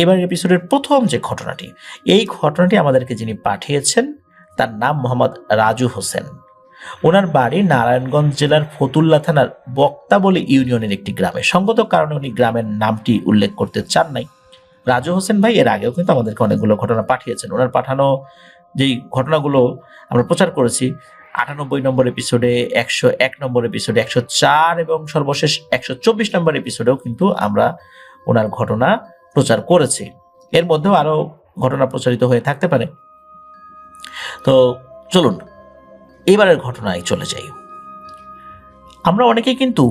এবারের এপিসোডের প্রথম যে ঘটনাটি, এই ঘটনাটি আমাদেরকে যিনি পাঠিয়েছেন তার নাম মোহাম্মদ রাজু হোসেন। ওনার বাড়ি নারায়ণগঞ্জ জেলার ফতুল্লা থানার বক্তাবলী ইউনিয়নের একটি গ্রামে। সঙ্গত কারণে উনি গ্রামের নামটি উল্লেখ করতে চান নাই। রাজু হোসেন ভাই এর আগেও কিন্তু আমাদেরকে অনেকগুলো ঘটনা পাঠিয়েছেন। ওনার পাঠানো যেই ঘটনাগুলো আমরা প্রচার করেছি 98 নম্বর এপিসোডে, 101 নম্বর এপিসোডে, 104 এবং সর্বশেষ 124 নম্বর এপিসোডেও কিন্তু আমরা ওনার ঘটনা প্রচার করেছি। এর মধ্যেও আরো ঘটনা প্রচারিত হয়ে থাকতে পারে। তো চলুন এবারের ঘটনায় চলে যাই। আমরা অনেকেই কিন্তু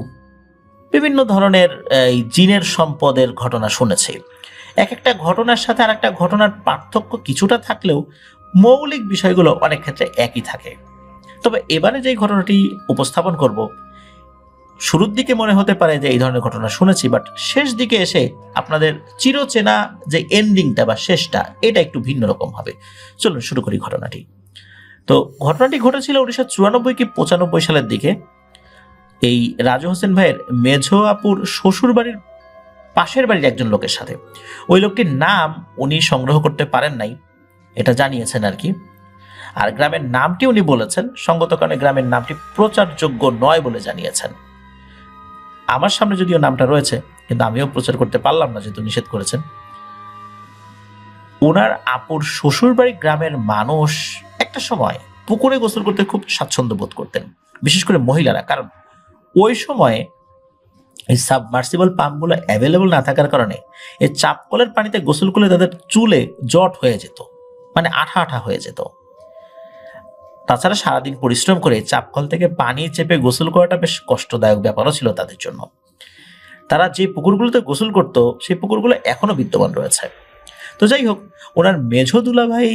বিভিন্ন ধরনের এই জিনের সম্পদের ঘটনা শুনেছি। এক একটা ঘটনার সাথে আর একটা ঘটনার পার্থক্য কিছুটা থাকলেও মৌলিক বিষয়গুলো অনেক ক্ষেত্রে একই থাকে। তবে এবারে যে ঘটনাটি উপস্থাপন করব, শুরুর দিকে মনে হতে পারে যে এই ধরনের ঘটনা শুনেছি, বাট শেষ দিকে এসে আপনাদের চিরচেনা যে এন্ডিংটা বা শেষটা, এটা একটু ভিন্ন রকম হবে। চলুন শুরু করি ঘটনাটি। তো ঘটনাটি ঘটেছিল 1994 কি 95 সালের দিকে। এই রাজু হোসেন ভাইয়ের মেঝো আপুর শ্বশুর বাড়ির পাশের বাড়ির একজন লোকের সাথে। ওই লোকটির নাম উনি সংগ্রহ করতে পারেন নাই, এটা জানিয়েছেন আর কি। আর গ্রামের নামটি উনি বলেছেন, সঙ্গত কারণে গ্রামের নামটি প্রচারযোগ্য নয় বলে জানিয়েছেন। আমার সামনে যদিও নামটা রয়েছে, কিন্তু আমিও প্রচার করতে পারলাম না যেহেতু নিষেধ করেছেন। ওনার আপুর শ্বশুর বাড়ি গ্রামের মানুষ একটা সময় পুকুরে গোসল করতে খুব স্বাচ্ছন্দ্য বোধ করতেন, বিশেষ করে মহিলারা। কারণ ওই সময়ে এই সাবমার্সিবল পাম্পগুলো অ্যাভেলেবল না থাকার কারণে এই চাপকলের পানিতে গোসল করলে তাদের চুলে জট হয়ে যেত, মানে আঠা আঠা হয়ে যেত। তাছাড়া সারাদিন পরিশ্রম করে চাপকল থেকে পানি চেপে গোসল করাটা বেশ কষ্টদায়ক ব্যাপারও ছিল তাদের জন্য। তারা যে পুকুরগুলোতে গোসল করত সেই পুকুরগুলো এখনো বিদ্যমান রয়েছে। তো যাই হোক, ওনার মেঝো দুলাভাই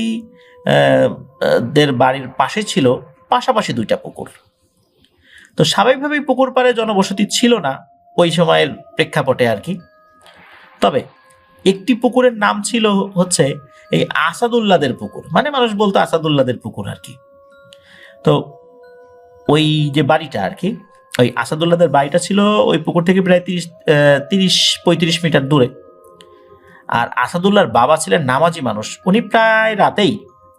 দের বাড়ির পাশে ছিল পাশাপাশি দুইটা পুকুর। তো স্বাভাবিকভাবেই পুকুর পাড়ে জনবসতি ছিল না ওই সময়ের প্রেক্ষাপটে আর কি। তবে একটি পুকুরের নাম ছিল হচ্ছে এই আসাদুল্লাদের পুকুর, মানে মানুষ বলতো আসাদুল্লাদের পুকুর আর কি। তো ওই যে বাড়িটা আর কি, ওই আসাদুল্লাদের বাড়িটা ছিল ওই পুকুর থেকে প্রায় 30-35 মিটার দূরে। আর আসাদুল্লাহর বাবা ছিলেন নামাজি মানুষ, উনি প্রায় রাতেই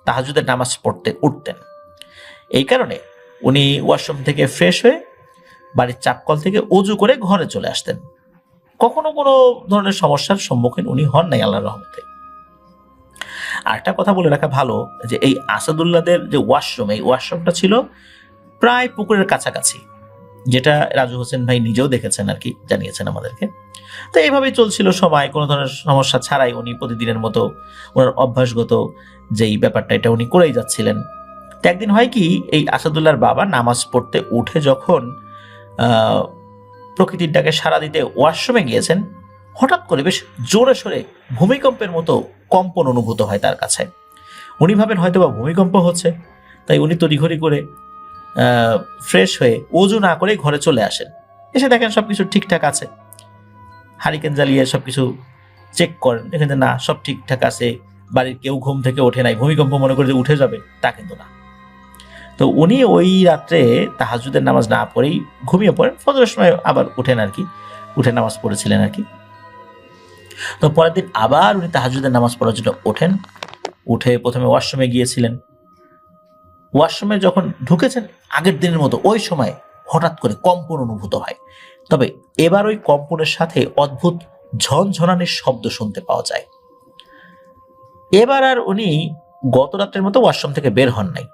তাহাজ্জুদের নামাজ পড়তে উঠতেন। এই কারণে উনি ওয়াশরুম থেকে ফ্রেশ হয়ে বাড়ির চাপকল থেকে অজু করে ঘরে চলে আসতেন। কখনো কোনো ধরনের সমস্যার সম্মুখীন উনি হন নাই আল্লাহর রহমতে। আর একটা কথা বলে রাখা ভালো যে এই আসাদুল্লাহদের যে ওয়াশরুম, এই ওয়াশরুমটা ছিল প্রায় পুকুরের কাছাকাছি, যেটা রাজু হোসেন ভাই নিজেও দেখেছেন আর কি, জানিয়েছেন আমাদেরকে। তো এইভাবেই চলছিল সময়, কোনো ধরনের সমস্যা ছাড়াই উনি প্রতিদিনের মতো ওনার অভ্যাসগত যেই ব্যাপারটা এটা উনি করেই যাচ্ছিলেন। তো একদিন হয় কি, এই আসাদুল্লাহর বাবা নামাজ পড়তে উঠে যখন প্রকৃতির ডাকে সাড়া দিতে ওয়াশরুমে গিয়েছেন, হঠাৎ করে বেশ জোরে সোরে ভূমিকম্পের মতো কম্পন অনুভূত হয় তার কাছে। উনি ভাবেন হয়তো বা ভূমিকম্প হচ্ছে, তাই উনি তড়িঘড়ি করে ফ্রেশ হয়ে অজু না করে ঘরে চলে আসেন। এসে দেখেন সবকিছু ঠিকঠাক আছে, হারিকেন জ্বালিয়ে সবকিছু চেক করেন, দেখেন যে না সব ঠিকঠাক আছে, বাড়ির কেউ ঘুম থেকে ওঠে নাই, ভূমিকম্প মনে করে যে উঠে যাবে তা কিন্তু না। তো উনি ওই রাত্রে তাহাজ্জুদের নামাজ না পড়েই ঘুমিয়ে পড়েন, ফজরের সময় আবার উঠেন আর কি, উঠে নামাজ পড়েছিলেন আর কি। তো পরের দিন আবার উনি তাহাজ্জুদের নামাজ পড়ার জন্য ওঠেন, উঠে প্রথমে ওয়াশরুমে গিয়েছিলেন। ওয়াশরুমে যখন ঢুকেছেন আগের দিনের মতো ওই সময় হঠাৎ করে কম্পন অনুভূত হয়। তবে এবার ওই কম্পনের সাথে অদ্ভুত ঝনঝনানির শব্দ শুনতে পাওয়া যায়। এবার আর উনি গত রাত্রের মতো ওয়াশরুম থেকে বের হন নাই,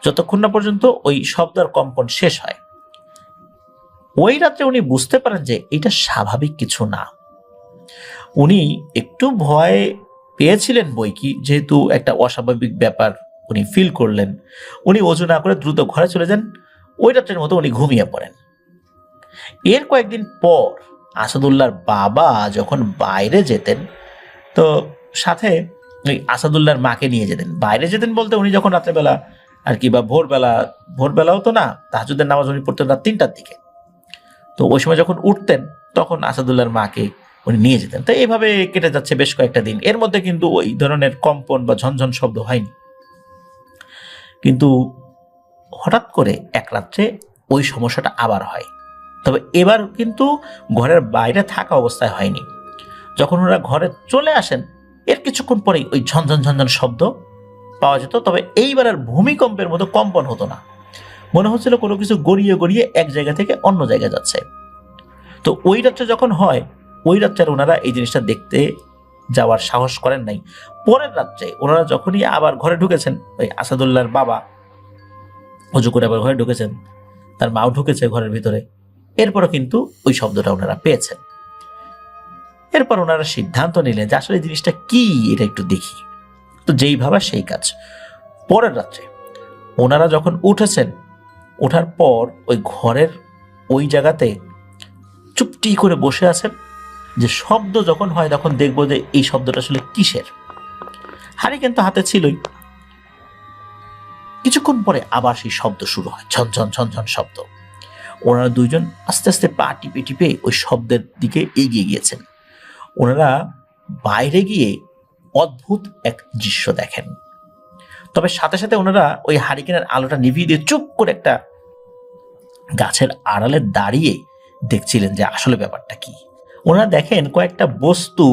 যতক্ষণ না পর্যন্ত ওই শব্দ আর কম্পন শেষ হয়। ওই রাত্রে উনি বুঝতে পারেন যে এটা স্বাভাবিক কিছু না। উনি একটু ভয় পেয়েছিলেন বই কি, যেহেতু একটা অস্বাভাবিক ব্যাপার উনি ফিল করলেন। উনি অজু না করে দ্রুত ঘরে চলে যান, ওই রাত্রের মতো উনি ঘুমিয়ে পড়েন। এর কয়েকদিন পর আসাদুল্লাহর বাবা যখন বাইরে যেতেন, তো সাথে ওই আসাদুল্লাহর মাকে নিয়ে যেতেন। বাইরে যেতেন বলতে উনি যখন রাত্রেবেলা আর কি, বা ভোরবেলাও তো না, তাহাজ্জুদের নামাজ উনি পড়তেন রাত 3টার দিকে। তো ওই সময় যখন উঠতেন তখন আসাদুল্লাহর মাকে উনি নিয়ে যেতেন। তো এইভাবে কেটে যাচ্ছে বেশ কয়েকটা দিন। এর মধ্যে কিন্তু ওই ধরনের কম্পন বা ঝনঝন শব্দ হয়নি। কিন্তু হঠাৎ করে এক রাত্রে ওই সমস্যাটা আবার হয়। তবে এবার কিন্তু ঘরের বাইরে থাকা অবস্থায় হয়নি, যখন ওনারা ঘরে চলে আসেন এর কিছুক্ষণ পরেই ওই ঝনঝন ঝনঝন শব্দ পাওয়া যেত, তবে এইবার আর ভূমিকম্পের মতো কম্পন হতো না। মনে হচ্ছিল কোনো কিছু গড়িয়ে গড়িয়ে এক জায়গা থেকে অন্য জায়গায় যাচ্ছে। তো ওই রাত্রে যখন হয়, ওই রাত্রে ওনারা এই জিনিসটা দেখতে যাওয়ার সাহস করেন নাই। পরের রাত্রে ওনারা যখনই আবার ঘরে ঢুকেছেন, ওই আসাদুল্লাহর বাবা অজু করে আবার ঘরে ঢুকেছেন, তার মাও ঢুকেছে ঘরের ভিতরে, এরপরও কিন্তু ওই শব্দটা ওনারা পেয়েছেন। এরপর ওনারা সিদ্ধান্ত নিলেন যে আসলে জিনিসটা কি, এটা একটু দেখি। তো যেই ভাবা সেই কাজ। পরের রাত্রে ওনারা যখন উঠেছেন, ওঠার পর ওই ঘরের ওই জায়গাতে চুপটি করে বসে আছেন, যে শব্দ যখন হয় তখন দেখবো যে এই শব্দটা আসলে কিসের। হাড়ি কিন্তু হাতে ছিলই। কিছুক্ষণ পরে আবার সেই শব্দ শুরু হয়, ঝনঝন ঝনঝন শব্দ। ওনারা দুইজন আস্তে আস্তে পা টিপে টিপে ওই শব্দের দিকে এগিয়ে গিয়েছেন। ওনারা বাইরে গিয়ে অদ্ভুত এক দৃশ্য দেখেন। তবে সাথে সাথে ওনারা ওই হারিকেনের আলোটা নিভিয়ে দিয়ে চুপ করে একটা গাছের আড়ালে দাঁড়িয়ে দেখছিলেন যে আসলে ব্যাপারটা কি। ওনারা দেখেন কয়েকটা বস্তু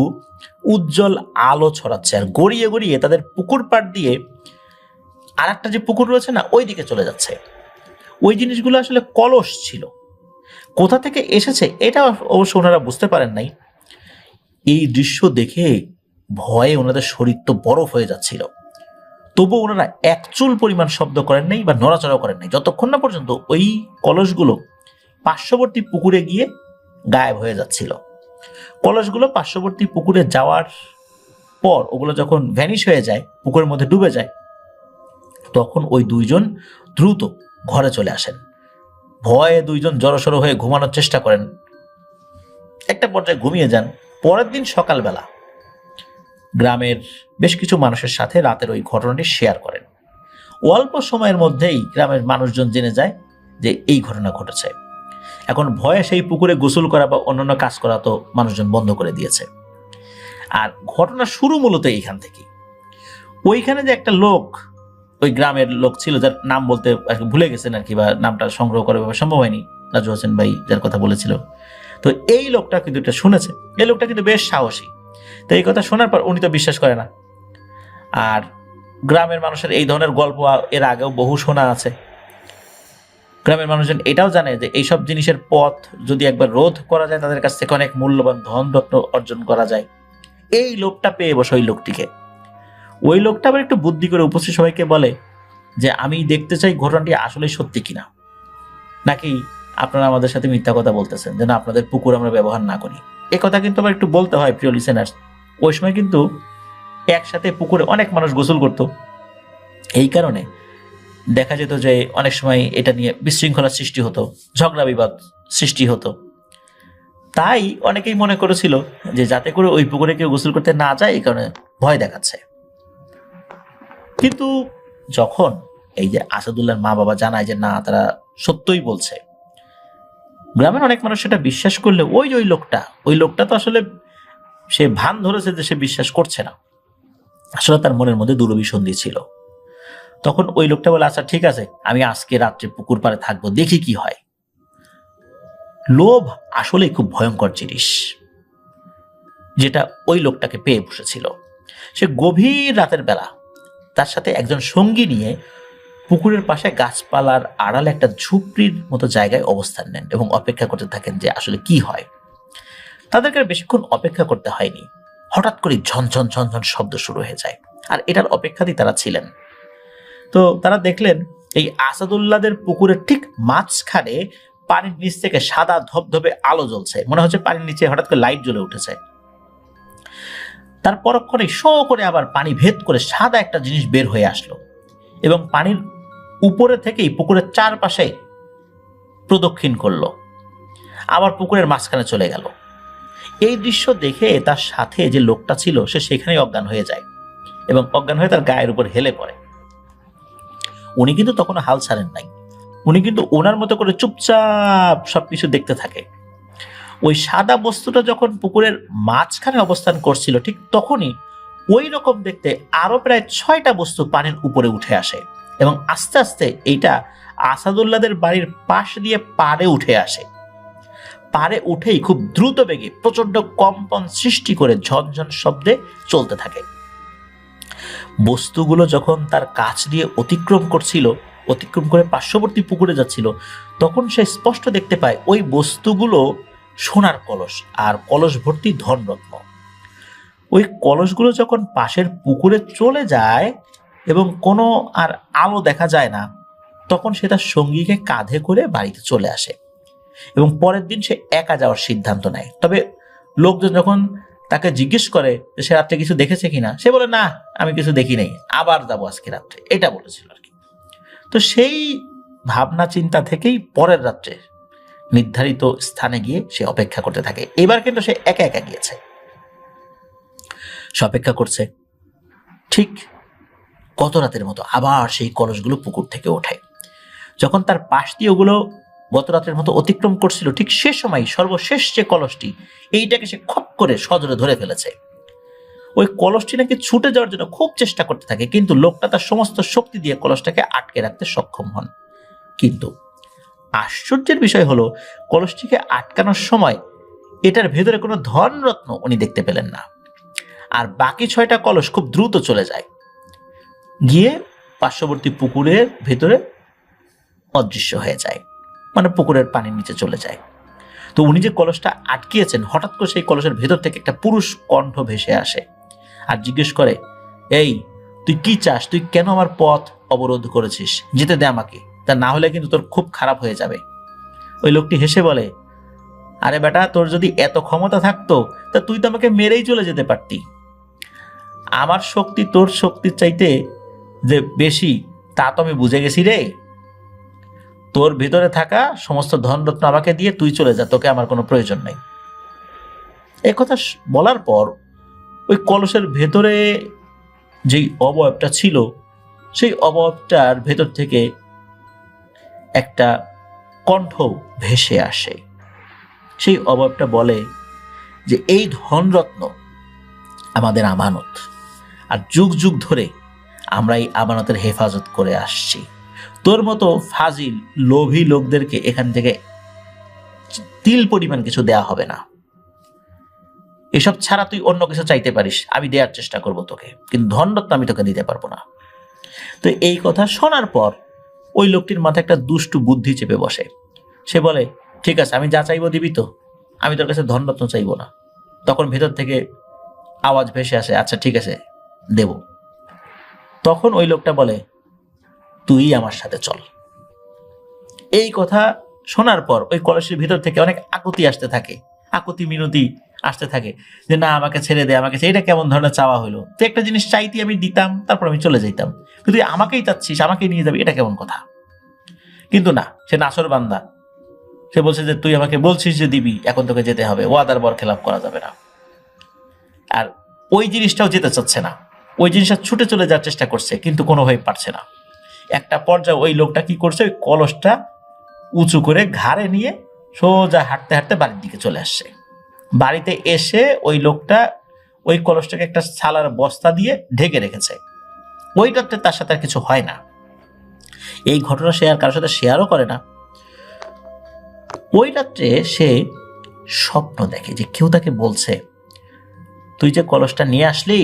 উজ্জ্বল আলো ছড়াচ্ছে আর গড়িয়ে গড়িয়ে তাদের পুকুর পাড় দিয়ে আর একটা যে পুকুর রয়েছে না, ওই দিকে চলে যাচ্ছে। ওই জিনিসগুলো আসলে কলস ছিল। কোথা থেকে এসেছে এটা অবশ্য ওনারা বুঝতে পারেন নাই। এই দৃশ্য দেখে ভয়ে ওনাদের শরীর তো বরফ হয়ে যাচ্ছিল। তবু ওনারা এক চুল পরিমাণ শব্দ করেন নাই বা নড়াচড়া করেন নাই, যতক্ষণ না পর্যন্ত ওই কলসগুলো পার্শ্ববর্তী পুকুরে গিয়ে গায়েব হয়ে যাচ্ছিল। কলসগুলো পার্শ্ববর্তী পুকুরে যাওয়ার পর ওগুলো যখন ভ্যানিশ হয়ে যায়, পুকুরের মধ্যে ডুবে যায়, তখন ওই দুইজন দ্রুত ঘরে চলে আসেন। ভয়ে দুইজন জড়সড় হয়ে ঘুমানোর চেষ্টা করেন, একটা পর্যায়ে ঘুমিয়ে যান। পরের দিন সকালবেলা গ্রামের বেশ কিছু মানুষের সাথে রাতের ওই ঘটনাটি শেয়ার করেন। অল্প সময়ের মধ্যেই গ্রামের মানুষজন জেনে যায় যে এই ঘটনা ঘটেছে। এখন ভয়ে সেই পুকুরে গোসল করা বা অন্যান্য কাজ করা তো মানুষজন বন্ধ করে দিয়েছে। আর ঘটনা শুরু মূলত এইখান থেকে। ওইখানে যে একটা লোক, ওই গ্রামের লোক ছিল, যার নাম বলতে আর কি ভুলে গেছেন আর কি, বা নামটা সংগ্রহ করা সম্ভব হয়নি, রাজু হোসেন ভাই যার কথা বলেছিল। তো এই লোকটা কিন্তু এটা শুনেছে। এই লোকটা কিন্তু বেশ সাহসী। তো এই কথা শোনার পর উনি তো বিশ্বাস করে না। আর গ্রামের মানুষের এই ধরনের গল্প এর আগেও বহু শোনা আছে। গ্রামের মানুষজন এটাও জানে যে এইসব জিনিসের পথ যদি একবার রোধ করা যায়, তাদের কাছ থেকে অনেক মূল্যবান ধন রত্ন অর্জন করা যায়। এই লোকটা পেয়ে বসে ওই লোকটিকে। ওই লোকটা আবার একটু বুদ্ধি করে উপস্থিত সবাইকে বলে যে আমি দেখতে চাই ঘটনাটি আসলে সত্যি কিনা, নাকি আপনারা আমাদের সাথে মিথ্যা কথা বলতেছেন যেন আপনাদের পুকুর আমরা ব্যবহার না করি। এ কথা কিন্তু আবার একটু বলতে হয় প্রিয় লিসেনার্স। ওই সময় কিন্তু একসাথে পুকুরে অনেক মানুষ গোসল করত। এই কারণে দেখা যেত যে অনেক সময় এটা নিয়ে বিশৃঙ্খলার সৃষ্টি হতো, ঝগড়া বিবাদ সৃষ্টি হতো। তাই অনেকেই মনে করেছিল যে যাতে করে ওই পুকুরে কেউ গোসল করতে না যায়, এই কারণে ভয় দেখাচ্ছে। কিন্তু যখন এই যে আসাদুল্লাহর মা বাবা জানায় যে না, তারা সত্যই বলছে, গ্রামের অনেক মানুষ সেটা বিশ্বাস করলে ওই লোকটা তো আসলে সে ভান ধরেছে যে সে বিশ্বাস করছে না, আসলে তার মনের মধ্যে দুরভিসন্ধি ছিল। তখন ওই লোকটা বলে আচ্ছা ঠিক আছে, আমি আজকে রাত্রে পুকুর পাড়ে থাকবো, দেখি কি হয়। লোভ আসলে খুব ভয়ঙ্কর জিনিস, যেটা ওই লোকটাকে পেয়ে বসেছিল। সে গভীর রাতের বেলা তার সাথে একজন সঙ্গী নিয়ে পুকুরের পাশে গাছপালার আড়ালে একটা ঝুপড়ির মতো জায়গায় অবস্থান নেন এবং অপেক্ষা করতে থাকেন যে আসলে কি হয়। তাদেরকে বেশিক্ষণ অপেক্ষা করতে হয়নি, হঠাৎ করে ঝনঝন ঝনঝন শব্দ শুরু হয়ে যায়। আর এটার অপেক্ষাতেই তারা ছিলেন। তো তারা দেখলেন এই আসাদুল্লাহদের পুকুরের ঠিক মাঝখানে পানির নিচ থেকে সাদা ধবধবে আলো জ্বলছে। মনে হচ্ছে পানির নিচে হঠাৎ করে লাইট জ্বলে উঠেছে। তার পরক্ষণে শো করে আবার পানি ভেদ করে সাদা একটা জিনিস বের হয়ে আসলো এবং পানির উপরে থেকেই পুকুরের চারপাশে প্রদক্ষিণ করলো, আবার পুকুরের মাঝখানে চলে গেল। এই দৃশ্য দেখে তার সাথে যে লোকটা ছিল সে সেখানেই অজ্ঞান হয়ে যায় এবং অজ্ঞান হয়ে তার গায়ের উপর হেলে পড়ে। উনি কিন্তু তখনও হাল ছাড়েন নাই। উনি কিন্তু ওনার মতো করে চুপচাপ সবকিছু দেখতে থাকে। ওই সাদা বস্তুটা যখন পুকুরের মাঝখানে অবস্থান করছিল, ঠিক তখনই ওই রকম দেখতে আরো প্রায় 6টা বস্তু পানির উপরে উঠে আসে এবং আস্তে আস্তে এইটা আসাদুল্লাহদের বাড়ির পাশ দিয়ে পাড়ে উঠে আসে। পারে উঠেই খুব দ্রুত বেগে প্রচন্ড কম্পন সৃষ্টি করে ঝনঝন শব্দে চলতে থাকে। বস্তুগুলো যখন তার কাছ দিয়ে অতিক্রম করে পার্শ্ববর্তী পুকুরে যাচ্ছিল, তখন সে স্পষ্ট দেখতে পায় ওই বস্তুগুলো সোনার কলস আর কলস ভর্তি ধনরত্ন। ওই কলসগুলো যখন পাশের পুকুরে চলে যায় এবং কোনো আর আলো দেখা যায় না, তখন সে তার সঙ্গীকে কাঁধে করে বাড়িতে চলে আসে এবং পরের দিন সে একা যাওয়ার সিদ্ধান্ত নেয়। তবে লোকজন যখন তাকে জিজ্ঞেস করে যে সে রাত্রে কিছু দেখেছে কিনা, সে বলে না, আমি কিছু দেখি নাই, আবার যাবো আজকে রাত্রে, এটা বলেছিল আর কি। তো সেই ভাবনা চিন্তা থেকেই পরের রাত্রে নির্ধারিত স্থানে গিয়ে সে অপেক্ষা করতে থাকে। এবার কিন্তু সে একা একা গিয়েছে, সে অপেক্ষা করছে। ঠিক গত রাতের মতো আবার সেই কলসগুলো পুকুর থেকে ওঠে। যখন তার পাশ দিয়ে ওগুলো গত রাতের মতো অতিক্রম করছিল, ঠিক সে সময় সর্বশেষ যে কলসটি, এইটাকে সে খপ করে সজোরে ধরে ফেলেছে। ওই কলসটি নাকি ছুটে যাওয়ার জন্য খুব চেষ্টা করতে থাকে, কিন্তু লোকটা তার সমস্ত শক্তি দিয়ে কলসটাকে আটকে রাখতে সক্ষম হন। কিন্তু আশ্চর্যের বিষয় হলো, কলসটিকে আটকানোর সময় এটার ভেতরে কোনো ধনরত্ন উনি দেখতে পেলেন না। আর বাকি 6টা কলস খুব দ্রুত চলে যায়, গিয়ে পার্শ্ববর্তী পুকুরের ভেতরে অদৃশ্য হয়ে যায়, মানে পুকুরের পানির নিচে চলে যায়। তো উনি যে কলসটা আটকিয়েছেন, হঠাৎ করে সেই কলসের ভেতর থেকে একটা পুরুষ কণ্ঠ ভেসে আসে আর জিজ্ঞেস করে, এই তুই কি চাস? তুই কেন আমার পথ অবরোধ করেছিস? যেতে দে আমাকে, তা না হলে কিন্তু তোর খুব খারাপ হয়ে যাবে। ওই লোকটি হেসে বলে, আরে বেটা, তোর যদি এত ক্ষমতা থাকতো তা তুই তো আমাকে মেরেই চলে যেতে পারতি। আমার শক্তি তোর শক্তির চাইতে যে বেশি তা তো আমি বুঝে গেছি রে। তোর ভেতরে থাকা সমস্ত ধনরত্ন আমাকে দিয়ে তুই চলে যা, তোকে আমার কোনো প্রয়োজন নেই। এই কথা বলার পর ওই কলসের ভেতরে যেই অবয়বটা ছিল, সেই অবয়বটার ভেতর থেকে একটা কণ্ঠ ভেসে আসে। সেই অবয়বটা বলে যে এই ধনরত্ন আমাদের আমানত, আর যুগ যুগ ধরে আমরা এই আমানতের হেফাজত করে আসছি। তোর মতো ফাজিল লোভী লোকদেরকে এখান থেকে তিল পরিমাণ কিছু দেয়া হবে না। এসব ছাড়া তুই অন্য কিছু চাইতে পারিস, আমি দেওয়ার চেষ্টা করব তোকে, কিন্তু ধনরত্ন আমি তোকে দিতে পারবো না। তো এই কথা শোনার পর ওই লোকটির মাথায় একটা দুষ্টু বুদ্ধি চেপে বসে। সে বলে, ঠিক আছে, আমি যা চাইবো দিবি তো? আমি তোর কাছে ধনরত্ন চাইবো না। তখন ভেতর থেকে আওয়াজ ভেসে আসে, আচ্ছা ঠিক আছে, দেব। তখন ওই লোকটা বলে, তুই আমার সাথে চল। এই কথা শোনার পর ওই কলসের ভিতর থেকে অনেক আকুতি আসতে থাকে, আকুতি মিনতি আসতে থাকে যে না, আমাকে ছেড়ে দে, আমাকে ছেড়ে। এটা কেমন ধরনের চাওয়া হলো? তুই একটা জিনিস চাইতি, আমি দিতাম, তারপর আমি চলে যেতাম, কিন্তু তুই আমাকেই চাচ্ছিস, আমাকেই নিয়ে যাবি, এটা কেমন কথা? কিন্তু না, সে নাসর বান্দা। সে বলছে যে তুই আমাকে বলছিস যে দিবি, এখন তোকে যেতে হবে, ওয়াদার বরখেলাপ করা যাবে না। আর ওই জিনিসটাও যেতে চাচ্ছে না, ওই জিনিসটা ছুটে চলে যাওয়ার চেষ্টা করছে, কিন্তু কোনোভাবে পারছে না। একটা পর্যায়ে ওই লোকটা কি করছে, ওই কলসটা উঁচু করে ঘাড়ে নিয়ে সোজা হাঁটতে হাঁটতে বাড়ির দিকে চলে আসছে। বাড়িতে এসে ওই লোকটা ওই কলসটাকে একটা ছালার বস্তা দিয়ে ঢেকে রেখেছে। ওই রাত্রে তার সাথে আর কিছু হয় না। এই ঘটনা সে আর কারোর সাথে শেয়ারও করে না। ওই রাত্রে সে স্বপ্ন দেখে যে কেউ তাকে বলছে, তুই যে কলসটা নিয়ে আসলি,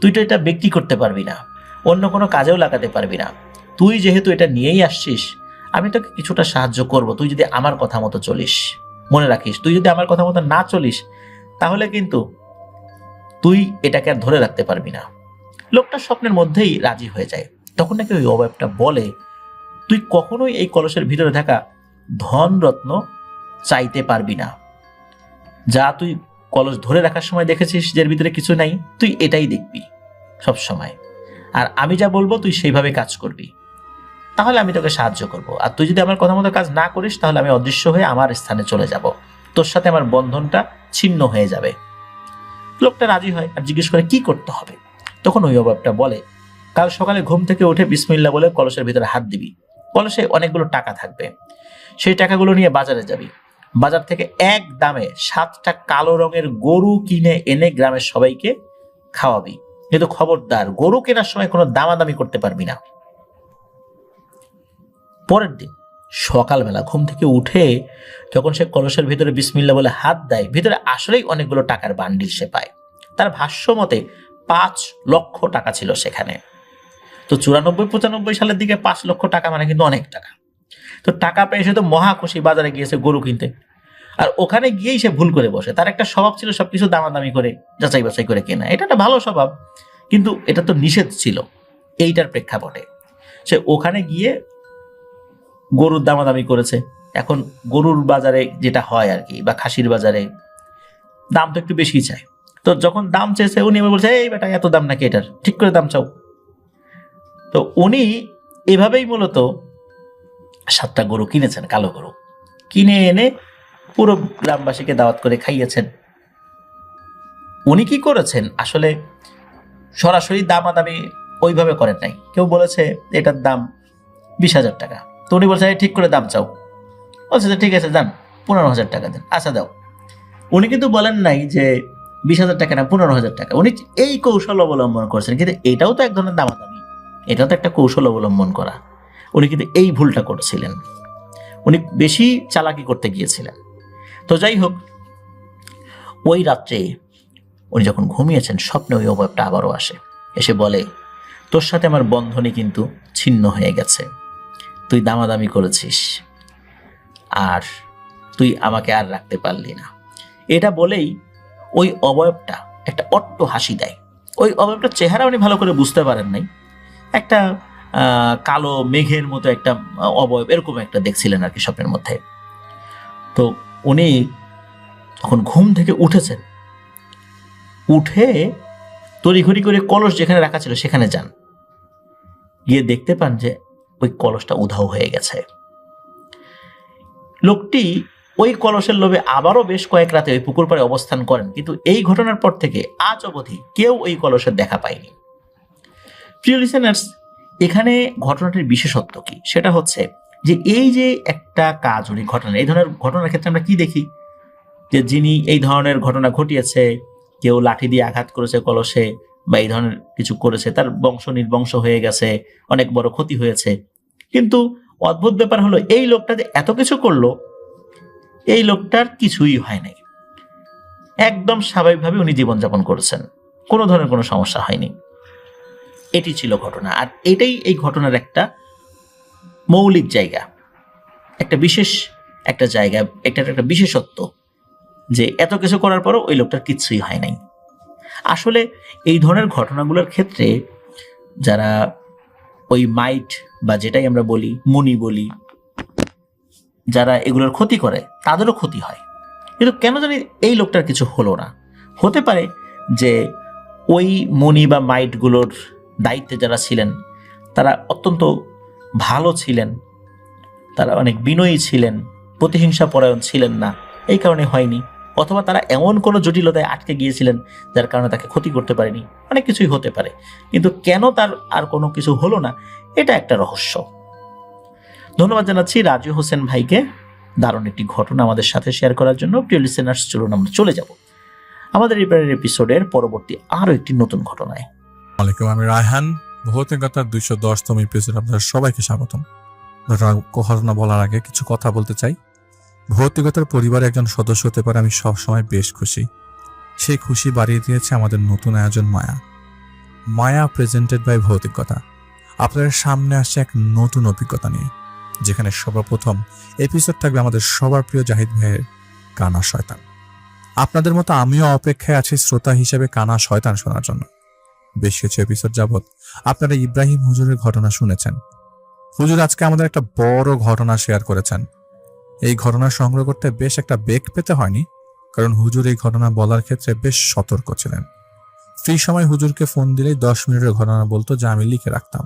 তুই তো এটা বিক্রি করতে পারবি না, অন্য কোনো কাজেও লাগাতে পারবি না। তুই যেহেতু এটা নিয়েই আসছিস, আমি তোকে কিছুটা সাহায্য করব, তুই যদি আমার কথা মতো চলিস। মনে রাখিস, তুই যদি আমার কথা মতো না চলিস, তাহলে কিন্তু তুই এটাকে আর ধরে রাখতে পারবি না। লোকটা স্বপ্নের মধ্যেই রাজি হয়ে যায়। তখন নাকি ওই অবয়বটা বলে, তুই কখনোই এই কলসের ভিতরে থাকা ধনরত্ন চাইতে পারবি না। যা তুই কলস ধরে রাখার সময় দেখেছিস যে এর ভিতরে কিছু নাই, তুই এটাই দেখবি সব সময়। আর আমি যা বলবো তুই সেইভাবে কাজ করবি, তাহলে আমি তোকে সাহায্য করব। আর তুই যদি আমার কথা মতো কাজ না করিস, তাহলে আমি অদৃশ্য হয়ে আমার স্থানে চলে যাব, তোর সাথে আমার বন্ধনটা ছিন্ন হয়ে যাবে। লোকটা রাজি হয় আর জিজ্ঞেস করে কি করতে হবে। তখন ওই অভাবটা বলে, কাল সকালে ঘুম থেকে উঠে বিসমিল্লাহ বলে কলসের ভিতরে হাত দিবি। কলসে অনেকগুলো টাকা থাকবে, সেই টাকাগুলো নিয়ে বাজারে যাবি। বাজার থেকে এক দামে 7টা কালো রঙের গরু কিনে এনে গ্রামের সবাইকে খাওয়াবি, কিন্তু খবরদার গরু কেনার সময় কোনো দামাদামি করতে পারবি না। পরের দিন সকালবেলা ঘুম থেকে উঠে যখন সে কলসের ভিতরে বিসমিল্লাহ বলে হাত দেয়, ভিতরে আসলেই অনেকগুলো টাকার বান্ডিল সে পায়। তার ভাষ্য মতে 5 লক্ষ টাকা ছিল সেখানে। তো 94-95 সালের দিকে 5 লক্ষ টাকা মানে কিন্তু অনেক টাকা। তো টাকা পেয়ে সে তো মহা খুশি, বাজারে গিয়েছে গরু কিনতে। আর ওখানে গিয়েই সে ভুল করে বসে। তার একটা স্বভাব ছিল সবকিছু দামাদামি করে যাচাই বাছাই করে কেনা। এটা একটা ভালো স্বভাব, কিন্তু এটা তো নিষেধ ছিল এইটার প্রেক্ষাপটে। সে ওখানে গিয়ে গরুর দামাদামি করেছে। এখন গরুর বাজারে যেটা হয় আর কি, বা খাসির বাজারে দাম তো একটু বেশি চায়। তো যখন দাম চেয়েছে উনি এবার বলছে, এই বেটা এত দাম নাকি এটার, ঠিক করে দাম চাও। তো উনি এভাবেই মূলত 7টা গরু কিনেছেন, কালো গরু কিনে এনে পুরো গ্রামবাসীকে দাওয়াত করে খাইয়েছেন। উনি কি করেছেন আসলে সরাসরি দামাদামি ওইভাবে করেন নাই। কেউ বলেছে এটার দাম 20,000 টাকা, তো উনি বলছে ঠিক করে দাম চাও। বলছে যে ঠিক আছে যান 15,000 টাকা দেন, আচ্ছা দাও। উনি কিন্তু বলেন নাই যে 20,000 টাকা না 15,000 টাকা। উনি এই কৌশল অবলম্বন করছেন, কিন্তু এটাও তো এক ধরনের দামাদামি, এটাও তো একটা কৌশল অবলম্বন করা। উনি কিন্তু এই ভুলটা করেছিলেন, উনি বেশি চালাকি করতে গিয়েছিলেন। তো যাই হোক, ওই রাত্রে উনি যখন ঘুমিয়েছেন স্বপ্নে ওই অবয়বটা আবারও আসে, এসে বলে, তোর সাথে আমার বন্ধনই কিন্তু ছিন্ন হয়ে গেছে, তুই দামাদামি করেছিস আর তুই আমাকে আর রাখতে পারলি না। এটা বলেই ওই অবয়বটা একটা অট্ট হাসি দেয়। ওই অবয়বটার চেহারা উনি ভালো করে বুঝতে পারেন নাই, একটা কালো মেঘের মতো একটা অবয়ব এরকম একটা দেখছিলেন আর কি স্বপ্নের মধ্যে। তো উনি যখন ঘুম থেকে উঠেছেন, উঠে তড়িঘড়ি করে কলস যেখানে রাখা ছিল সেখানে যান, গিয়ে দেখতে পান যে ওই কলসটা উধাও হয়ে গেছে। লোকটি ওই কলসের লোভে আবারও বেশ কয়েক রাতে ওই পুকুর পাড়ে অবস্থান করেন, কিন্তু এই ঘটনার পর থেকে আজ অবধি কেউ ওই কলসের দেখা পায়নি। প্রিয় লিসেনার্স, এখানে ঘটনাটির বিশেষত্ব কি সেটা হচ্ছে যে এই যে একটা কাজ উনি ঘটনা, এই ধরনের ঘটনার ক্ষেত্রে আমরা কি দেখি, যে যিনি এই ধরনের ঘটনা ঘটিয়েছে, কেউ লাঠি দিয়ে আঘাত করেছে কলসে বা এই ধরনের কিছু করেছে, তার বংশ নির্বংশ হয়ে গেছে, অনেক বড় ক্ষতি হয়েছে। কিন্তু অদ্ভুত ব্যাপার হলো এই লোকটা যে এত কিছু করলো, এই লোকটার কিছুই হয় নাই, একদম স্বাভাবিকভাবে উনি জীবনযাপন করেছেন, কোনো ধরনের কোনো সমস্যা হয়নি। এটি ছিল ঘটনা, আর এটাই এই ঘটনার একটা মৌলিক জায়গা, একটা বিশেষ একটা জায়গা, একটা বিশেষত্ব, যে এত কিছু করার পরও ওই লোকটার কিচ্ছুই হয় নাই। আসলে এই ধরনের ঘটনাগুলোর ক্ষেত্রে যারা ওই মাইট বা যেটাই আমরা বলি মুনি বলি, যারা এগুলোর ক্ষতি করে তাদেরও ক্ষতি হয়। কিন্তু কেন জানি এই লোকটার কিছু হলো না। হতে পারে যে ওই মুনি বা মাইটগুলোর দায়িত্বে যারা ছিলেন তারা অত্যন্ত ভালো ছিলেন, তারা অনেক বিনয়ী ছিলেন, প্রতিহিংসা পরায়ণ ছিলেন না, এই কারণে হয়নি। অথবা তারা এমন কোনো জটিলতায় আটকে গিয়েছিলেন যার কারণে তাকে ক্ষতি করতে পারেনি, অনেক কিছুই হতে পারে। কিন্তু কেন তার আর কোনো কিছু হলো না, এটা একটা রহস্য। ধন্যবাদ জানাচ্ছি রাজু হোসেন ভাইকে দারুণ একটি ঘটনা আমাদের সাথে শেয়ার করার জন্য। প্রিয় লিসেনার্স, চলুন আমরা চলে যাব আমাদের এবারের এপিসোডের পরবর্তী আরো একটি নতুন ঘটনায়। ওয়ালাইকুম, আমি রায়হান। ভৌতিকতার 210তম এপিসোডে আপনাদের সবাইকে স্বাগতম। ঘটনা বলার আগে কিছু কথা বলতে চাই। ভৌতিকতার পরিবারের একজন সদস্য হতে পারে আমি সবসময় বেশ খুশি। সেই খুশি বাড়িয়ে দিয়েছে আমাদের নতুন আয়োজন মায়া। মায়া প্রেজেন্টেড বাই ভৌতিকতা আপনাদের সামনে আসছে এক নতুন অভিজ্ঞতা নিয়ে, যেখানে সর্বপ্রথম এপিসোড থাকবে আমাদের সবার প্রিয় জাহিদ ভাইয়ের কানা শয়তান। আপনাদের মতো আমিও অপেক্ষায় আছি শ্রোতা হিসেবে কানা শয়তান শোনার জন্য। বেশ কিছু এপিসোড যাবৎ আপনারা ইব্রাহিম হুজুরের ঘটনা শুনেছেন। হুজুর আজকে আমাদের একটা বড় ঘটনা শেয়ার করেছেন। এই ঘটনা সংগ্রহ করতে বেশ একটা বেগ পেতে হয়নি, কারণ হুজুর এই ঘটনা বলার ক্ষেত্রে বেশ সতর্ক ছিলেন। ফ্রি সময় হুজুরকে ফোন দিলেই 10 মিনিটের ঘটনা বলতো, যা আমি লিখে রাখতাম।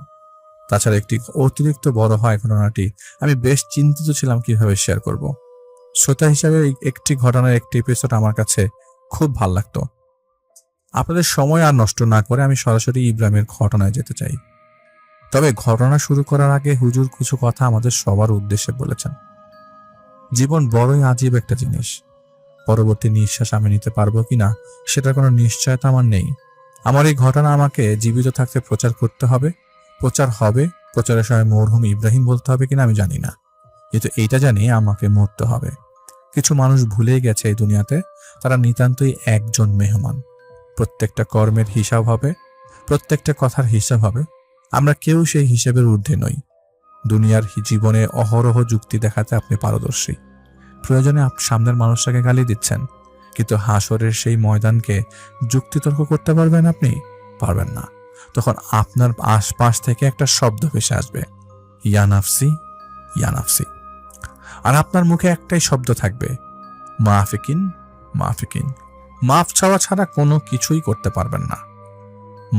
তাছাড়া একটি অতিরিক্ত বড় হয় ঘটনাটি আমি বেশ চিন্তিত ছিলাম কিভাবে শেয়ার করব। শ্রোতা হিসাবে একটি ঘটনার একটি এপিসোড আমার কাছে খুব ভাল লাগতো। আপনাদের সময় আর নষ্ট না করে আমি সরাসরি ইব্রাহিমের ঘটনায় যেতে চাই। তবে ঘটনা শুরু করার আগে হুজুর কিছু কথা আমাদের সবার উদ্দেশ্যে বলেছেন। জীবন বড়ই আজীব একটা জিনিস। পরবর্তী নিঃশ্বাস আমি নিতে পারবো কিনা সেটার কোনো নিশ্চয়তা আমার নেই। আমার এই ঘটনা আমাকে জীবিত থাকতে প্রচার করতে হবে, প্রচার হবে, প্রচারের সময় মরহুম ইব্রাহিম বলতে হবে কিনা আমি জানি না। কিন্তু এইটা জানি আমাকে মরতে হবে। কিছু মানুষ ভুলে গেছে এই দুনিয়াতে তারা নিতান্তই একজন মেহমান। প্রত্যেকটা কর্মের হিসাব হবে, প্রত্যেকটা কথার হিসাব হবে। আমরা কেউ সেই হিসাবের ঊর্ধ্বে নই। দুনিয়ার জীবনে অহরহ যুক্তি দেখাতে আপনি পারদর্শী। প্রয়োজনে সামনের মানুষটাকে গালি দিচ্ছেন, কিন্তু হাসরের সেই ময়দানকে যুক্তিতর্ক করতে পারবেন আপনি? পারবেন না। তখন আপনার আশপাশ থেকে একটা শব্দ ভেসে আসবে, ইয়া নাফসি, ইয়া নাফসি। আর আপনার মুখে একটাই শব্দ থাকবে, মাফিকিন, মাফিকিন। মাফ চাওয়া ছাড়া কোনো কিছুই করতে পারবেন না।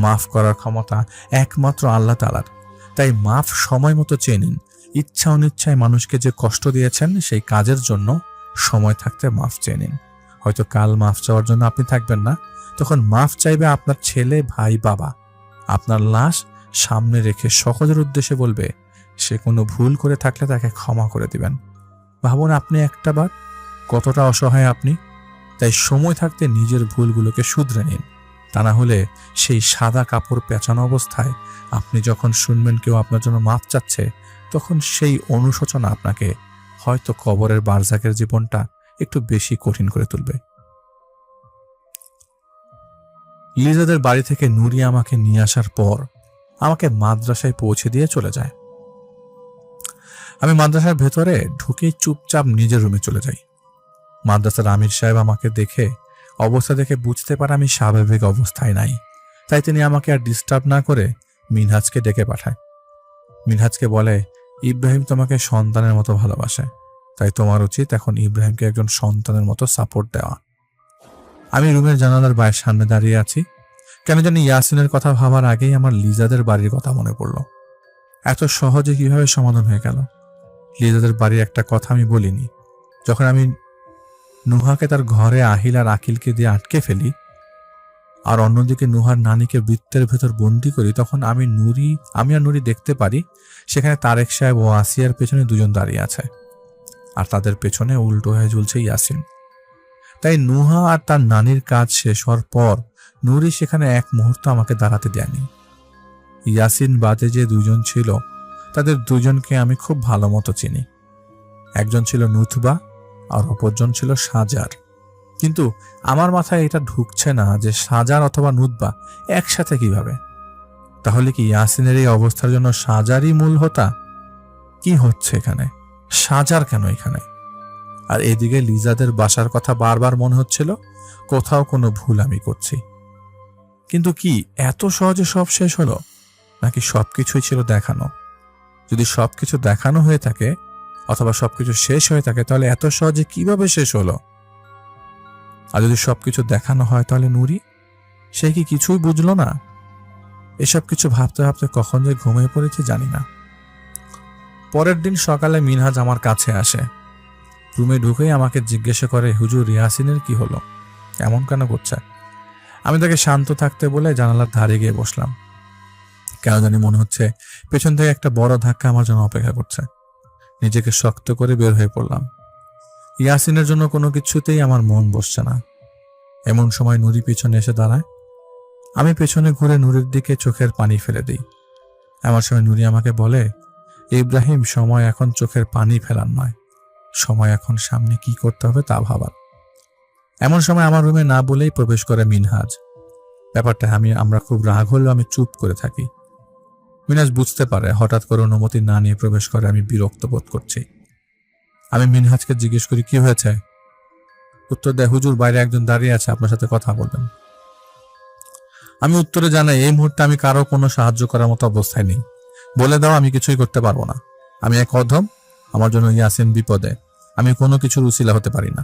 মাফ করার ক্ষমতা একমাত্র আল্লাহ তাআলার। তাই মাফ সময় মতো চেয়ে নিন। ইচ্ছা অনিচ্ছায় মানুষকে যে কষ্ট দিয়েছেন সেই কাজের জন্য সময় থাকতে মাফ চেয়ে নিন। হয়তো কাল মাফ চাওয়ার জন্য আপনি থাকবেন না, তখন মাফ চাইবে আপনার ছেলে, ভাই, বাবা। আপনার লাশ সামনে রেখে সকলের উদ্দেশ্যে বলবে সে কোনো ভুল করে থাকলে তাকে ক্ষমা করে দিবেন। ভাবুন আপনি একটাবার কতটা অসহায় আপনি। তাই সময় থাকতে নিজের ভুলগুলোকে শুধরে নিন। তা না হলে সেই সাদা কাপড় পেঁচানো অবস্থায় আপনি যখন শুনবেন কেউ আপনার জন্য মাপ চাচ্ছে, তখন সেই অনুশোচনা আপনাকে হয়তো কবরের বারজাকের জীবনটা একটু বেশি কঠিন করে তুলবে। লিজাদের বাড়ি থেকে নুরি আমাকে নিয়ে আসার পর আমাকে মাদ্রাসায় পৌঁছে দিয়ে চলে যায়। আমি মাদ্রাসার ভেতরে ঢুকেই চুপচাপ নিজের রুমে চলে যাই। মাদ্রাসার আমির সাহেব আমাকে অবস্থা দেখে বুঝতে পারে আমি স্বাভাবিক অবস্থায় নাই। তাই তিনি আমাকে আর ডিস্টার্ব না করে মিনহাজকে ডেকে পাঠায়। মিনহাজকে বলে, ইব্রাহিম তোমাকে সন্তানের মতো ভালোবাসে, তাই তোমার উচিত এখন ইব্রাহিমকে একজন সন্তানের মতো সাপোর্ট দেওয়া। আমি রুমের জানালার বাইরের সামনে দাঁড়িয়ে আছি। কেন জানি ইয়াসিনের কথা ভাবার আগেই আমার লিজাদের বাড়ির কথা মনে পড়ল। এত সহজে কিভাবে সমাধান হয়ে গেল? লিজাদের বাড়ির একটা কথা আমি বলিনি। যখন আমি নুহাকে তার ঘরে আহিল আর আকিলকে দিয়ে আটকে ফেলি আর অন্যদিকে নুহার নানিকে বৃত্তের ভেতর বন্দি করি, তখন আমি আর নুরি দেখতে পারি সেখানে তারেক সাহেব ও আসিয়ার পেছনে দুজন দাঁড়িয়ে আছে, আর তাদের পেছনে উল্টো হয়ে ঝুলছে ইয়াসিন। তাই নুহা আর তার নানির কাজ শেষ হওয়ার পর নুরি সেখানে এক মুহূর্ত আমাকে দাঁড়াতে দেয়নি। ইয়াসিন বাদে যে দুজন ছিল তাদের দুজনকে আমি খুব ভালো মতো চিনি। একজন ছিল নুতবা আর অপরজন ছিল সাজার। কিন্তু আমার মাথায় এটা ঢুকছে না যে সাজার অথবা নুতবা একসাথে কিভাবে। তাহলে কি ইয়াসিনের এই অবস্থার জন্য সাজারই মূল হোতা? কি হচ্ছে এখানে? সাজার কেন এখানে? আর এদিকে লিজাদের বাসার কথা বারবার মনে হচ্ছিল কোথাও কোনো ভুল আমি করছি। কিন্তু কি এত সহজে সব শেষ হলো, নাকি সবকিছুই ছিল দেখানো? যদি সবকিছু দেখানো হয়ে থাকে অথবা সবকিছু শেষ হয়ে থাকে, তাহলে এত সহজে কিভাবে শেষ হলো? আর যদি সবকিছু দেখানো হয়, তাহলে নুরি সে কি কিছুই বুঝলো না? এসব কিছু ভাবতে ভাবতে কখন যে ঘুমিয়ে পড়েছি জানি না। পরের দিন সকালে মিনহাজ আমার কাছে আসে। রুমে ঢুকেই আমাকে জিজ্ঞাসা করে, হুজুর ইয়াসিনের কি হলো, এমন কেন করছে? আমি তাকে শান্ত থাকতে বলে জানালার ধারে গিয়ে বসলাম। কেন জানি মনে হচ্ছে পেছন থেকে একটা বড় ধাক্কা আমার জন্য অপেক্ষা করছে। নিজেকে শক্ত করে বের হয়ে পড়লাম। ইয়াসিনের জন্য কোনো কিছুতেই আমার মন বসছে না। এমন সময় নুরি পিছনে এসে দাঁড়ায়। আমি পেছনে ঘুরে নুরির দিকে চোখের পানি ফেলে দিই। এমন সময় নুরি আমাকে বলে, ইব্রাহিম, সময় এখন চোখের পানি ফেলার নয়, সময় এখন সামনে কি করতে হবে তা ভাবার। এমন সময় আমার রুমে না বলেই প্রবেশ করে মিনহাজ। ব্যাপারটা আমরা খুব রাগ হলেও আমি চুপ করে থাকি। মিনহাজ বুঝতে পারে হঠাৎ করে অনুমতি না নিয়ে প্রবেশ করে আমি বিরক্ত বোধ করছি। আমি মিনহাজকে জিজ্ঞেস করি, কি হয়েছে? উত্তর দেয়, হুজুর, বাইরে একজন দাঁড়িয়ে আছে, আপনার সাথে কথা বলবেন। আমি উত্তরে জানাই, এই মুহূর্তে আমি কারো কোনো সাহায্য করার মতো অবস্থায় নেই। বলে দাও আমি কিছুই করতে পারবো না। আমি এক অধম, আমার জন্য ইয়াসিন বিপদে, আমি কোনো কিছুর উসিলা হতে পারি না।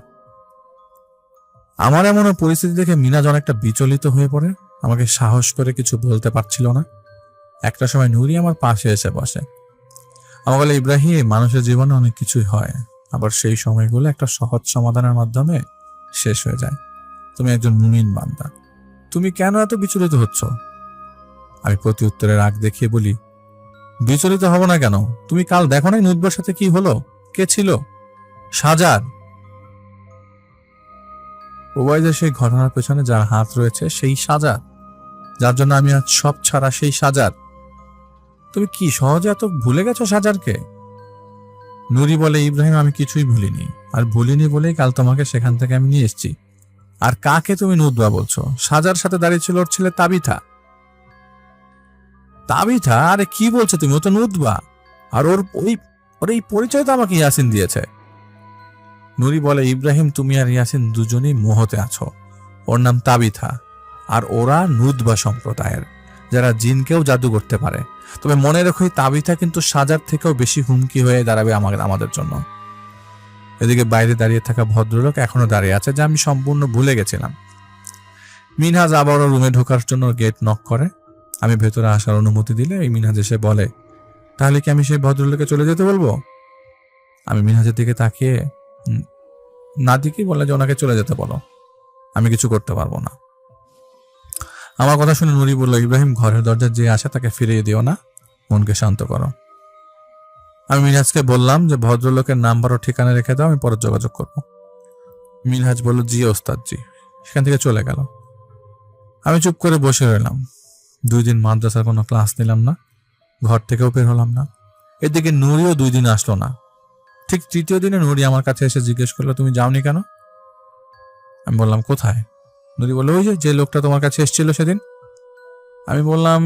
আমার এমন পরিস্থিতি দেখে মিনহাজ অনেকটা বিচলিত হয়ে পড়ে। আমাকে সাহস করে কিছু বলতে পারছিল না। একটা সময় নুরি আমার পাশে এসে বসে। আমার বলে, ইব্রাহিম, মানুষের জীবনে অনেক কিছুই হয়, আবার সেই সময়গুলো একটা সহজ সমাধানের মাধ্যমে শেষ হয়ে যায়। তুমি একজন মুমিন বান্দা, তুমি কেন এত বিচলিত হচ্ছ? আমি প্রতি উত্তরে রাগ দেখিয়ে বলি, বিচলিত হব না কেন? তুমি কাল দেখো নাই নুতবার সাথে কি হলো? কে ছিল? সাজার। ওবায়দের সেই ঘটনার পেছনে যার হাত রয়েছে সেই সাজার, যার জন্য আমি আজ সব ছাড়া সেই সাজার। তুমি কি সহজে এত ভুলে গেছো সাজারকে? নুরি বলে, ইব্রাহিম আমি কিছুই ভুলিনি, আর ভুলিনি বলেই কাল তোমাকে সেখান থেকে আমি নিয়ে এসেছি। আর কাকে তুমি নুদবা বলছো? সাজার সাথে দাঁড়িয়ে ছিল ওর ছেলে তাবিথা। তাবিথা? আরে কি বলছো তুমি? ও তো নুদবা। আর ওর এই পরিচয় তো আমাকে ইয়াসিন দিয়েছে। নুরি বলে, ইব্রাহিম তুমি আর ইয়াসিন দুজনেই মোহতে আছো। ওর নাম তাবিথা, আর ওরা নুদবা সম্প্রদায়ের, যারা জিনকেও জাদু করতে পারে। তবে মনে রেখো, এই তাবিথা কিন্তু সাজার থেকেও বেশি হুমকি হয়ে দাঁড়াবে আমাদের জন্য। এদিকে বাইরে দাঁড়িয়ে থাকা ভদ্রলোক এখনো দাঁড়িয়ে আছে, যা আমি সম্পূর্ণ ভুলে গেছিলাম। মিনহাজ আবারও রুমে ঢোকার জন্য গেট নক করে। আমি ভেতরে আসার অনুমতি দিলে এই মিনহাজ এসে বলে, তাহলে কি আমি সেই ভদ্রলোকে চলে যেতে বলবো? আমি মিনহাজের দিকে তাকিয়ে না দিকেই বলে যে ওনাকে চলে যেতে বলো, আমি কিছু করতে পারবো না। আমার কথা শুনে নুরি বলল, ইব্রাহিম ঘরের দরজা যে আসে তাকে ফিরিয়ে দিও না, মনকে শান্ত করো। আমি মিনহাজকে বললাম যে ভদ্রলোকের নাম্বার ও ঠিকানা রেখে দাও, আমি পরে যোগাযোগ করব। মিনহাজ বলল, জি ওস্তাদ জি। সেখান থেকে চলে গেল। আমি চুপ করে বসে রইলাম। 2 দিন মাদ্রাসার কোনো ক্লাস নিলাম না, ঘর থেকেও বের হলাম না। এদিকে নুরিও 2 দিন আসলো না। ঠিক 3য় দিনে নুরি আমার কাছে এসে জিজ্ঞেস করলো, তুমি যাওনি কেন? আমি বললাম, কোথায়? নুরি বললো, ওই যে লোকটা তোমার কাছে এসেছিল সেদিন। আমি বললাম,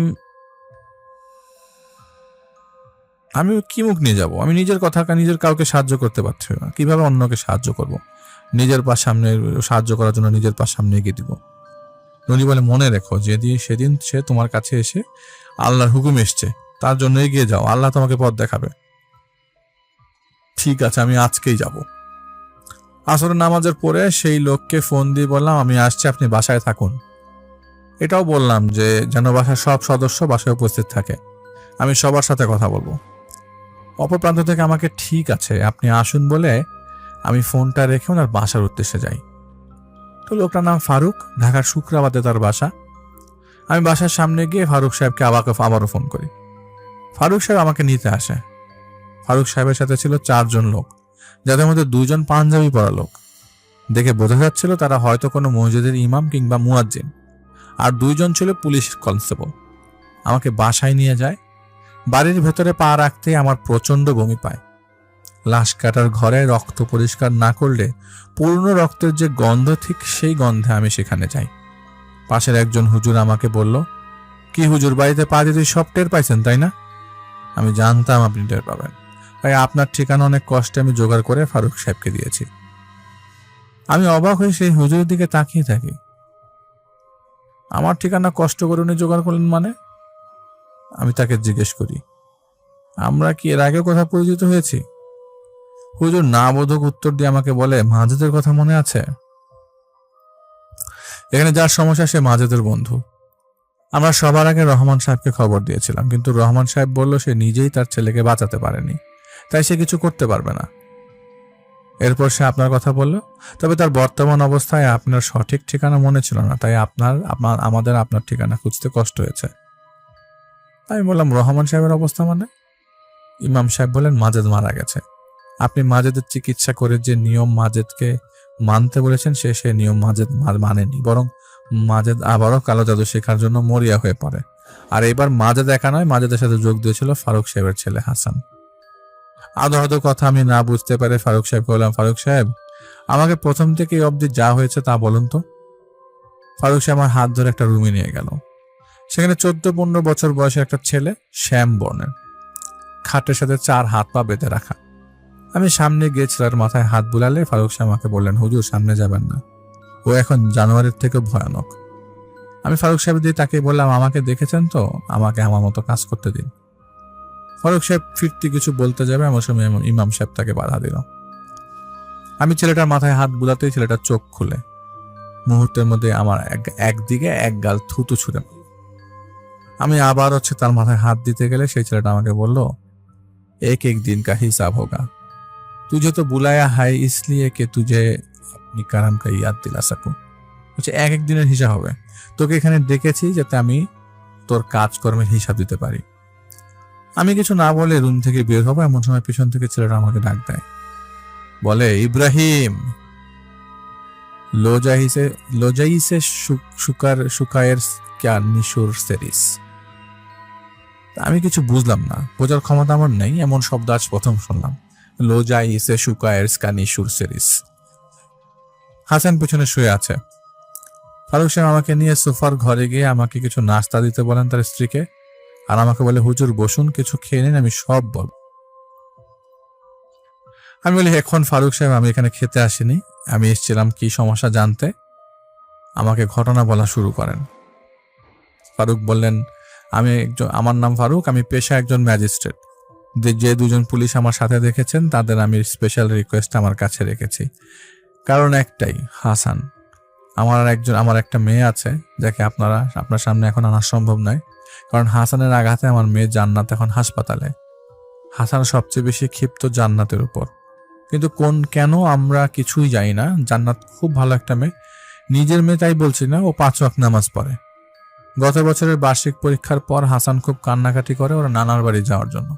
আমি কি মুখ নিয়ে যাব? আমি নিজের নিজের কাউকে সাহায্য করতে পারছি না, কিভাবে অন্যকে সাহায্য করব? নিজের পা সামনে সাহায্য করার জন্য নিজের পা সামনে এগিয়ে দিব। নুরি বলে, মনে রেখো, সেদিন সে তোমার কাছে এসে আল্লাহর হুকুম এসছে, তার জন্য এগিয়ে যাও, আল্লাহ তোমাকে পথ দেখাবে। ঠিক আছে, আমি আজকেই যাব। আসরের নামাজের পরে সেই লোককে ফোন দিয়ে বললাম, আমি আসছি, আপনি বাসায় থাকুন। এটাও বললাম যে যেন বাসার সব সদস্য বাসায় উপস্থিত থাকে, আমি সবার সাথে কথা বলবো। অপর প্রান্ত থেকে আমাকে ঠিক আছে আপনি আসুন বলে আমি ফোনটা রেখে ওনার বাসার উদ্দেশ্যে যাই। তো লোকটার নাম ফারুক, ঢাকার শুক্রাবাদে তার বাসা। আমি বাসার সামনে গিয়ে ফারুক সাহেবকে আবারও ফোন করি। ফারুক সাহেব আমাকে নিতে আসে। ফারুক সাহেবের সাথে ছিল 4 জন লোক, যাদের মধ্যে 2 জন পাঞ্জাবি পরা লোক। দেখে বোঝা যাচ্ছিল তারা হয়তো কোনো মসজিদের ইমাম কিংবা মুয়াজ্জিন, আর 2 জন ছিল পুলিশ কনস্টেবল। আমাকে বাসায় নিয়ে যায়। বাড়ির ভেতরে পা রাখতেই আমার প্রচন্ড বমি পায়। লাশ কাটার ঘরে রক্ত পরিষ্কার না করলে পুরনো রক্তের যে গন্ধ, ঠিক সেই গন্ধে আমি সেখানে যাই। পাশের একজন হুজুর আমাকে বলল, কি হুজুর, বাড়িতে পা দিতে সব টের পাইছেন তাই না? আমি জানতাম আপনি টের পাবেন, তাই আপনার ঠিকানা অনেক কষ্টে আমি জোগাড় করে ফারুক সাহেবকে দিয়েছি। আমি অবাক হয়ে সেই হুজুরের দিকে তাকিয়ে থাকি। আমার ঠিকানা কষ্ট করে উনি জোগাড় করলেন মানে? আমি তাকে জিজ্ঞেস করি, আমরা কি এর আগে কথা পরিচিত হয়েছি? হুজুর না বোধক উত্তর দিয়ে আমাকে বলে, মাজেদের কথা মনে আছে? এখানে যার সমস্যা সে মাজেদের বন্ধু। আমরা সবার আগে রহমান সাহেবকে খবর দিয়েছিলাম, কিন্তু রহমান সাহেব বলল সে নিজেই তার ছেলেকে বাঁচাতে পারেনি, তাই সে কিছু করতে পারবে না। এরপর সে আপনার কথা বলল, তবে তার বর্তমান অবস্থায় আপনার সঠিক ঠিকানা মনে ছিল না, তাই আমাদের আপনার ঠিকানা খুঁজতে কষ্ট হয়েছে। আমি বললাম, রহমান সাহেবের অবস্থা মানে? ইমাম সাহেব বলেন, মাজেদ মারা গেছে। আপনি মাজেদের চিকিৎসা করে যে নিয়ম মাজেদকে মানতে বলেছেন, সে নিয়ম মাজেদ মানেনি, বরং মাজেদ আবারও কালো জাদু শেখার জন্য মরিয়া হয়ে পড়ে। আর এবার মাজেদ একা নয়, মাজেদের সাথে যোগ দিয়েছিল ফারুক সাহেবের ছেলে হাসান। আদো কথা আমি না বুঝতে পারে ফারুক সাহেবকে বললাম, ফারুক সাহেব, আমাকে প্রথম থেকে এই অবধি যা হয়েছে তা বলুন তো। ফারুক সাহেব আমার হাত ধরে একটা রুমে নিয়ে গেল। সেখানে 14-15 বছর বয়সের একটা ছেলে, শ্যাম বর্ণের, খাটের সাথে 4 হাত পা বেঁধে রাখা। আমি সামনে গিয়ে ছেলের মাথায় হাত বুলালে ফারুক সাহেব আমাকে বললেন, হুজুর সামনে যাবেন না, ও এখন জানোয়ারের থেকে ভয়ানক। আমি ফারুক সাহেব দিয়ে তাকে বললাম, আমাকে দেখেছেন তো, আমাকে আমার মতো কাজ করতে দিন। ফারুক সাহেব ফিরতি কিছু বলতে যাবে, আমার সময় ইমাম সাহেব তাকে বাধা দিল। আমি ছেলেটার মাথায় হাত বুলাতেই ছেলেটার চোখ খুলে। মুহূর্তের মধ্যে আমার একদিকে এক গাল থুতু ছুঁড়ে। আমি আবার তার মাথায় হাত দিতে গেলে সেই ছেলেটা আমাকে বলল, एक एक दिन का हिसाब होगा, तुझे तो बुलाया है इसलिए कि तुझे अपनी करम का याद दिला सकूं। এক এক দিনের হিসাব হবে, তোকে এখানে ডেকেছি যাতে আমি তোর কাজকর্মের হিসাব দিতে পারি। আমি কিছু না বলে রুম থেকে বের হবো, এমন সময় পিছন থেকে ছেলেটা আমাকে ডাক দেয়, বলে, ইব্রাহিম, লোজাইসে শুকায়ের ক্যা নিশুর সেরিস। আমি কিছু বুঝলাম না, বোঝার ক্ষমতা আমার নেই, এমন শব্দ আজ প্রথম শুনলাম। লোজা ইসে শুকায়ের স্কানি সুরসেরিস। হাসান পেছনে শুয়ে আছে। ফারুক সাহেব আমাকে নিয়ে সোফার ঘরে গিয়ে আমাকে কিছু নাস্তা দিতে বলেন তার স্ত্রীকে, আর আমাকে বলে হুজুর বসুন, কিছু খেয়ে নিন, আমি সব বল। আমি বলি এখন ফারুক সাহেব আমি এখানে খেতে আসিনি, আমি এসেছিলাম কি সমস্যা জানতে। আমাকে ঘটনা বলা শুরু করেন। ফারুক বললেন, আমার নাম ফারুক, আমি পেশা একজন ম্যাজিস্ট্রেট। যে দুজন পুলিশ আমার সাথে দেখেছেন তাদের আমি স্পেশাল রিকোয়েস্ট আমার কাছে রেখেছি, কারণ একটাই, হাসান। আমার একটা মেয়ে আছে যাকে আপনার সামনে এখন আনা সম্ভব নয়, কারণ হাসানের আঘাতে আমার মেয়ে জান্নাত এখন হাসপাতালে। হাসান সবচেয়ে বেশি ক্ষিপ্ত জান্নাতের উপর, কিন্তু কেন আমরা কিছুই জানি না। জান্নাত খুব ভালো একটা মেয়ে, নিজের মেয়ে তাই বলছি না, ও 5 ওয়াক্ত নামাজ পড়ে। গত বছরের বার্ষিক পরীক্ষার পর হাসান খুব কান্নাকাটি করে ওর নানার বাড়ি যাওয়ার জন্য।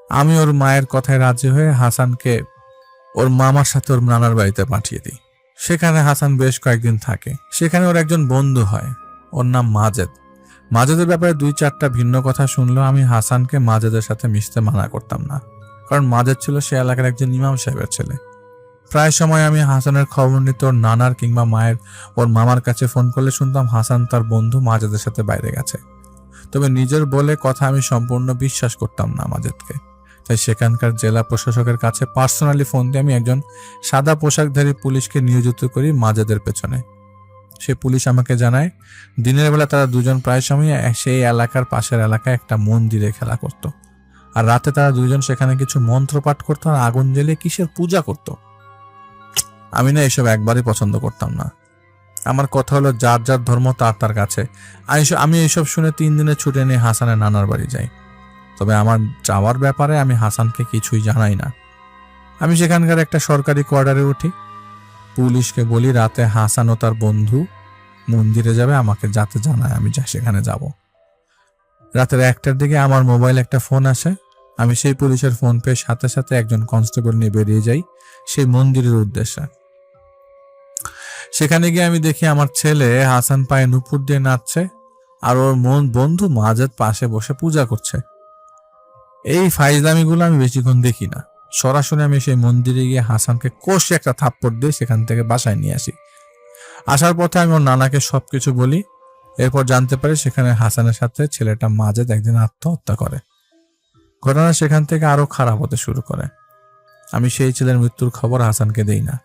আমি ওর মায়ের কথায় রাজি হয়ে হাসানকে ওর মামার সাথে ওর নানার বাড়িতে পাঠিয়ে দিই। সেখানে হাসান বেশ কয়েকদিন থাকে। সেখানে ওর একজন বন্ধু হয়, ওর নাম মাজেদ। মাজেদের ব্যাপারে 2-4টা ভিন্ন কথা শুনলেও আমি হাসানকে মাজেদের সাথে মিশতে মানা করতাম না, কারণ মাজেদ ছিল সে এলাকার একজন ইমাম সাহেবের ছেলে। প্রায় সময় আমি হাসানের খবর নিতে ওর নানার কিংবা ওর মামার কাছে ফোন করলে শুনতাম হাসান তার বন্ধু মাজেদের সাথে বাইরে গেছে। তবে নিজের বলে কথা আমি সম্পূর্ণ বিশ্বাস করতাম না মাজেদকে, তাই সেখানকার জেলা প্রশাসকের কাছে পার্সোনালি ফোন দিয়ে আমি একজন সাদা পোশাকধারী পুলিশকে নিয়োজিত করি মাজেদের পেছনে। সে পুলিশ আমাকে জানায় দিনের বেলা তারা দুজন প্রায় সময় সেই এলাকার পাশের এলাকায় একটা মন্দিরে খেলা করত, আর রাতে তারা দুজন সেখানে কিছু মন্ত্র পাঠ করতো আর আগুন জ্বেলে কিসের পূজা করত। আমি না এসব একবারই পছন্দ করতাম না। আমার কথা হলো যার যার ধর্ম তার কাছে। আমি এইসব শুনে 3 দিনে ছুটে নিয়ে হাসানের নানার বাড়ি যাই। তবে আমার যাওয়ার ব্যাপারে আমি হাসানকে কিছুই জানাই না। আমি সেখানকার একটা সরকারি কোয়ার্টারে উঠি, পুলিশকে বলি রাতে হাসান ও তার বন্ধু মন্দিরে যাবে, আমাকে যাতে জানায়, আমি সেখানে যাব। রাতের 1টার দিকে আমার মোবাইলে একটা ফোন আসে। আমি সেই পুলিশের ফোন পেয়ে সাথে সাথে একজন কনস্টেবল নিয়ে বেরিয়ে যাই সেই মন্দিরের উদ্দেশ্যে। সেখানে গিয়ে আমি দেখি আমার ছেলে হাসান পায়ে নুপুর দিয়ে নাচছে, আর ওর বন্ধু মাজেদ পাশে বসে পূজা করছে। এই ফাইজলামিগুলো আমি বেশিক্ষণ দেখি না, সরাসরি আমি সেই মন্দিরে গিয়ে হাসানকে কষে একটা থাপ্পড় দিয়ে সেখান থেকে বাসায় নিয়ে আসি। আসার পথে আমি ওর নানাকে সবকিছু বলি। এরপর জানতে পারি সেখানে হাসানের সাথে ছেলেটা মাজেদ একদিন আত্মহত্যা করে। ঘটনা সেখান থেকে আরো খারাপ হতে শুরু করে। আমি সেই ছেলের মৃত্যুর খবর হাসানকে দেই না,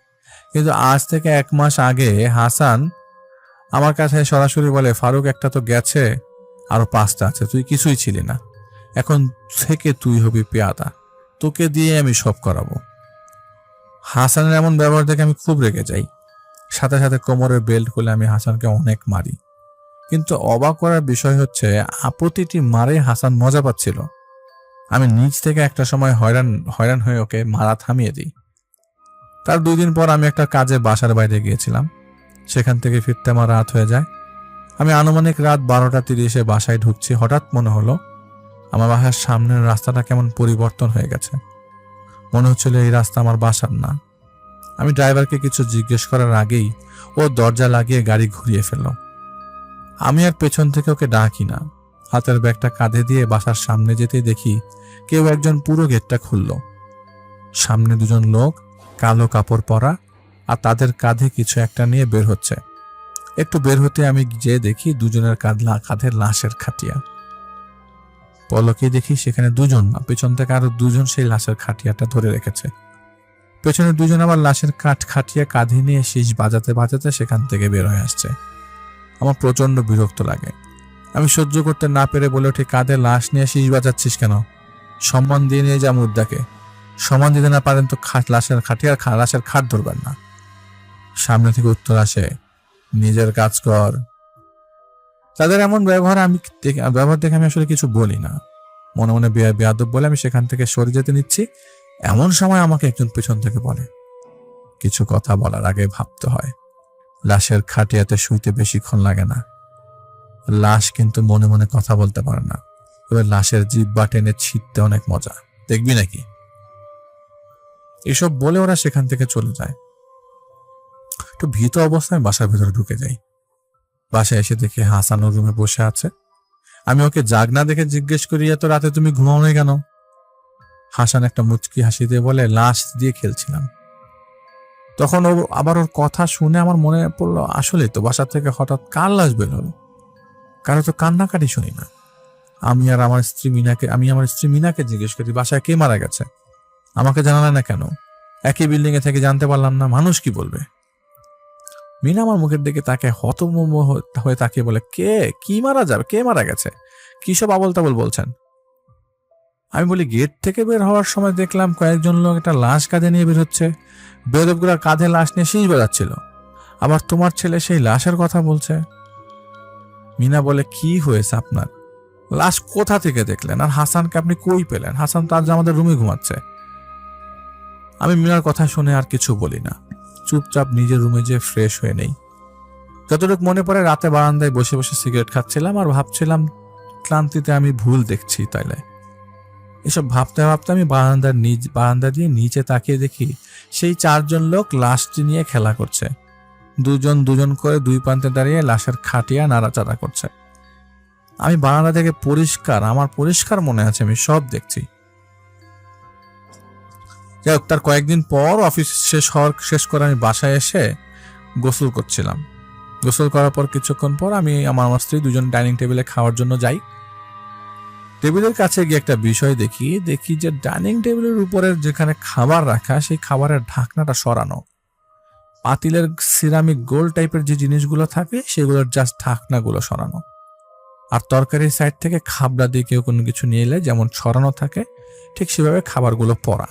কিন্তু আজ থেকে 1 মাস আগে হাসান আমার কাছে সরাসরি বলে, ফারুক একটা তো গেছে, আরো 5টা আছে, তুই কিছুই ছিলি না, এখন থেকে তুই হবি পেয়াদা, তোকে দিয়ে আমি সব করাবো। হাসানের এমন ব্যবহার দেখে আমি খুব রেগে যাই। সাথে সাথে কোমরের বেল্ট খুলে আমি হাসানকে অনেক মারি। কিন্তু অবাক করার বিষয় হচ্ছে প্রতিটি মারে হাসান মজা পাচ্ছিল। আমি নিজ থেকে একটা সময় হয়রান হয়ে ওকে মারা থামিয়ে দিই। তার 2 দিন পর আমি একটা কাজে বাসার বাইরে গিয়েছিলাম। সেখান থেকে ফিরতে আমার রাত হয়ে যায়। আমি আনুমানিক রাত 12টা 30-এ বাসায় ঢুকছি। হঠাৎ মনে হলো আমার বাসার সামনের রাস্তাটা কেমন পরিবর্তন হয়ে গেছে। মনে হচ্ছিল এই রাস্তা আমার বাসার না। আমি ড্রাইভারকে কিছু জিজ্ঞেস করার আগেই ও দরজা লাগিয়ে গাড়ি ঘুরিয়ে ফেলল। আমি আর পেছন থেকে ওকে ডাকি না। হাতের ব্যাগটা কাঁধে দিয়ে বাসার সামনে যেতেই দেখি কেউ একজন পুরো গেটটা খুলল। সামনে 2জন লোক, কালো কাপড় পরা, আর তাদের কাঁধে কিছু একটা নিয়ে বের হচ্ছে। একটু বের হতে আমি যে দেখি 2জনের কাঁধে লাশের খাটিয়া। পলকে দেখি সেখানে 2জন না, পেছন থেকে আরো 2জন সেই লাশের খাটিয়াটা ধরে রেখেছে। পেছনে 2জন আবার লাশের খাটিয়া কাঁধে নিয়ে শীষ বাজাতে বাজাতে সেখান থেকে বের হয়ে আসছে। আমার প্রচন্ড বিরক্ত লাগে। আমি সহ্য করতে না পেরে বলে উঠি, কাঁধে লাশ নিয়ে শীষ বাজাচ্ছিস কেন? সম্মান দিয়ে নিয়ে যা মুদ্রাকে। সম্মান দিতে না পারেন তো লাশের খাট ধরবেন না। সামনে থেকে উত্তর আসে, নিজের কাজ কর। তাদের এমন ব্যবহার দেখে আমি আসলে কিছু বলি না। মনে মনে বেয়াদব বলে আমি সেখান থেকে সরে যেতে নিচ্ছি। এমন সময় আমাকে একজন পেছন থেকে বলে, কিছু কথা বলার আগে ভাবতে হয়। লাশের খাটিয়াতে শুইতে বেশিক্ষণ লাগে না। লাশ কিন্তু মনে মনে কথা বলতে পারে না, তবে লাশের জিহ্বা টেনে ছিঁড়তে অনেক মজা, দেখবি নাকি? এসব বলে ওরা সেখান থেকে চলে যায়। একটু ভীত অবস্থায় বাসার ভেতরে ঢুকে যাই। বাসায় এসে দেখি হাসান ওর রুমে বসে আছে। আমি ওকে জাগনা দেখে জিজ্ঞেস করি, এত রাতে তুমি ঘুমাও নাই কেন? হাসান একটা মুচকি হাসি দিয়ে বলে, লাশ দিয়ে খেলছিলাম। তখন ও আবার ওর কথা শুনে আমার মনে পড়লো, আসলেই তো বাসা থেকে হঠাৎ কার লাশ বের হলো। কারো তো কান্নাকাটি শুনি না। আমি আমার স্ত্রী মিনাকে জিজ্ঞেস করি, বাসায় কে মারা গেছে? আমাকে জানালে না কেন? একই বিল্ডিং এ থেকে জানতে পারলাম না, মানুষ কি বলবে? মিনা আমার মুখের দিকে তাকে হতভম্ব হয়ে তাকিয়ে বলে, কি মারা যাবে, কে মারা গেছে, কি সব আবল তাবল বলছেন? আমি বলি, গেট থেকে বের হওয়ার সময় দেখলাম কয়েকজন লোক একটা লাশ কাঁধে নিয়ে বের হচ্ছে। বেদবগুলার কাঁধে লাশ নিয়ে শীষ বাজাচ্ছিল। আবার তোমার ছেলে সেই লাশের কথা বলছে। মিনা বলে, কি হয়েছে আপনার? লাশ কোথা থেকে দেখলেন? আর হাসানকে আপনি কই পেলেন? হাসান তো আজ আমাদের রুমে ঘুমাচ্ছে। আমি মিনার কথা শুনে আর কিছু বলি না, চুপচাপ নিজের রুমে যেয়ে ফ্রেশ হয়ে নেই। যতটুকু মনে পড়ে, রাতে বারান্দায় বসে বসে সিগারেট খাচ্ছিলাম আর ভাবছিলাম ক্লান্তিতে আমি ভুল দেখছি। তাইলে এসব ভাবতে ভাবতে আমি বারান্দা দিয়ে নিচে তাকিয়ে দেখি সেই 4 জন লোক লাশটি নিয়ে খেলা করছে। দুজন দুজন করে দুই প্রান্তে দাঁড়িয়ে লাশের খাটিয়া নাড়াচাড়া করছে। আমি বারান্দা থেকে আমার পরিষ্কার মনে আছে, আমি সব দেখছি। যাই হোক, তার কয়েকদিন পর অফিস শেষ করে আমি বাসায় এসে গোসল করছিলাম। গোসল করার পর কিছুক্ষণ পর আমি আমার স্ত্রী দুজন ডাইনিং টেবিলে খাওয়ার জন্য যাই। টেবিলের কাছে গিয়ে একটা বিষয় দেখি যে ডাইনিং টেবিলের উপরের যেখানে খাবার রাখা, সেই খাবারের ঢাকনাটা সরানো। পাতিলের সিরামিক গোল টাইপের যে জিনিসগুলো থাকে সেগুলোর জাস্ট ঢাকনাগুলো সরানো। আর তরকারির সাইড থেকে খাবলা দিয়ে কেউ কোনো কিছু নিয়ে এলে যেমন সরানো থাকে, ঠিক সেভাবে খাবারগুলো পড়া।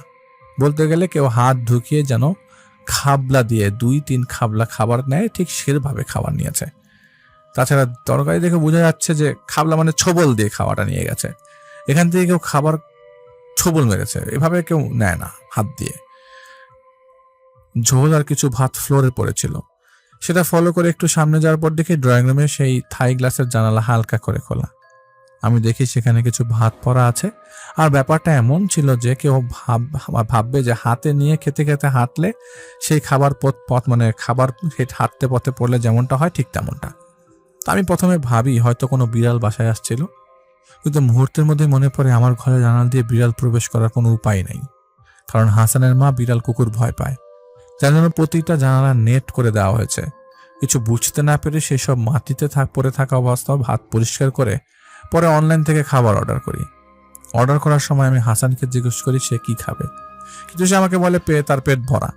বলতে গেলে কেউ হাত ঢুকিয়ে যেন খাবলা দিয়ে 2-3 খাবলা খাবার নেয়, ঠিক সেভাবে খাবার নিয়েছে। তাছাড়া তরকারি দেখে বোঝা যাচ্ছে যে খাবলা মানে ছবল দিয়ে খাওয়াটা নিয়ে গেছে। এখান থেকে কেউ খাবার ছবল মেরেছে, এভাবে কেউ নেয় না হাত দিয়ে। ঝোল আর কিছু ভাত ফ্লোরে পড়েছিল। সেটা ফলো করে একটু সামনে যাওয়ার পর দেখি ড্রয়িং রুমে সেই থাই গ্লাসের জানালা হালকা করে খোলা। আমি দেখি সেখানে কিছু ভাত পড়া আছে। আর ব্যাপারটা এমন ছিল যে কেউ ভাববে যে হাতে নিয়ে খেতে খেতে হাঁটলে সেই খাবার পথ মানে খাবার হাঁটতে পথে পড়লে যেমনটা হয়, ঠিক তেমনটা। আমি প্রথমে ভাবি হয়তো কোনো বিড়াল বাসায় আসছিল, কিন্তু মুহূর্তের মধ্যে মনে পড়ে আমার ঘরে জানালা দিয়ে বিড়াল প্রবেশ করার কোনো উপায় নেই, কারণ হাসানের মা বিড়াল কুকুর ভয় পায়। যার জন্য প্রতিটা জানালা নেট করে দেওয়া হয়েছে। কিছু বুঝতে না পেরে সেই সব মাটিতে পড়ে থাকা অবস্থায় ভাত পরিষ্কার করে পরে অনলাইন থেকে খাবার অর্ডার করি। অর্ডার করার সময় আমি হাসানকে জিজ্ঞেস করি সে কি খাবে, কিন্তু সে আমাকে বলে তার পেট ভরা।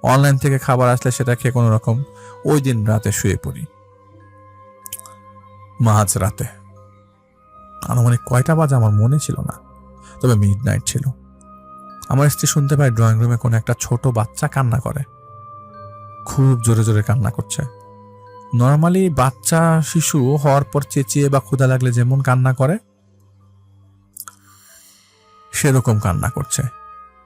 অনলাইন থেকে খাবার আসলে সেটা খেয়ে কোনো রকম ওই দিন রাতে শুয়ে পড়ি। মাঝ রাতে আনুমানিক কয়টা বাজে আমার মনে ছিল না, তবে মিডনাইট ছিল। আমার স্ত্রী শুনতে পায় ড্রয়িং রুমে কোনো একটা ছোট বাচ্চা কান্না করে, খুব জোরে জোরে কান্না করছে। নর্মালি বাচ্চা শিশু হওয়ার পর চেঁচিয়ে বা ক্ষুধা লাগলে যেমন কান্না করে সেরকম কান্না করছে।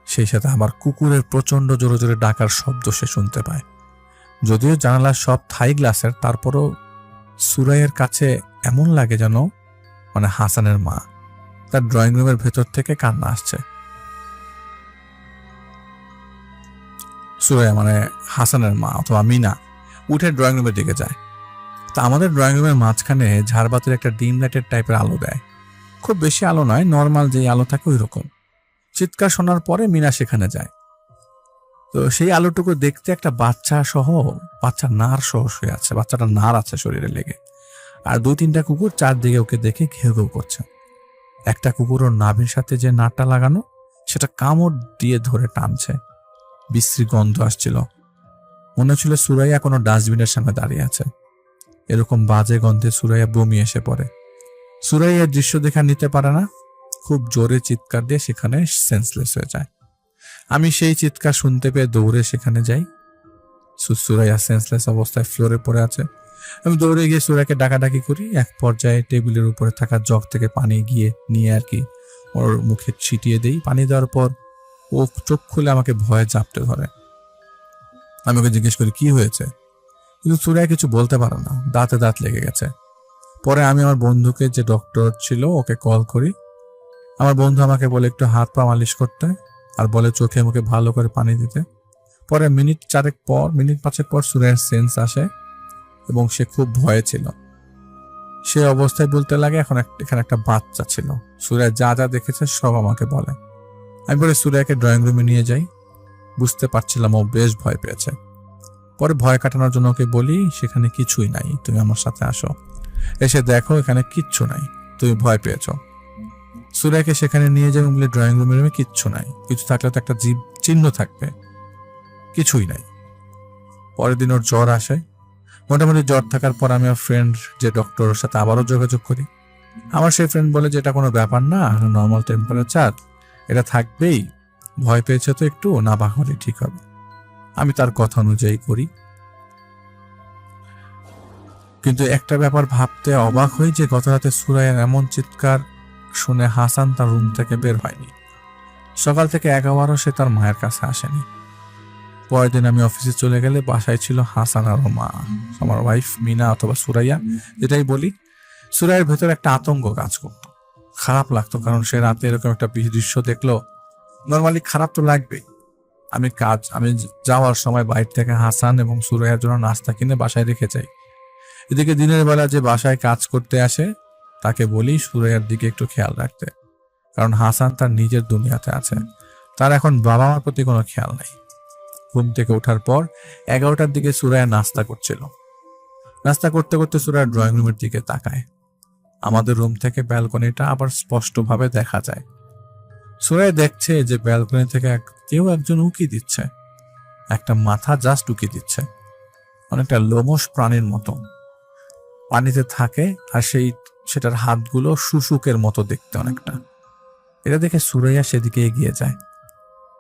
সেই সাথে আবার কুকুরের প্রচন্ড জোরে জোরে ডাকার শব্দ সে শুনতে পায়। যদিও জানালার সব থাই গ্লাসের, তারপরও সুরাইয়ের কাছে এমন লাগে যেন মানে হাসানের মা তার ড্রয়িং রুমের ভেতর থেকে কান্না আসছে। সুরাইয়া মানে হাসানের মা অথবা মিনা উঠে ড্রয়িং রুমের দিকে যায়। তা আমাদের ড্রয়িং রুমের মাঝখানে ঝাড়বাতির একটা ডিম লাইটের টাইপের আলো দেয়, খুব বেশি আলো নয়, নর্মাল যেই আলো থাকে ওই রকম। চিৎকার শোনার পরে মিনা সেখানে যায়। তো সেই আলোটুকু দেখতে একটা বাচ্চা নার সহ শুয়ে আছে, বাচ্চাটা নার আছে শরীরে লেগে। আর 2-3টা কুকুর চারদিকে ওকে দেখে ঘেউ ঘেউ করছে। একটা কুকুর ওর নাভির সাথে যে নারটা লাগানো সেটা কামড় দিয়ে ধরে টানছে। বিশ্রী গন্ধ আসছিল, মনে হচ্ছিল সুরাইয়া কোনো ডাস্টবিনের সামনে দাঁড়িয়ে আছে। এরকম বাজে গন্ধে সুরাইয়া বমি এসে পড়ে। সুরাইয়ার দৃশ্য দেখা নিতে পারে না, খুব জোরে চিৎকার দিয়ে সেখানে সেন্সলেস হয়ে যায়। আমি সেই চিৎকার শুনতে পেয়ে দৌড়ে সেখানে যাই। সুরাইয়া সেন্সলেস অবস্থায় ফ্লোরে পড়ে আছে। আমি দৌড়ে গিয়ে সুরাইয়াকে ডাকাডাকি করি। এক পর্যায়ে টেবিলের উপরে থাকা জগ থেকে পানি নিয়ে আর কি ওর মুখে ছিটিয়ে দেই। পানি দেওয়ার পর ও চোখ খুলে আমাকে ভয়ে চাপতে ধরে। আমি ওকে জিজ্ঞেস করি কি হয়েছে, কিন্তু সুরাইয়া কিছু বলতে পারে না, দাঁতে দাঁত লেগে গেছে। পরে আমি আমার বন্ধুকে, যে ডক্টর ছিল, ওকে কল করি। আমার বন্ধু আমাকে বলে একটু হাত পা মালিশ করতে, আর বলে চোখে মুখে ভালো করে পানি দিতে। পরে মিনিট 5 পর সুরাইয়ার সেন্স আসে এবং সে খুব ভয়ে ছিল। সে অবস্থায় বলতে লাগে এখানে একটা বাচ্চা ছিল। সুরাইয়া যা যা দেখেছে সব আমাকে বলে। আমি পরে সুরাইয়াকে ড্রয়িং রুমে নিয়ে যাই। বুঝতে পারছিলাম ও বেশ ভয় পেয়েছে। পরে ভয় কাটানোর জন্য ওকে বলি, সেখানে কিছুই নাই, তুমি আমার সাথে আসো, এসে দেখো এখানে কিচ্ছু নাই, তুমি ভয় পেয়েছো। সুরাইয়াকে সেখানে নিয়ে যাই, বলে ড্রয়িং রুমে কিচ্ছু নাই, কিছু থাকলে তো একটা জীব চিহ্ন থাকবে, কিছুই নাই। পরের দিন ওর জ্বর আসে। মোটামুটি জ্বর থাকার পর আমি আমার ফ্রেন্ড যে ডক্টর, ওর সাথে আবারও যোগাযোগ করি। আমার সেই ফ্রেন্ড বলে যে এটা কোনো ব্যাপার না, নর্মাল টেম্পারেচার, এটা থাকবেই, ভয় পেয়েছে তো একটু, না বাহলে ঠিক হবে। আমি তার কথা অনুযায়ী করি। কিন্তু একটা ব্যাপার ভাবতে অবাক হই যে গত রাতে সুরাইয়ার এমন চিৎকার শুনে হাসান তার রুম থেকে বের হয়নি। সকাল থেকে একবারও সে তার মায়ের কাছে আসেনি। পরের দিন আমি অফিসে চলে গেলে বাসায় ছিল হাসান আর মা, আমার ওয়াইফ মিনা অথবা সুরাইয়া, যেটাই বলি। সুরাইয়ের ভেতরে একটা আতঙ্ক কাজ করতো, খারাপ লাগতো, কারণ সে রাতে এরকম একটা দৃশ্য দেখলো। নর্মালি খারাপ তো লাগবেই। আমি যাওয়ার সময় বাইরে থেকে হাসান এবং সুরাইয়ার জন্য নাস্তা কিনে বাসায় রেখে যাই। এদিকে দিনের বেলা যে বাসায় কাজ করতে আসে তাকে বলি সুরাইয়ার দিকে একটু খেয়াল রাখতে, কারণ হাসান তার নিজের দুনিয়াতে আছে, তার এখন বাবা মার প্রতি কোনো খেয়াল নাই। ঘুম থেকে ওঠার পর 11টার দিকে সুরাইয়া নাস্তা করছিল। নাস্তা করতে করতে সুরাইয়া ড্রয়িং রুমের দিকে তাকায়। আমাদের রুম থেকে ব্যালকনিটা আবার স্পষ্টভাবে দেখা যায়। সুরাইয়া দেখছে যে ব্যালকনি থেকে কেউ একজন উকি দিচ্ছে, একটা মাথা জাস্ট উকি দিচ্ছে, অনেকটা লোমশ প্রাণীর মতো পানিতে থাকে, আর সেটার হাতগুলো শুশুকের মতো দেখতে অনেকটা। এটা দেখে সুরাইয়া সেদিকে এগিয়ে যায়।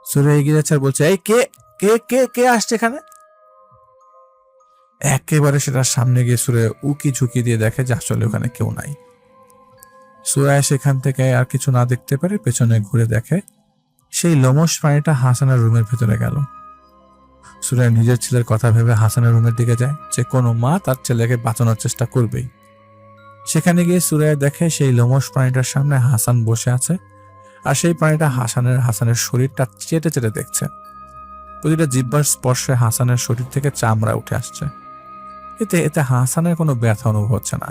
সুরাইয়া এগিয়ে যাচ্ছে আর বলছে, এই কে কে কে কে আসছে এখানে? একেবারে সেটার সামনে গিয়ে সুরাইয়া উকি ঝুঁকি দিয়ে দেখে যে আসলে ওখানে কেউ নাই। সুরাইয়া সেখান থেকে আর কিছু না দেখতে পারে, পেছনে ঘুরে দেখে সেই লোমশ প্রাণীটা হাসানের রুমের ভেতরে গেল। সুরাইয়া নিজের ছেলের কথা ভেবে হাসানের রুমের দিকে যায়, যে কোনো মা তার ছেলেকে বাঁচানোর চেষ্টা করবেই। সেখানে গিয়ে সুরাইয়া দেখে সেই লোমশ প্রাণীটার সামনে হাসান বসে আছে, আর সেই প্রাণীটা হাসানের শরীরটা চেটে চেটে দেখছে। প্রতিটা জিহ্বার স্পর্শে হাসানের শরীর থেকে চামড়া উঠে আসছে। এতে হাসানের কোনো ব্যথা অনুভব হচ্ছে না,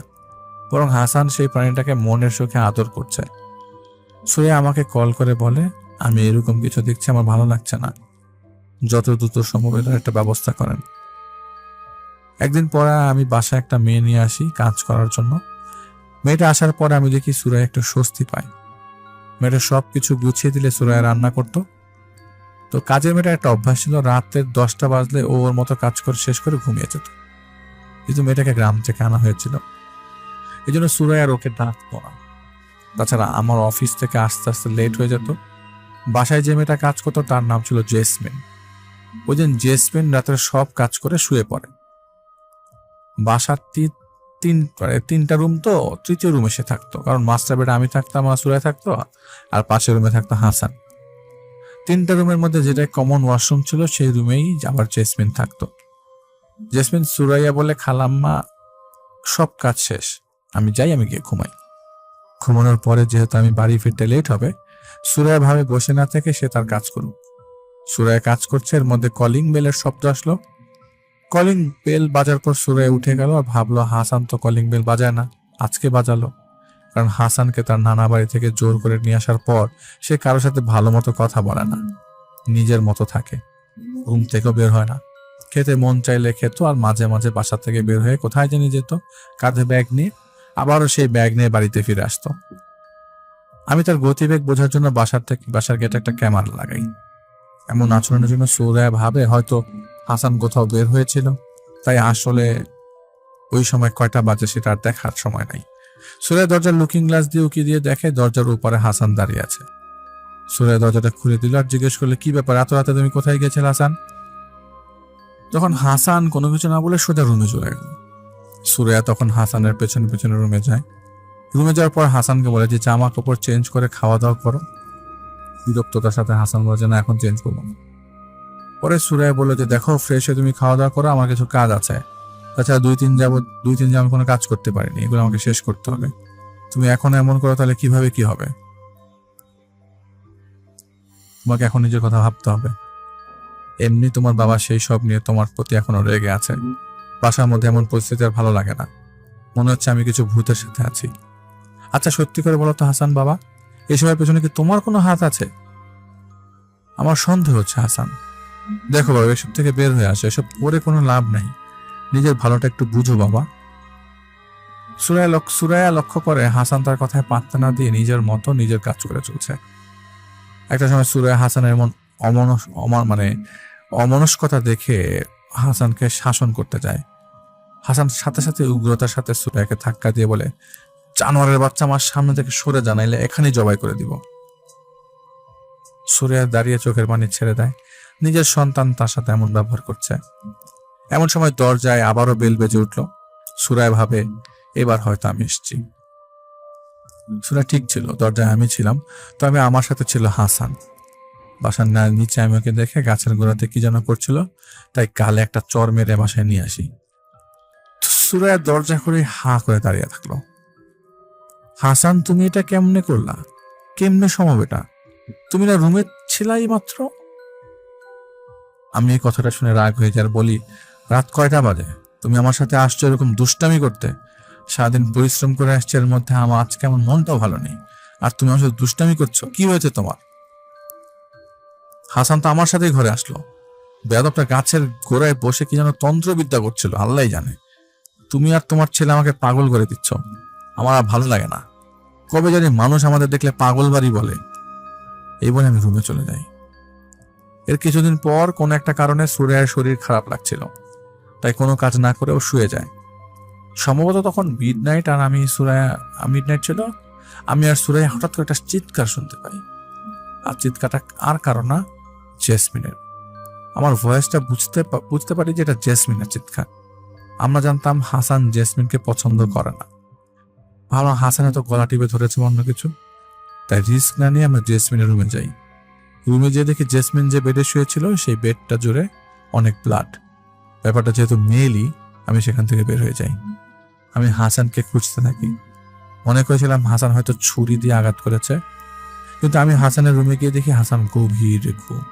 বরং হাসান সেই প্রাণীটাকে মনের সুখে আদর করছে। সুরাইয়া আমাকে কল করে বলে, আমি এরকম কিছু দেখছি, আমার ভালো লাগছে না, যত দ্রুত সম্ভব এটার একটা ব্যবস্থা করেন। একদিন পরে আমি বাসায় একটা মেয়ে নিয়ে আসি কাজ করার জন্য। মেয়েটা আসার পরে আমি দেখি সুরাইয়া একটু স্বস্তি পায়। মেয়েটা সবকিছু গুছিয়ে দিলে সুরাইয়া রান্না করতো। তো কাজের মেয়েটা একটা অভ্যাস ছিল, রাতের 10টা বাজলে ও ওর মতো কাজ করে শেষ করে ঘুমিয়ে যেত। কিন্তু মেয়েটাকে গ্রাম থেকে আনা হয়েছিল, এই জন্য সুরাইয়া আর ওকে ডাকতো না। তাছাড়া আমার অফিস থেকে আস্তে আস্তে লেট হয়ে যেত। বাসায় যে মেয়েটা কাজ করতো তার নাম ছিল জেসমিন। ওই দিন জেসমিন রাতের সব কাজ করে শুয়ে পড়ে। বাসার তিনটা রুম, তো তৃতীয় রুমে সে থাকতো, কারণ মাস্টার বেডে আমি থাকতাম আর সুরাইয়া থাকতো, আর পাশের রুমে থাকতো হাসান। 3টা রুমের মধ্যে যেটা কমন ওয়াশরুম ছিল সেই রুমেই আবার জেসমিন থাকতো। জেসমিন সুরাইয়া বলে, খালাম্মা সব কাজ শেষ, আমি যাই, আমি গিয়ে ঘুমাই। ঘুমানোর পরে যেহেতু আমি বাড়ি ফিরতে লেট হবে, সুরাইয়া ভাবে বসে না থেকে সে তার কাজ করুক। সুরাইয়া কাজ করছে, এর মধ্যে কলিং বেলের শব্দ আসলো। কলিং বেল বাজার পর সুরাইয়া উঠে গেল আর ভাবলো হাসান তো কলিং বেল বাজায় না, আজকে বাজালো। কারণ হাসানকে তার নানা বাড়ি থেকে জোর করে নিয়ে আসার পর সে কারোর সাথে ভালো মতো কথা বলে না, নিজের মতো থাকে, রুম থেকেও বের হয় না। খেতে মন চাইলে খেত, আর মাঝে মাঝে বাসা থেকে বের হয়ে কোথায় জানি যেত, কাঁধে ব্যাগ নিয়ে, আবারও সেই ব্যাগ নিয়ে বাড়িতে ফিরে আসতো। আমি তার গতিবেগ বোঝার জন্য বাসার গেটে একটা ক্যামেরা লাগাই। এমন আচরণের জন্য সুরাইয়া ভাবে হয়তো হাসান কোথাও বের হয়েছিল, তাই আসলে ওই সময় কয়টা বাজে সেটা আর দেখার সময় নাই। সুরাইয়া দরজার লুকিং গ্লাস দিয়ে উকি দিয়ে দেখে দরজার উপরে হাসান দাঁড়িয়ে আছে। সুরাইয়া দরজাটা খুলে দিল আর জিজ্ঞেস করলে, কি ব্যাপার, এত রাতে তুমি কোথায় গেছিলে হাসান? তখন হাসান কোনো কিছু না বলে সোজা রুমে চলে গেল। সুরাইয়া তখন হাসানের পেছনে পেছনে রুমে যায়। রুমে যাওয়ার পর হাসানকে বলে যে জামা কাপড় চেঞ্জ করে খাওয়া দাওয়া করো। বিরক্ততার সাথে হাসান বলে যে না, এখন চেঞ্জ করবো না। পরে সুরাইয়া বললো যে দেখো, ফ্রেশ হয়ে তুমি খাওয়া দাওয়া করো, আমার কিছু কাজ আছে, তাছাড়া 2-3 দিন আমি কোনো কাজ করতে পারিনি, এগুলো আমাকে শেষ করতে হবে। তুমি এখন এমন করো তাহলে কিভাবে কি হবে? তোমাকে এখন নিজের কথা ভাবতে হবে। এমনি তোমার বাবা সেই সব নিয়ে তোমার প্রতি এখনো রেগে আছে। বাসার মধ্যে এমন পরিস্থিতি আর ভালো লাগে না, মনে হচ্ছে আমি কিছু ভূতের সাথে আছি। আচ্ছা সত্যি করে বলো তো হাসান বাবা, এসবের পেছনে কি তোমার কোনো হাত আছে? আমার সন্দেহ হচ্ছে হাসান। দেখো বাবা, এসব থেকে বের হয়ে আসো, এসব করে কোনো লাভ নাই। নিজের ভালোটা একটু বুঝো বাবা। সুরায়া লক্ষ্য করে হাসান তার কথায় পাত্তা না দিয়ে নিজের মতো নিজের কাজ করে চলছে। একটা সময় সুরায়া হাসানের এমন অমনস্কতা দেখে হাসানকে শাসন করতে যায়। হাসান সাথে সাথে উগ্রতার সাথে সুরায়াকে ধাক্কা দিয়ে বলে, জানোয়ারের বাচ্চা, আমার সামনে থেকে সরে জানাইলে এখানেই জবাই করে দিব। সুরায়া দাঁড়িয়ে চোখের পানি ছেড়ে দেয়। নিজের সন্তান তার সাথে এমন ব্যবহার করছে। এমন সময় দরজায় আবারও বেল বেজে উঠল। সুরায়া ভাবে, এবার হয়তো আমি এসছি। সুরায়া ঠিক ছিল, দরজায় আমি ছিলাম, তবে আমার সাথে ছিল হাসান। বাসার নিচে আমি ওকে দেখে গাছের গোড়াতে কি যেন করছিল, তাই গালে একটা চর মেরে বাসায় নিয়ে আসি। সুরায়া দরজা করে হা করে দাঁড়িয়ে থাকলো। হাসান, তুমি এটা কেমনে করলা? কেমনে সম্ভব এটা? তুমি না রুমে ছিলাই মাত্র? আমি এই কথাটা শুনে রাগ হয়ে যার বলি, রাত কয়টা বাজে? তুমি আমার সাথে আসছো এরকম দুষ্টামি করতে? সারাদিন পরিশ্রম করে আসছে, এর মধ্যে আমার আজকে আমার মনটাও ভালো নেই, আর তুমি আমার সাথে দুষ্টামি করছো? কি হয়েছে তোমার? হাসান তো আমার সাথেই ঘরে আসলো। বেয়াদবটা গাছের গোড়ায় বসে কি যেন তন্ত্রবিদ্যা করছিল, আল্লাহ জানে। তুমি আর তোমার ছেলে আমাকে পাগল করে দিচ্ছ। আমার আর ভালো লাগে না। কবে জানি মানুষ আমাদের দেখলে পাগল বাড়ি বলে। এই বলে আমি রুমে চলে যাই। এর কিছুদিন পর কোনো একটা কারণে সুরায়ার শরীর খারাপ লাগছিল, তাই কোনো কাজ না করেও শুয়ে যায়। সম্ভবত তখন মিডনাইট ছিল। আমি আর সুরায়া হঠাৎ করে একটা চিৎকার শুনতে পাই। আর চিৎকারটা আর কারণ না, জেসমিনের। আমার ভয়েসটা বুঝতে পারি যে এটা জেসমিনের চিৎকার। আমরা জানতাম হাসান জেসমিনকে পছন্দ করে না। ভাবলাম হাসানে তো গলা টিপে ধরেছে অন্য কিছু, তাই রিস্ক না নিয়ে আমরা জেসমিনের রুমে যাই। রুমে যেয়ে দেখি জেসমিন যে বেডে শুয়েছিল সেই বেডটা জুড়ে অনেক ব্লাড। ব্যাপারটা যেহেতু মেয়েলি, আমি সেখান থেকে বের হয়ে যাই। আমি হাসানকে খুঁজতে থাকি। মনে করেছিলাম হাসান হয়তো ছুরি দিয়ে আঘাত করেছে, কিন্তু আমি হাসানের রুমে গিয়ে দেখি হাসান গভীর ঘুম।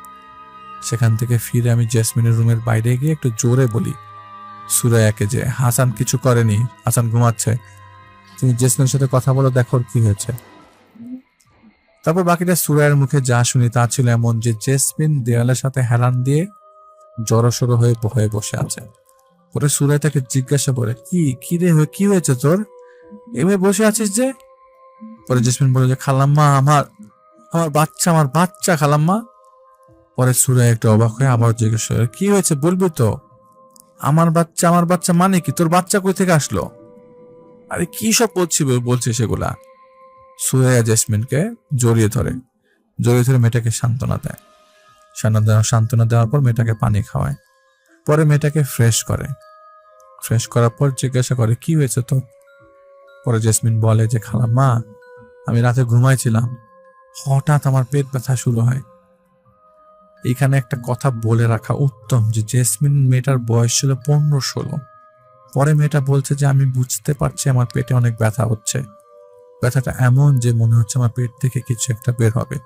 সেখান থেকে ফিরে আমি জেসমিনের রুমের বাইরে গিয়ে একটু জোরে বলি সুরায়াকে যে হাসান কিছু করেনি, হাসান ঘুমাচ্ছে, তুমি জেসমিনের সাথে কথা বলো, দেখো কি হয়েছে। তারপর বাকিটা সুরায়ের মুখে যা শুনি তা ছিল এমন যে জেসমিন দেয়ালের সাথে হেলান দিয়ে জড়সড় হয়ে ভয়ে বসে আছে। পরে সুরায় তাকে জিজ্ঞাসা করে, কি হয়েছে তোর, এভাবে বসে আছিস যে? পরে জেসমিন বলে যে, খালাম্মা, আমার বাচ্চা খালাম্মা। পরে সুরায় একটু অবাক হয়ে আবার জিজ্ঞাসা করে, কি হয়েছে বলবি তো? আমার বাচ্চা মানে কি? তোর বাচ্চা কই থেকে আসলো? আরে কি সব বলছি সেগুলা। সুরাইয়া জেসমিনকে জড়িয়ে ধরে মেয়েটাকে সান্ত্বনা দেয়। সান্ত্বনা দেওয়ার পর মেয়েটাকে পানি খাওয়ায়। পরে মেয়েটাকে ফ্রেশ করার পর জিজ্ঞাসা করে, কি হয়েছে তো? পরে জেসমিন বলে যে, খালাম্মা, আমি রাতে ঘুমাইছিলাম, হঠাৎ আমার পেট ব্যথা শুরু হয়। এখানে একটা কথা বলে রাখা উত্তম যে জেসমিন মেয়েটার বয়স ছিল 15-16। পরে মেয়েটা বলছে যে, আমি বুঝতে পারছি আমার পেটে অনেক ব্যথা হচ্ছে। ব্যথাটা এমন যে মনে হচ্ছে আমার পেট থেকে কিছু একটা বের হবে।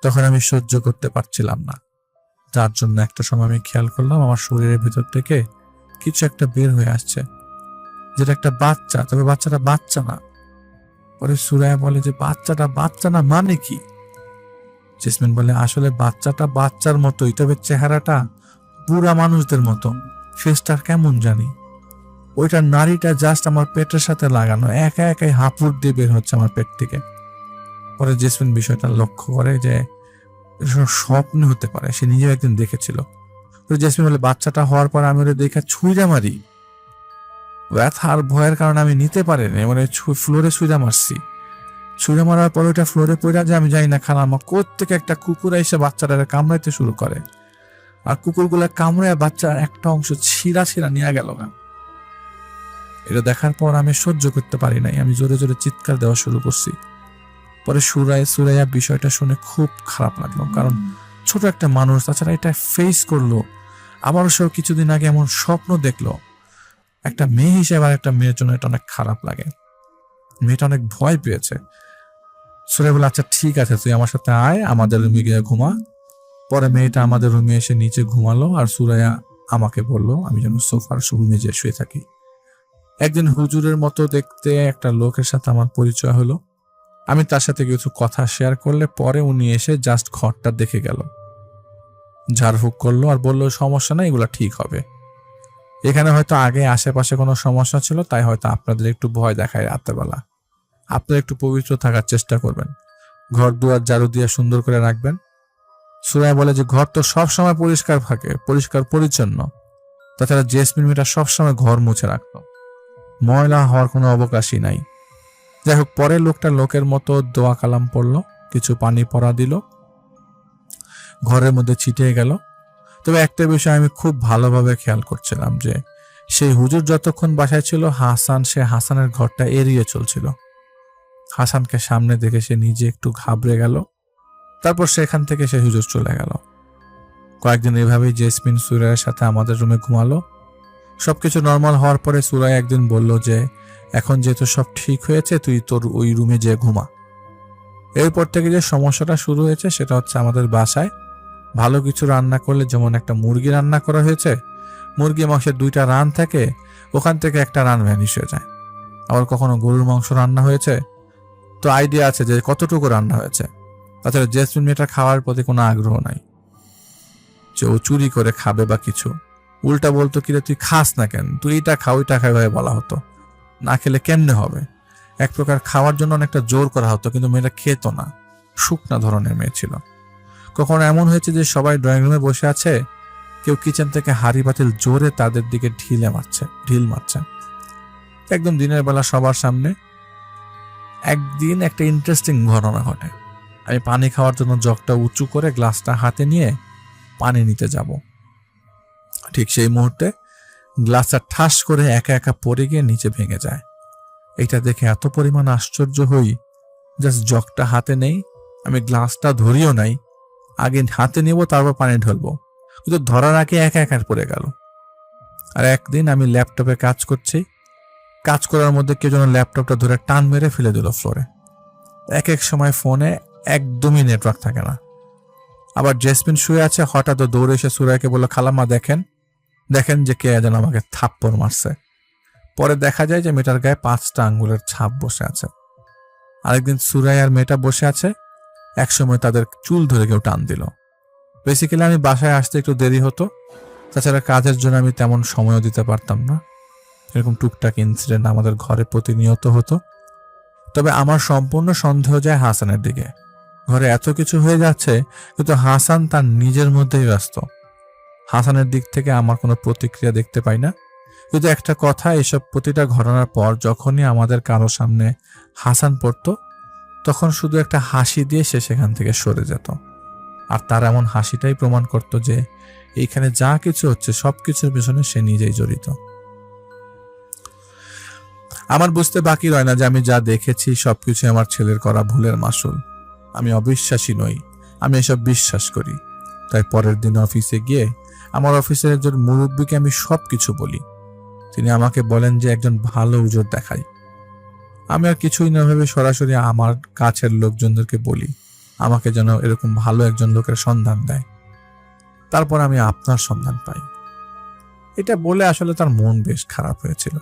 তখন আমি সহ্য করতে পারছিলাম না, যার জন্য একটা সময় আমি খেয়াল করলাম আমার শরীরের ভিতর থেকে কিছু একটা বের হয়ে আসছে, যেটা একটা বাচ্চা, তবে বাচ্চাটা বাচ্চা না। পরে সুরায়া বলে যে, বাচ্চাটা বাচ্চা না মানে কি? জেসমিন বলে, আসলে বাচ্চাটা বাচ্চার মতোই, তবে চেহারাটা বুড়া মানুষদের মতো। ফেসটা কেমন জানি। ওইটা নারীটা জাস্ট আমার পেটের সাথে লাগানো, একা একাই হাঁপুড় দিয়ে বের হচ্ছে আমার পেট থেকে। পরে জেসমিন বিষয়টা লক্ষ্য করে যে স্বপ্ন হতে পারে, সে নিজেও একদিন দেখেছিল। জেসমিন বলে, বাচ্চাটা হওয়ার পর আমি ওটা দেখে ছুঁড়া মারি। ব্যথার ভয়ের কারণে আমি নিতে পারিনি, মানে ফ্লোরে ছুঁড়া মারছি। ছুঁড়া মারার পর ওইটা ফ্লোরে পড়ে যায়, আমি জানি না খালাম্মা কোত্থেকে একটা কুকুর এসে বাচ্চাটা কামড়াইতে শুরু করে। আর কুকুরগুলা কামড়ে বাচ্চার একটা অংশ ছিঁড়া নিয়ে গেল না। এটা দেখার পর আমি সহ্য করতে পারি নাই, আমি জোরে জোরে চিৎকার দেওয়া শুরু করছি। পরে সুরাইয়া বিষয়টা শুনে খুব খারাপ লাগলো, কারণ ছোট একটা মানুষ, তাছাড়া এটা ফেস করলো। আবারও সে কিছুদিন আগে এমন স্বপ্ন দেখলো। একটা মেয়ে হিসেবে আর একটা মেয়ের জন্য এটা অনেক খারাপ লাগে। মেয়েটা অনেক ভয় পেয়েছে। সুরাইয়া বলে, আচ্ছা ঠিক আছে, তুই আমার সাথে আয়, আমাদের রুমে গিয়ে ঘুমা। পরে মেয়েটা আমাদের রুমে এসে নিচে ঘুমালো, আর সুরাইয়া আমাকে বললো আমি যেন সোফার রুমে যেয়ে শুয়ে থাকি। একদিন হুজুরের মতো দেখতে একটা লোকের সাথে আমার পরিচয় হলো। আমি তার সাথে কিছু কথা শেয়ার করলে পরে উনি এসে জাস্ট ঘরটা দেখে গেল। ঝাড়ফুঁক করলো আর বললো সমস্যা না, এগুলো ঠিক হবে। এখানে হয়তো আগে আশেপাশে কোনো সমস্যা ছিল, তাই হয়তো আপনাদের একটু ভয় দেখায় রাত্রেবেলা। আপনারা একটু পবিত্র থাকার চেষ্টা করবেন, ঘর দুয়ার ঝাড়ু দিয়ে সুন্দর করে রাখবেন। সুরায় বলে যে ঘর তো সবসময় পরিষ্কার থাকে, পরিষ্কার পরিচ্ছন্ন। তাছাড়া জেসমিন মেয়েটা সবসময় ঘর মুছে রাখতো, ময়লা হওয়ার কোনো অবকাশই নাই। যাই হোক, পরে লোকটা লোকের মতো দোয়া কালাম পড়লো, কিছু পানি পড়া দিল, ঘরের মধ্যে ছিটিয়ে গেল। তবে একটা বিষয় আমি খুব ভালোভাবে খেয়াল করছিলাম যে সেই হুজুর যতক্ষণ বাসায় ছিল, সে হাসানের ঘরটা এড়িয়ে চলছিল। হাসানকে সামনে দেখে সে নিজে একটু ঘাবড়ে গেল, তারপর সেখান থেকে সে হুজুর চলে গেল। কয়েকদিন এভাবেই জেসমিন সুরাইয়ের সাথে আমাদের রুমে ঘুমালো। সবকিছু নর্মাল হওয়ার পরে সুরাই একদিন বলল যে এখন যেহেতু সব ঠিক হয়েছে, তুই তোর ওই রুমে যেয়ে ঘুমা। এরপর থেকে যে সমস্যাটা শুরু হয়েছে সেটা হচ্ছে, আমাদের বাসায় ভালো কিছু রান্না করলে, যেমন একটা মুরগি রান্না করা হয়েছে, মুরগি মাংসের 2টা রান থাকে, ওখান থেকে একটা রান ভ্যানিশ হয়ে যায়। আবার কখনো গরুর মাংস রান্না হয়েছে, তো আইডিয়া আছে যে কতটুকু রান্না হয়েছে। তাছাড়া জেসমিন মেয়েটা খাওয়ার প্রতি কোনো আগ্রহ নাই যে ও চুরি করে খাবে বা কিছু। উল্টা বলতো, কিরে তুই খাস না কেন, তুই এটা খা ওইটা খাই ভাবে বলা হতো। না খেলে কেমনে হবে, এক প্রকার খাওয়ার জন্য অনেকটা জোর করা হতো, কিন্তু মেয়েটা খেত না, শুকনা ধরনের মেয়ে ছিল। কখনো এমন হয়েছে যে সবাই ড্রয়িং রুমে বসে আছে, কেউ কিচেন থেকে হাঁড়ি পাতিল জোরে তাদের দিকে ঢিল মারছে। একদম দিনের বেলা সবার সামনে। একদিন একটা ইন্টারেস্টিং ঘটনা ঘটে। আমি পানি খাওয়ার জন্য জগটা উঁচু করে গ্লাসটা হাতে নিয়ে পানি নিতে যাব, ঠিক সেই মুহূর্তে গ্লাসটা ঠাস করে একা একা পড়ে গিয়ে নিচে ভেঙে যায়। এটা দেখে এত পরিমাণ আশ্চর্য হই, জাস্ট জগটা হাতে নেই, আমি গ্লাসটা ধরিও নাই, আগে হাতে নিব তারপর পানি ঢালবো, কিন্তু ধরার আগে একা একা পড়ে গেল। আর একদিন আমি ল্যাপটপে কাজ করার মধ্যে কেউ যেন ল্যাপটপটা ধরে টান মেরে ফেলে দিল ফ্লোরে। এক সময় ফোনে একদমই নেটওয়ার্ক থাকে না। আবার জেসমিন শুয়ে আছে, হঠাৎ দৌড়ে এসে সুরাইকে বলল, খালাম্মা দেখেন যে কে যেন আমাকে থাপ্পড় মারছে। পরে দেখা যায় যে মেয়েটার গায়ে 5টা আঙ্গুলের ছাপ বসে আছে। আরেকদিন সুরাই আর মেয়েটা বসে আছে, একসময় তাদের চুল ধরে কেউ টান দিল। বেসিক্যালি আমি বাসায় আসতে একটু দেরি হতো, তাছাড়া কাজের জন্য আমি তেমন সময়ও দিতে পারতাম না। এরকম টুকটাক ইনসিডেন্ট আমাদের ঘরে প্রতিনিয়ত হতো। তবে আমার সম্পূর্ণ সন্দেহ যায় হাসানের দিকে। ঘরে এত কিছু হয়ে যাচ্ছে, কিন্তু হাসান তার নিজের মধ্যেই ব্যস্ত। হাসানের দিক থেকে আমার কোনো প্রতিক্রিয়া দেখতে পাই না। কিন্তু একটা কথা, এসব প্রতিটা ঘটনার পর যখনই আমাদের কারো সামনে হাসান পড়তো, তখন শুধু একটা হাসি দিয়ে সে সেখান থেকে সরে যেত। আর তার এমন হাসিটাই প্রমাণ করত যে এইখানে যা কিছু হচ্ছে সবকিছুর পেছনে সে নিজেই জড়িত। আমার বুঝতে বাকি রয় না যে আমি যা দেখেছি সবকিছু আমার ছেলের করা ভুলের মাসুল। আমি অবিশ্বাসী নই, আমি এসব বিশ্বাস করি। তাই পরের দিন অফিসে গিয়ে আমার অফিসের একজন মুরব্বীকে আমি সবকিছু বলি। তিনি আমাকে বলেন যে একজন ভালো হুজুর দেখাই। আমি আর কিছুই না ভেবে সরাসরি আমার কাছের লোকজনদেরকে বলি আমাকে যেন এরকম ভালো একজন লোকের সন্ধান দেয়। তারপর আমি আপনার সন্ধান পাই। এটা বলে আসলে তার মন বেশ খারাপ হয়েছিল।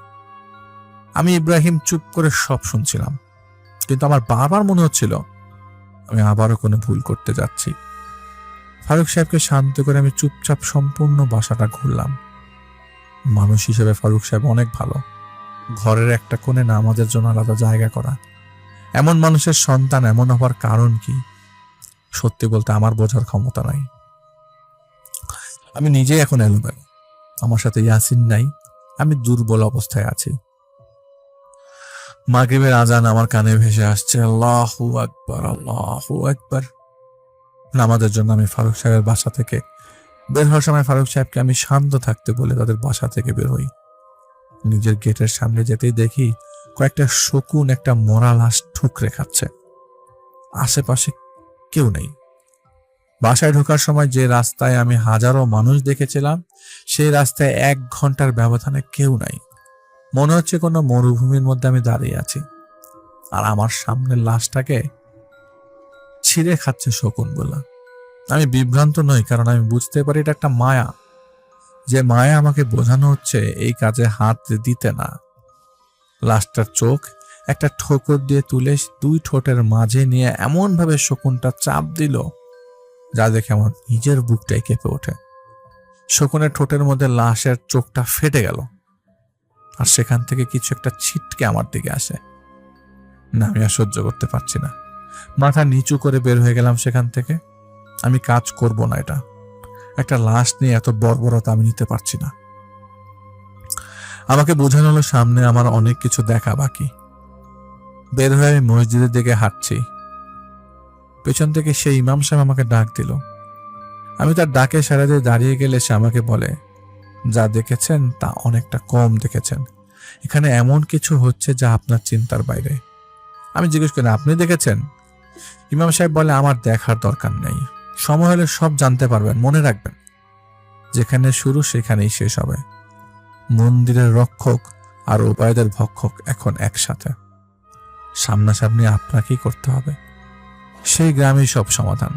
আমি ইব্রাহিম চুপ করে সব শুনছিলাম, কিন্তু আমার বারবার মনে হচ্ছিল আমি আবারও কোনো ভুল করতে যাচ্ছি। ফারুক সাহেবকে শান্ত করে আমি চুপচাপ সম্পূর্ণ বাসাটা ঘুরলাম। মানুষ হিসেবে ফারুক সাহেব অনেক ভালো। ঘরের একটা কোণে নামাজের জন্য আলাদা জায়গা করা। এমন মানুষের সন্তান এমন হবার কারণ কি, সত্যি বলতে আমার বোঝার ক্ষমতা নাই। আমি নিজে এখন এলোমেলো, আমার সাথে ইয়াসিন নাই, আমি দুর্বল অবস্থায় আছি। মাগরিবের আজান আমার কানে ভেসে আসছে, আল্লাহু আকবার, আল্লাহু আকবার। নামাজের জন্য আমি ফারুক সাহেবের বাসা থেকে বের হওয়ার সময় ফারুক সাহেবকে আমি শান্ত থাকতে বলে তাদের বাসা থেকে বের হই। নিজের গেটের সামনে যেতেই দেখি কয়েকটা শকুন একটা মরা লাশ ঠুকরে খাচ্ছে। আশেপাশে কেউ নেই। বাসায় ঢোকার সময় যে রাস্তায় আমি হাজারো মানুষ দেখেছিলাম, সেই রাস্তায় 1 ঘন্টার ব্যবধানে কেউ নাই। মনে হচ্ছে কোনো মরুভূমির মধ্যে আমি দাঁড়িয়ে আছি, আর আমার সামনের লাশটাকে ছিঁড়ে খাচ্ছে শকুনগুলা। আমি বিভ্রান্ত নই, কারণ আমি বুঝতে পারি এটা একটা মায়া, যে মায়া আমাকে বোঝানো হচ্ছে এই কাজে হাত দিতে না। লাশটার চোখ একটা ঠোকর দিয়ে তুলে 2 ঠোঁটের মাঝে নিয়ে এমন ভাবে শকুনটা চাপ দিল যা দেখে আমার নিজের বুকটাই কেঁপে ওঠে। শকুনের ঠোঁটের মধ্যে লাশের চোখটা ফেটে গেল, আর সেখান থেকে কিছু একটা ছিটকে আমার দিকে আসে। না, আমি আর সহ্য করতে পারছি না। মাথা নিচু করে বের হয়ে গেলাম সেখান থেকে। আমি কাজ করব না, এটা একটা লাশ নিয়ে এত বর্বরতা আমি নিতে পারছি না। আমাকে বোঝানো হলো সামনে আমার অনেক কিছু দেখা বাকি। বের হয়ে আমি মসজিদের দিকে হাঁটছি। পেছন থেকে সেই ইমাম সাহেব আমাকে ডাক দিল। আমি তার ডাকে সাড়া দিয়ে দাঁড়িয়ে গেলে সে আমাকে বলে, যা দেখেছেন তা অনেকটা কম দেখেছেন। এখানে এমন কিছু হচ্ছে যা আপনার চিন্তার বাইরে। আমি জিজ্ঞেস করি, আপনি দেখেছেন? ইমাম সাহেব বলে, আমার দেখার দরকার নেই, সময় হলে সব জানতে পারবেন। মনে রাখবেন, যেখানে শুরু সেখানেই শেষ হবে। মন্দিরের রক্ষক আর উপায়দের ভক্ষক এখন একসাথে। সামনাসামনি আপনাকেই করতে হবে। সেই গ্রামেই সব সমাধান,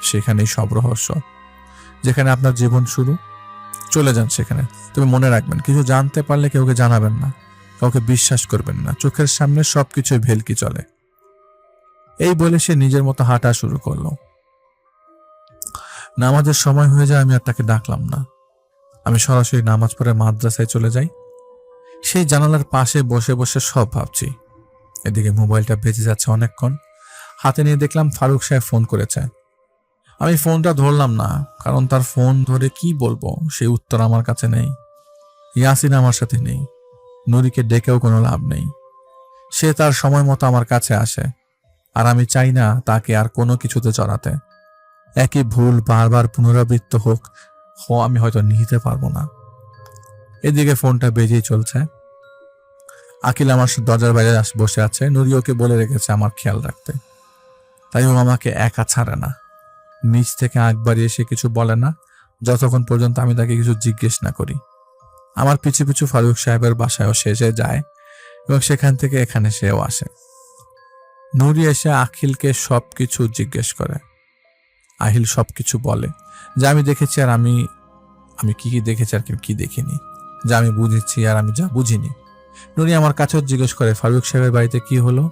সেখানেই সব রহস্য। যেখানে আপনার জীবন শুরু, চলে যান সেখানে। তবে মনে রাখবেন, কিছু জানতে পারলে কাউকে জানাবেন না, কাউকে বিশ্বাস করবেন না। চোখের সামনে সবকিছুই ভেলকি চলে। এই বলে সে নিজের মতো হাঁটা শুরু করলো। নামাজের সময় হয়ে যায়, আমি আর তাকে ডাকলাম না। আমি সরাসরি নামাজ পড়ে মাদ্রাসায় চলে যাই। সেই জানালার পাশে বসে বসে সব ভাবছি। এদিকে মোবাইলটা বেজে যাচ্ছে অনেকক্ষণ। হাতে নিয়ে দেখলাম ফারুক সাহেব ফোন করেছে। আমি ফোনটা ধরলাম না, কারণ তার ফোন ধরে কি বলবো সেই উত্তর আমার কাছে নেই। ইয়াসিন আমার সাথে নেই, নুরিকে ডেকেও কোনো লাভ নেই। সে তার সময় মতো আমার কাছে আসে, আর আমি চাই না তাকে আর কোনো কিছুতে জড়াতে। একই ভুল বারবার পুনরাবৃত্ত হোক, আমি হয়তো নিতে পারবো না। এদিকে ফোনটা বেজেই চলছে। আকিল আমার দরজার বাইরে বসে আছে। নুরি ওকে বলে রেখেছে আমার খেয়াল রাখতে, তাই ও আমাকে একা ছাড়ে না। নিচ থেকে আগ বাড়িয়ে সে কিছু বলে না যতক্ষণ পর্যন্ত আমি তাকে কিছু জিজ্ঞেস না করি। আমার পিছু পিছু ফারুক সাহেবের বাসায়ও সে যায় এবং সেখান থেকে এখানে সেও আসে। নুরি এসে আখিলকে সবকিছু জিজ্ঞেস করে। আহিল সবকিছু বলে, যা আমি দেখেছি আর আমি কি কি দেখেছি আর কি দেখিনি, যা আমি বুঝেছি আর আমি যা বুঝিনি। নুরি আমার কাছেও জিজ্ঞেস করে, ফারুক সাহেবের বাড়িতে কি হলো,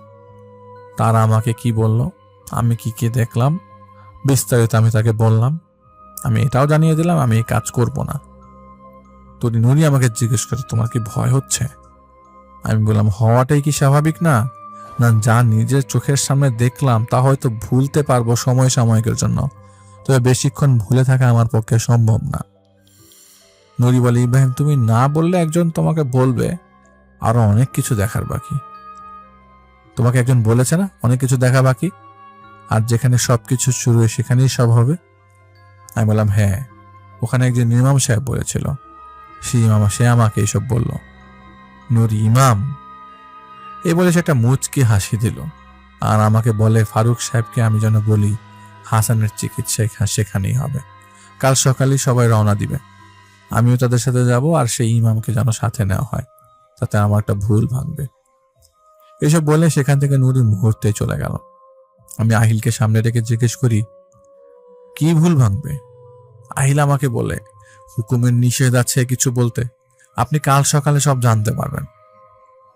তারা আমাকে কি বলল, আমি কি কি দেখলাম, বিস্তারিত আমি তাকে বললাম। আমি এটাও জানিয়ে দিলাম আমি এই কাজ করব না। তো নুরি আমাকে জিজ্ঞেস করে, তোমার কি ভয় হচ্ছে? আমি বললাম, হওয়াটাই কি স্বাভাবিক না? না, যা নিজের চোখের সামনে দেখলাম তা হয়তো ভুলতে পারবো সময় সাময়িকের জন্য, তবে বেশিক্ষণ ভুলে থাকা আমার পক্ষে সম্ভব না। নুরি বলে, ইব্রাহিম তুমি না বললে একজন তোমাকে বলবে আরো অনেক কিছু দেখার বাকি। তোমাকে একজন বলেছে না অনেক কিছু দেখা বাকি, আর যেখানে সবকিছু শুরু হয় সেখানেই সব হবে। আমি বললাম, হ্যাঁ, ওখানে একজন ইমাম সাহেব বলেছিল, সে আমাকে এইসব বলল। নুরি, ইমাম? এ বলে সে একটা মুচকি হাসি দিল, আর আমাকে বলে, ফারুক সাহেবকে আমি যেন বলি হাসানের চিকিৎসা সেখানেই হবে। কাল সকালেই সবাই রওনা দিবে, আমিও তাদের সাথে যাব, আর সেই ইমামকে যেন সাথে নেওয়া হয়, তাতে আমার একটা ভুল ভাঙবে। এসব বলে সেখান থেকে নুরি মুহূর্তে চলে গেল। আমি আহিলকে সামনে রেখে জিজ্ঞেস করি, কি ভুল ভাঙবে? আহিল আমাকে বলে, হুকুমের নিষেধ আছে কিছু বলতে, আপনি কাল সকালে সব জানতে পারবেন।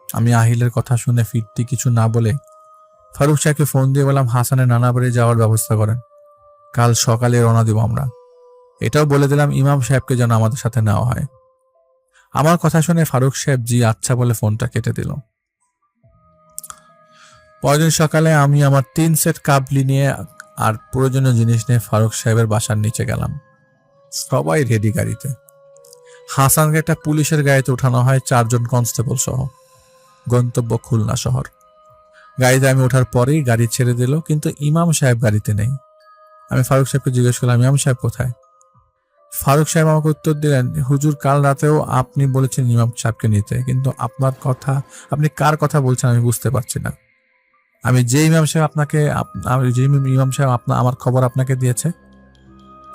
আমি আহিলের কথা শুনে ফিরতি কিছু না বলে ফারুক সাহেবকে ফোন দিয়ে বললাম, হাসানের নানা বাড়ি যাওয়ার ব্যবস্থা করেন, কাল সকালে রওনা দিব আমরা। এটাও বলে দিলাম ইমাম সাহেবকে যেন আমাদের সাথে নেওয়া হয়। আমার কথা শুনে ফারুক সাহেব জি আচ্ছা বলে ফোনটা কেটে দিল। পরদিন সকালে আমি আমার 3 সেট কাবলি নিয়ে আর প্রয়োজনীয় জিনিস নিয়ে ফারুক সাহেবের বাসার নিচে গেলাম। সবাই রেডি গাড়িতে। হাসানকে একটা পুলিশের গাড়িতে উঠানো হয় 4 জন কনস্টেবল সহ। গন্তব্য খুলনা শহর। গাড়িতে আমি ওঠার পরেই গাড়ি ছেড়ে দিল, কিন্তু ইমাম সাহেব গাড়িতে নেই। আমি ফারুক সাহেবকে জিজ্ঞেস করলাম, ইমাম সাহেব কোথায়? ফারুক সাহেব আমাকে উত্তর দিলেন, হুজুর কাল রাতেও আপনি বলেছেন ইমাম সাহেবকে নিতে, কিন্তু আপনি কার কথা বলছেন আমি বুঝতে পারছি না। যে ইমাম সাহেব আমার খবর আপনাকে দিয়েছে।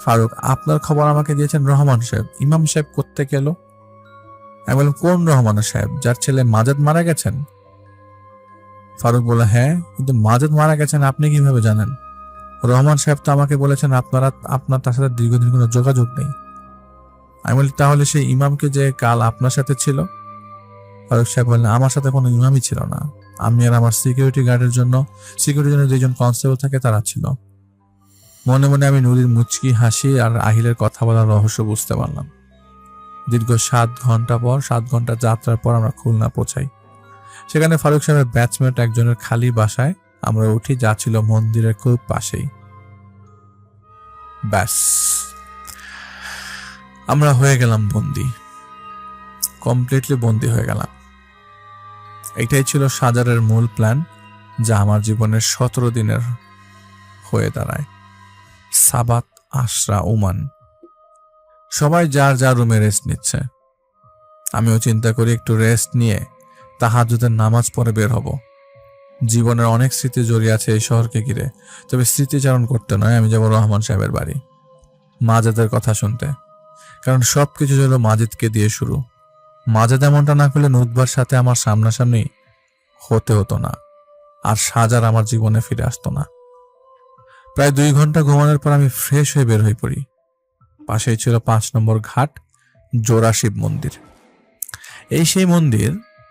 ফারুক, আপনার খবর আমাকে দিয়েছেন রহমান সাহেব। ইমাম সাহেব কোত্থেকে গেল? আমি বললাম, কোন রহমান সাহেব, যার ছেলে মাজেদ মারা গেছেন? ফারুক বলে, হ্যাঁ, কিন্তু মাজেদ মারা গেছেন আপনি কিভাবে জানেন? রহমান সাহেব তো আমাকে বলেছেন আপনার তার সাথে দীর্ঘদিন কোনো যোগাযোগ নেই। আমি বলি, তাহলে সেই ইমামকে যে কাল আপনার সাথে ছিল? ফারুক সাহেব বললেন, আমার সাথে কোনো ইমামই ছিল না, আমি আর আমার সিকিউরিটি গার্ডের জন্য 2জন কনস্টেবল থাকে তারা ছিল। মনে মনে আমি নুরির মুচকি হাসি আর আহিলের কথা বলার রহস্য বুঝতে পারলাম। দীর্ঘ 7 ঘন্টা যাত্রার পর আমরা খুলনা পৌঁছাই। সেখানে ফারুক সাহেবের ব্যাচমেট একজনের খালি বাসায় আমরা উঠি, যা ছিল মন্দিরের খুব পাশেই। ব্যাস, আমরা হয়ে গেলাম বন্দি, কমপ্লিটলি বন্দি হয়ে গেলাম। এটাই ছিল সাজারের মূল প্ল্যান, যা আমার জীবনের 17 দিনের হয়ে দাঁড়ায়। সাবাত, আশরা, ওমান সবাই যার যার রুমে রেস্ট নিচ্ছে। আমিও চিন্তা করি একটু রেস্ট নিয়ে তাহাজ্জুদের নামাজ পড়ে বের হব। জীবনের অনেক স্মৃতি জড়িয়ে আছে এই শহরকে ঘিরে, তবে স্মৃতিচারণ করতে নয়, আমি যাব রহমান সাহেবের বাড়ি মাজেদের কথা শুনতে। কারণ সবকিছু ছিল মাজেদকে দিয়ে শুরু। মাজেদ এমনটা না করলে নুতবার সাথে আমার সামনাসামনি হতে হতো না, আর সাজার আমার জীবনে ফিরে আসতো না। প্রায় 2 ঘন্টা ঘুমানোর পর আমি ফ্রেশ হয়ে বের হয়ে পড়ি। পাশেই ছিল 5 নম্বর ঘাট, জোড়া শিব মন্দির। এই সেই মন্দির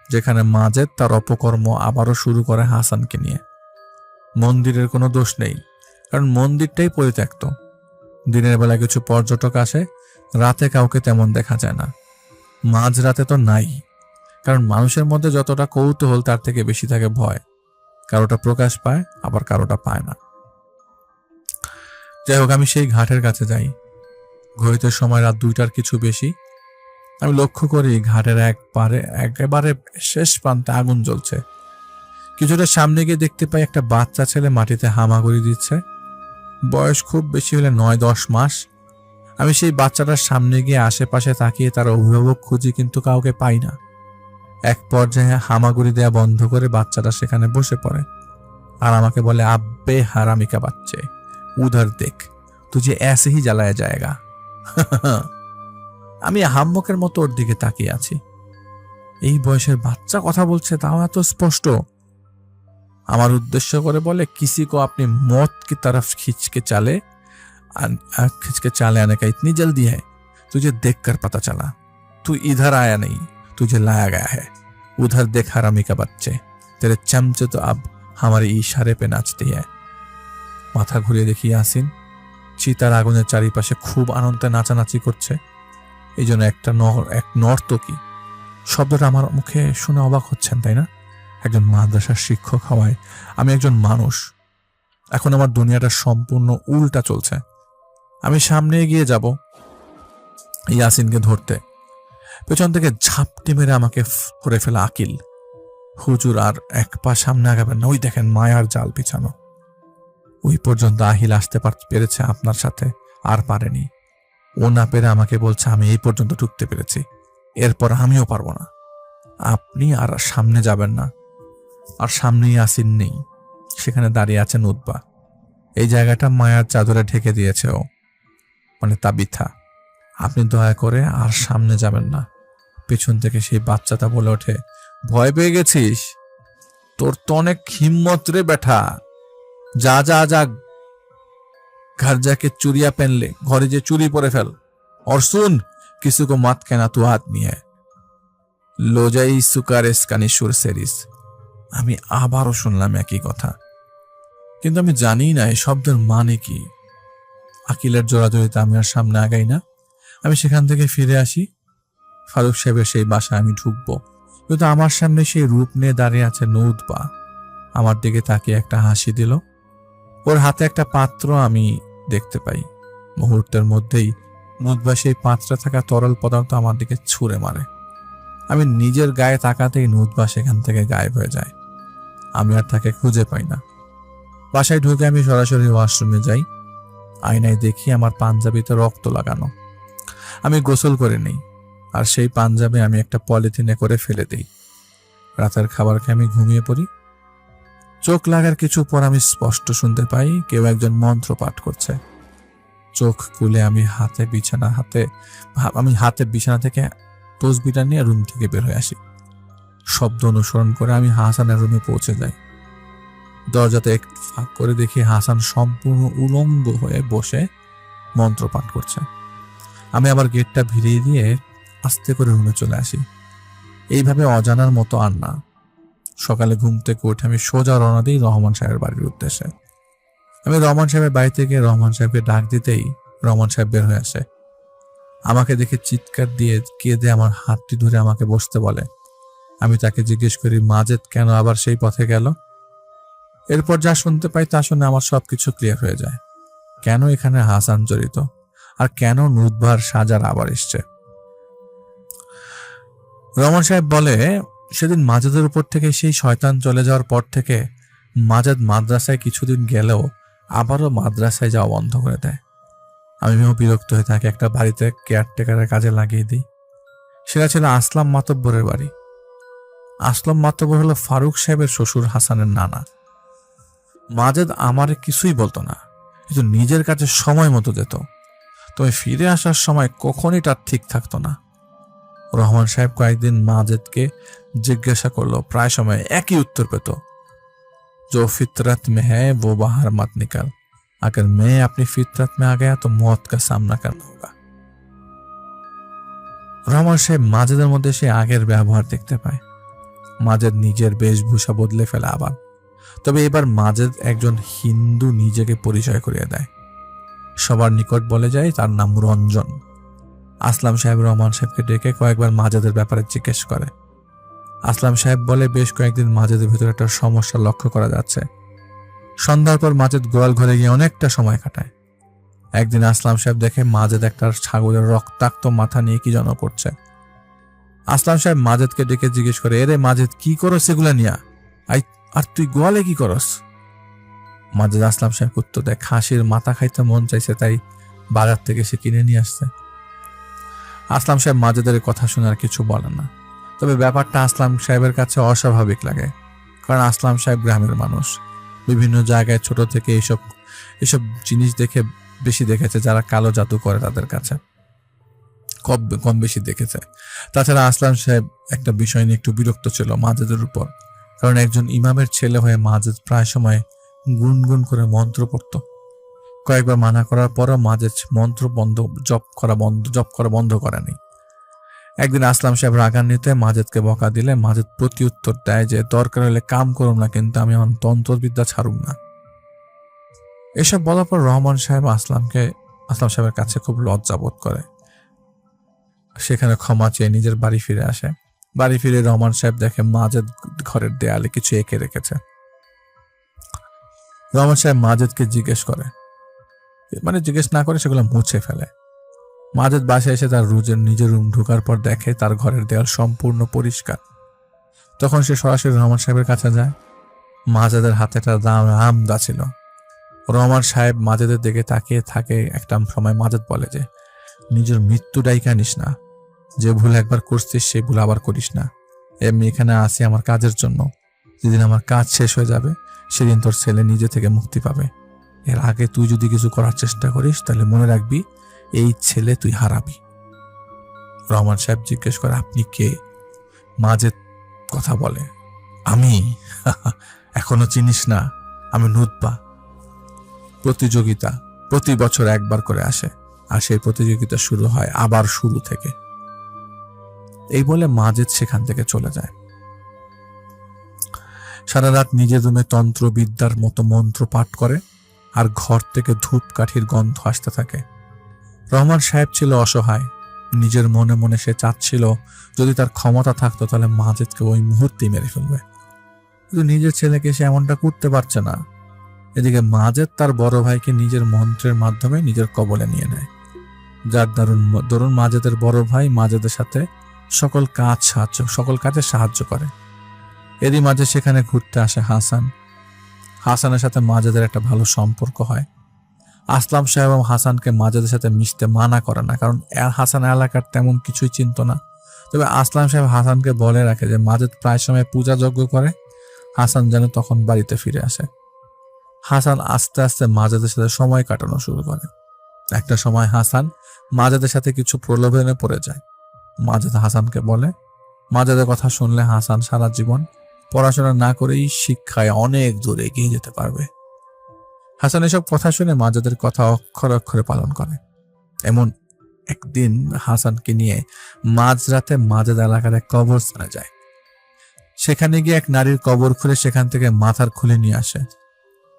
যেখানে মাজেদ তার অপকর্ম আবারও শুরু করে হাসানকে নিয়ে। মন্দিরের কোনো দোষ নেই, কারণ মন্দিরটাই পরিত্যক্ত। দিনের বেলা কিছু পর্যটক আসে, রাতে কাউকে তেমন দেখা যায় না। মাঝরাতে তো নাই, কারণ মানুষের মধ্যে যতটা কৌতূহল তার থেকে বেশি থাকে ভয়। কারোটা প্রকাশ পায়, আবার কারোটা পায় না। যাই হোক, আমি সেই ঘাটের কাছে যাই। ঘড়িতে সময় রাত 2টার কিছু বেশি। আমি লক্ষ্য করি ঘাটের একেবারে শেষ প্রান্তে আগুন জ্বলছে। কিছুটা সামনে গিয়ে দেখতে পাই একটা বাচ্চা ছেলে মাটিতে হামাগুড়ি দিচ্ছে। বয়স খুব বেশি হলে 9-10 মাস। আমি সেই বাচ্চাটার সামনে গিয়ে আশেপাশে তাকিয়ে তার অভিভাবক খুঁজি, কিন্তু কাউকে পাই না। এক পর্যায়ে হামাগুড়ি দেয়া বন্ধ করে বাচ্চাটা সেখানে বসে পড়ে আর আমাকে বলে, আব্বে হারামি কা বাচ্চে, উধার দেখ, তুঝে ऐसे ही জ্বালায়া জায়গা। আমি হাম্মকের মতো ওর দিকে তাকিয়ে আছি। এই বয়সের বাচ্চা কথা বলছে, তাও এত স্পষ্ট। আমার উদ্দেশ্য করে বলে, किसी को अपनी मौत की तरफ खींच के चाले आने का इतनी जल्दी है, तुझे देखकर पता चला तू इधर आया नहीं, तुझे लाया गया है। उधर देख हरामी का बच्चे, तेरे चमचे तो अब हमारे इशारे पे नाचती है। মাথা ঘুরিয়ে দেখি ইয়াসিন চিতার আগুনের চারিপাশে খুব আনন্দে নাচানাচি করছে। এই জন্য এক নর্তকী শব্দটা আমার মুখে শুনে অবাক হচ্ছেন, তাই না? একজন মাদ্রাসার শিক্ষক হওয়ায় আমি একজন মানুষ। এখন আমার দুনিয়াটা সম্পূর্ণ উল্টা চলছে। আমি সামনে এগিয়ে যাব ইয়াসিনকে ধরতে, পেছন থেকে ঝাপটি মেরে আমাকে ধরে ফেলা আকিল। হুজুর আর এক পা সামনে আগাবেন না, ওই দেখেন মায়ার জাল বিছানো। ওই পর্যন্ত আহিল আসতে পেরেছে আপনার সাথে, আর পারেনি। ও না পেরে আমাকে বলছে আমি এই পর্যন্ত ঢুকতে পেরেছি, এরপর আমিও পারবো না। আপনি আর সামনে যাবেন না। আর সামনেই ইয়াসিন নেই, সেখানে দাঁড়িয়ে আছে নুতবা। এই জায়গাটা মায়ার চাদরে ঢেকে দিয়েছে ও, মানে তাবিথা। আপনি দয়া করে আর সামনে যাবেন না। পেছন থেকে সেই বাচ্চাটা বলে ওঠে, ভয় পেয়ে গেছিস? তোর তো অনেক হিম্মত রে বেটা। যা যা যা, ঘর যাকে চুরিয়া পেনলে, ঘরে যে চুরি পরে ফেল। और सुन, किसी को मत कहना तू आदमी है, লোজাই সুকারেস কানিসুর সেরিস। আমি আবারও শুনলাম একই কথা, কিন্তু আমি জানি না এই শব্দের মানে কি। আকিলের জোরাজোরিতে আমি আর সামনে আগাই না। আমি সেখান থেকে ফিরে আসি। ফারুক সাহেবের সেই বাসায় আমি ঢুকবো, কিন্তু আমার সামনে সেই রূপ নিয়ে দাঁড়িয়ে আছে নুতবা। আমার দিকে তাকিয়ে একটা হাসি দিল। ওর হাতে একটা পাত্র আমি দেখতে পাই। মুহূর্তের মধ্যেই নুতবা সেই পাত্রে থাকা তরল পদার্থ আমার দিকে ছুঁড়ে মারে। আমি নিজের গায়ে তাকাতেই নুতবা সেখান থেকে গায়েব হয়ে যায়। আমি আর তাকে খুঁজে পাই না। বাসায় ঢুকে আমি সরাসরি ওয়াশরুমে যাই। আয়নায় দেখি আমার পাঞ্জাবিতে রক্ত লাগানো। আমি গোসল করে নেই, আর সেই পাঞ্জাবি আমি একটা পলিথিনে করে ফেলে দিই। রাতের খাবার খেয়ে আমি ঘুমিয়ে পড়ি। চোখ লাগার কিছু পর আমি স্পষ্ট শুনতে পাই কেউ একজন মন্ত্র পাঠ করছে। চোখ খুলে আমি হাতে বিছানা থেকে তসবিটা নিয়ে রুম থেকে বের হয়ে আসি। শব্দ অনুসরণ করে আমি হাসানের রুমে পৌঁছে যাই। দরজাতে একটু ফাঁক করে দেখি হাসান সম্পূর্ণ উলঙ্গ হয়ে বসে মন্ত্র পাঠ করছে। আমি আবার গেটটা ভিড়িয়ে দিয়ে আস্তে করে রুমে চলে আসি। এইভাবে অজানার মতো আর না। সকালে ঘুম থেকে উঠে আমি সোজা রওনা দিই রহমান সাহেবের বাড়ির উদ্দেশ্যে। আমি রহমান সাহেবের বাড়ি থেকে রহমান সাহেবকে ডাক দিতেই রহমান সাহেব বের হয়ে আসে। আমাকে দেখে চিৎকার দিয়ে কেঁদে আমার হাতটি ধরে আমাকে বসতে বলে। আমি তাকে জিজ্ঞেস করি মাজেদ কেন আবার সেই পথে গেল। এরপর যা শুনতে পাই তা শুনে আমার সবকিছু ক্লিয়ার হয়ে যায়। কেন এখানে হাসান জড়িত, আর কেন নুতবার সাজার আবার এসছে। রহমান সাহেব বলে, সেদিন মাজেদের উপর থেকে সেই শয়তান চলে যাওয়ার পর থেকে মাজেদ মাদ্রাসায় কিছুদিন গেলেও আবারও মাদ্রাসায় যাওয়া বন্ধ করে দেয়। আমিও বিরক্ত হয়ে তাকে একটা বাড়িতে কেয়ারটেকারের কাজে লাগিয়ে দিই। সেটা ছিল আসলাম মাতব্বরের বাড়ি। আসলাম মাতব্বর হলো ফারুক সাহেবের শ্বশুর হাসানের নানা। মাজেদ আমারে কিছুই বলতো না, কিন্তু নিজের কাছে সময় মতো যেত। তবে ফিরে আসার সময় কখনই তার ঠিক থাকতো না। রহমান সাহেব কয়েকদিন মাজেদকে জিজ্ঞাসা করলো, প্রায় সময় একই উত্তর পেত, जो फितरत में है वो बाहर मत निकल, अगर मैं अपनी फितरत में आ गया तो मौत का सामना करना होगा। রহমান সাহেব মাজেদের মধ্যে সে আগের ব্যবহার দেখতে পায়। মাজেদ নিজের বেশভূষা বদলে ফেলে আবার। তবে এবার মাজেদ একজন হিন্দু নিজেকে পরিচয় করিয়ে দেয়। সবার নিকট বলে যায় তার নাম রঞ্জন। আসলাম সাহেব রহমান সাহেবকে ডেকে কয়েকবার মাজেদের ব্যাপারে জিজ্ঞেস করে। আসলাম সাহেব বলে, বেশ কয়েকদিন মাজেদের ভিতরে একটা সমস্যা লক্ষ্য করা যাচ্ছে। সন্ধ্যার পর মাজেদ গোয়াল ঘরে গিয়ে অনেকটা সময় কাটায়। একদিন আসলাম সাহেব দেখে মাজেদ একটা ছাগলের রক্তাক্ত মাথা নিয়ে কি যেন করছে। আসলাম সাহেব মাজেদকে ডেকে জিজ্ঞেস করে, এরে মাজেদ, কি করস এগুলা নিয়া? আর তুই গোয়ালে কি করস? মাজেদ আসলাম সাহেব উত্তর দেয়, খাসির মাথা খাইতে মন চাইছে, তাই বাজার থেকে সে কিনে নিয়ে আসছে। আসলাম সাহেব মাজেদের কথা শুনে আর কিছু বলে না। তবে ব্যাপারটা আসলাম সাহেবের কাছে অস্বাভাবিক লাগে, কারণ আসলাম সাহেব গ্রামের মানুষ। বিভিন্ন জায়গায় ছোট থেকে এসব জিনিস বেশি দেখেছে। যারা কালো জাদু করে তাদের কাছে কম বেশি দেখেছে। তাছাড়া আসলাম সাহেব একটা বিষয় নিয়ে একটু বিরক্ত ছিল মাজেদের উপর, কারণ একজন ইমামের ছেলে হয়ে মাজেদ প্রায় সময় গুনগুন করে মন্ত্র পড়ত। কয়েকবার মানা করার পরও মাজেদ মন্ত্র জপ করা বন্ধ করেনি। একদিন আসলাম সাহেব রাগান্বিত মাজেদকে বকা দিলে মাজেদ প্রতি উত্তর দেয় যে, দরকার হলে কাম করুম না, কিন্তু আমি আমার তন্ত্রবিদ্যা ছাড়ুম না। এসব বলার পর রহমান সাহেব আসলাম সাহেবের কাছে খুব লজ্জা বোধ করে। সেখানে ক্ষমা চেয়ে নিজের বাড়ি ফিরে আসে। বাড়ি ফিরে রহমান সাহেব দেখে মাজেদ ঘরের দেয়ালে কিছু এঁকে রেখেছে। রহমান সাহেব মাজেদকে জিজ্ঞেস না করে সেগুলো মুছে ফেলে। মাজেদ বাসায় এসে তার নিজের রুম ঢোকার পর দেখে তার ঘরের দেয়াল সম্পূর্ণ পরিষ্কার। তখন সে সরাসরি রহমান সাহেবের কাছে যায়। মাজেদের হাতে একটা রামদা ছিল। রহমান সাহেব মাজেদের দিকে তাকিয়ে থাকে। একটা সময় মাজেদ বলে যে, নিজের মৃত্যু ডাইকা নিস না, যে ভুল একবার করছিস সেই ভুল আবার করিস না। এমনি এখানে আসি আমার কাজের জন্য। যেদিন আমার কাজ শেষ হয়ে যাবে সেদিন তোর ছেলে নিজে থেকে মুক্তি পাবে। এর আগে তুই যদি কিছু করার চেষ্টা করিস তাহলে মনে রাখবি এই ছেলে তুই হারাবি। রহমান সাহেব জিজ্ঞেস করে, আপনি কে? মাজেদ কথা বলে, আমি এখনো চিনিস না? আমি নুতবা। প্রতিযোগিতা প্রতি বছর একবার করে আসে, আর সেই প্রতিযোগিতা শুরু হয় আবার শুরু থেকে। এই বলে মাজেদ সেখান থেকে চলে যায়। সারা রাত নিজের রুমে তন্ত্রবিদ্যার মতো মন্ত্র পাঠ করে, আর ঘর থেকে ধূপকাঠির গন্ধ আসতে থাকে। রহমান সাহেব ছিল অসহায়। নিজের মনে মনে সে চাচ্ছিল যদি তার ক্ষমতা থাকতো তাহলে মাজেদকে ওই মুহূর্তেই মেরে ফেলবে, কিন্তু নিজের ছেলেকে সে এমনটা করতে পারছে না। এদিকে মাজেদ তার বড় ভাইকে নিজের মন্ত্রের মাধ্যমে নিজের কবলে নিয়ে নেয়, যার দরুন মাজেদের বড় ভাই মাজেদের সাথে সকল কাজে সাহায্য করে। এরই মাঝে সেখানে ঘুরতে আসে হাসানের সাথে মাজেদের একটা ভালো সম্পর্ক হয়। আসলাম সাহেব এবং হাসানকে মাজেদের সাথে মিশতে মানা করে না, কারণ হাসান এলাকার তেমন কিছুই চিনত না। তবে আসলাম সাহেব হাসানকে বলে রাখে যে মাজেদ প্রায় সময় পূজা যজ্ঞ করে, হাসান যেন তখন বাড়িতে ফিরে আসে। হাসান আস্তে আস্তে মাজেদের সাথে সময় কাটানো শুরু করে। একটা সময় হাসান মাজেদের সাথে কিছু প্রলোভনে পড়ে যায়। মাজেদ হাসানকে বলে, মাজেদের কথা শুনলে হাসান সারা জীবন পড়াশোনা না করেই শিক্ষায় অনেক দূরে এগিয়ে যেতে পারবে। হাসান এসব কথা শুনে মাজেদের কথা অক্ষরে অক্ষরে পালন করে। এমন একদিন হাসানকে নিয়ে মাঝরাতে মাজেদ এলাকার এক কবরস্থানে যায়। সেখানে গিয়ে এক নারীর কবর খুলে সেখান থেকে মাথার খুলে নিয়ে আসে।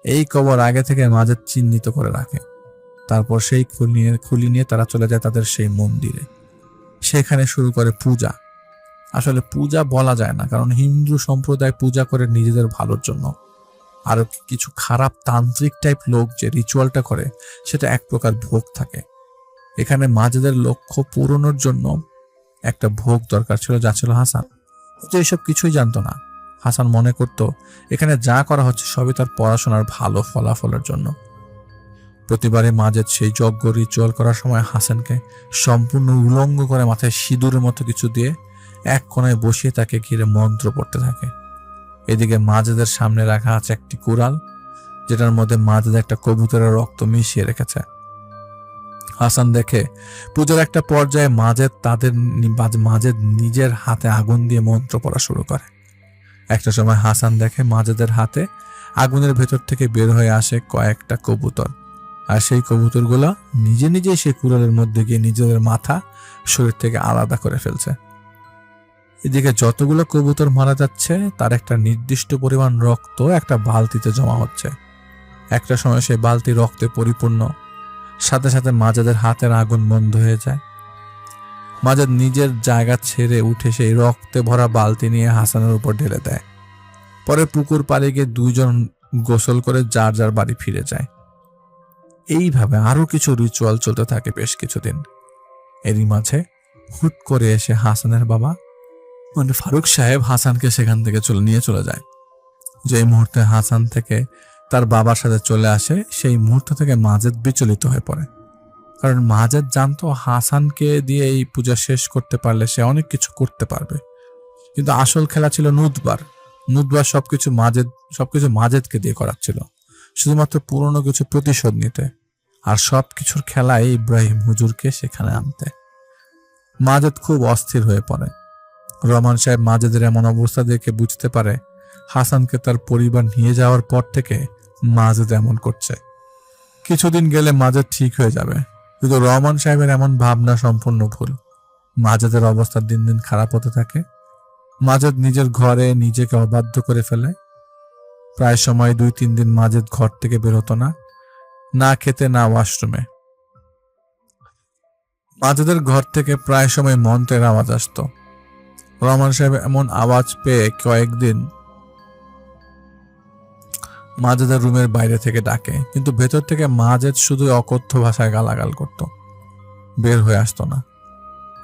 এই কবর আগে থেকে মাজেদ চিহ্নিত করে রাখে। তারপর সেই খুলি নিয়ে তারা চলে যায় তাদের সেই মন্দিরে। সেখানে শুরু করে পূজা। আসলে পূজা বলা যায় না, কারণ হিন্দু সম্প্রদায় পূজা করে নিজেদের ভালোর জন্য। আর কিছু খারাপ তান্ত্রিক টাইপ লোক যে রিচুয়ালটা করে সেটা এক প্রকার ভোগ থাকে। এখানে মাজেদের লক্ষ্য পূরণের জন্য একটা ভোগ দরকার ছিল, যা ছিল হাসান। কিন্তু এইসব কিছুই জানতো না। হাসান মনে করত এখানে যা করা হচ্ছে সবই তার পড়াশোনার ভালো ফলাফলের জন্য। প্রতিবারে মাজেদ সেই যজ্ঞ রিচুয়াল করার সময় হাসানকে সম্পূর্ণ উলঙ্গ করে মাথায় সিঁদুরের মতো কিছু দিয়ে এক কোণায় বসিয়ে তাকে ঘিরে মন্ত্র পড়তে থাকে। এদিকে মাজেদের সামনে রাখা আছে একটি কুড়াল, যেটার মধ্যে মাজেদ একটা কবুতরের রক্ত মিশিয়ে রেখেছে। হাসান দেখে পূজার একটা পর্যায়ে মাজেদ নিজের হাতে আগুন দিয়ে মন্ত্র পড়া শুরু করে। একটা সময় হাসান দেখে মাজেদের হাতে আগুনের ভেতর থেকে বের হয়ে আসে কয়েকটা কবুতর, আর সেই কবুতরগুলা নিজে নিজে সেই কুড়ালের মধ্যে গিয়ে নিজেদের মাথা শরীর থেকে আলাদা করে ফেলছে। এদিকে যতগুলো কবুতর মারা যাচ্ছে তার একটা নির্দিষ্ট পরিমাণ রক্ত একটা বালতিতে জমা হচ্ছে। একটা সময় সেই বালতি রক্তে পরিপূর্ণ। সাথে সাথে মাজেদের হাতের আগুন বন্ধ হয়ে যায়। মাজেদ নিজের জায়গা ছেড়ে উঠে সেই রক্তে ভরা বালতি নিয়ে হাসানের উপর ঢেলে দেয়। পরে পুকুর পাড়ে গিয়ে দুইজন গোসল করে যার যার বাড়ি ফিরে যায়। এইভাবে আরো কিছু রিচুয়াল চলতে থাকে বেশ কিছুদিন। এরই মাঝে হুট করে এসে হাসানের বাবা মানে ফারুক সাহেব হাসানকে সেখান থেকে নিয়ে চলে যায়। যেই মুহূর্তে হাসান থেকে তার বাবার সাথে চলে আসে, সেই মুহূর্ত থেকে মাজেদ বিচলিত হয়ে পড়ে। কারণ মাজেদ জানতো হাসানকে দিয়ে এই পূজা শেষ করতে পারলে সে অনেক কিছু করতে পারবে। কিন্তু আসল খেলা ছিল নুদবার সবকিছু মাজেদকে দিয়ে করাচ্ছিল, শুধুমাত্র পুরনো কিছু প্রতিশোধ নিতে, আর সবকিছুর খেলায় ইব্রাহিম হুজুরকে সেখানে আনতে। মাজেদ খুব অস্থির হয়ে পড়ে। রহমান সাহেব মাজেদের এমন অবস্থা দেখে বুঝতে পারে হাসানকে তার পরিবার নিয়ে যাওয়ার পর থেকে মাজেদ এমন করছে। কিছুদিন গেলে মাজেদ ঠিক হয়ে যাবে, কিন্তু রহমান সাহেবের এমন ভাবনা সম্পূর্ণ ভুল। মাজেদের অবস্থা দিন দিন খারাপ হতে থাকে। মাজেদ নিজের ঘরে নিজেকে অবাধ্য করে ফেলে। প্রায় সময় 2-3 দিন মাজেদ ঘর থেকে বের হতো না খেতে না ওয়াশরুমে। মাজেদের ঘর থেকে প্রায় সময় মন্ত্রের আওয়াজ আসতো। রহমান সাহেব এমন আওয়াজ পেয়ে কয়েকদিন মাজেদের রুমের বাইরে থেকে ডাকে, কিন্তু ভেতর থেকে মাজেদ শুধু অকথ্য ভাষায় গালাগাল করত, বের হয়ে আসতো না।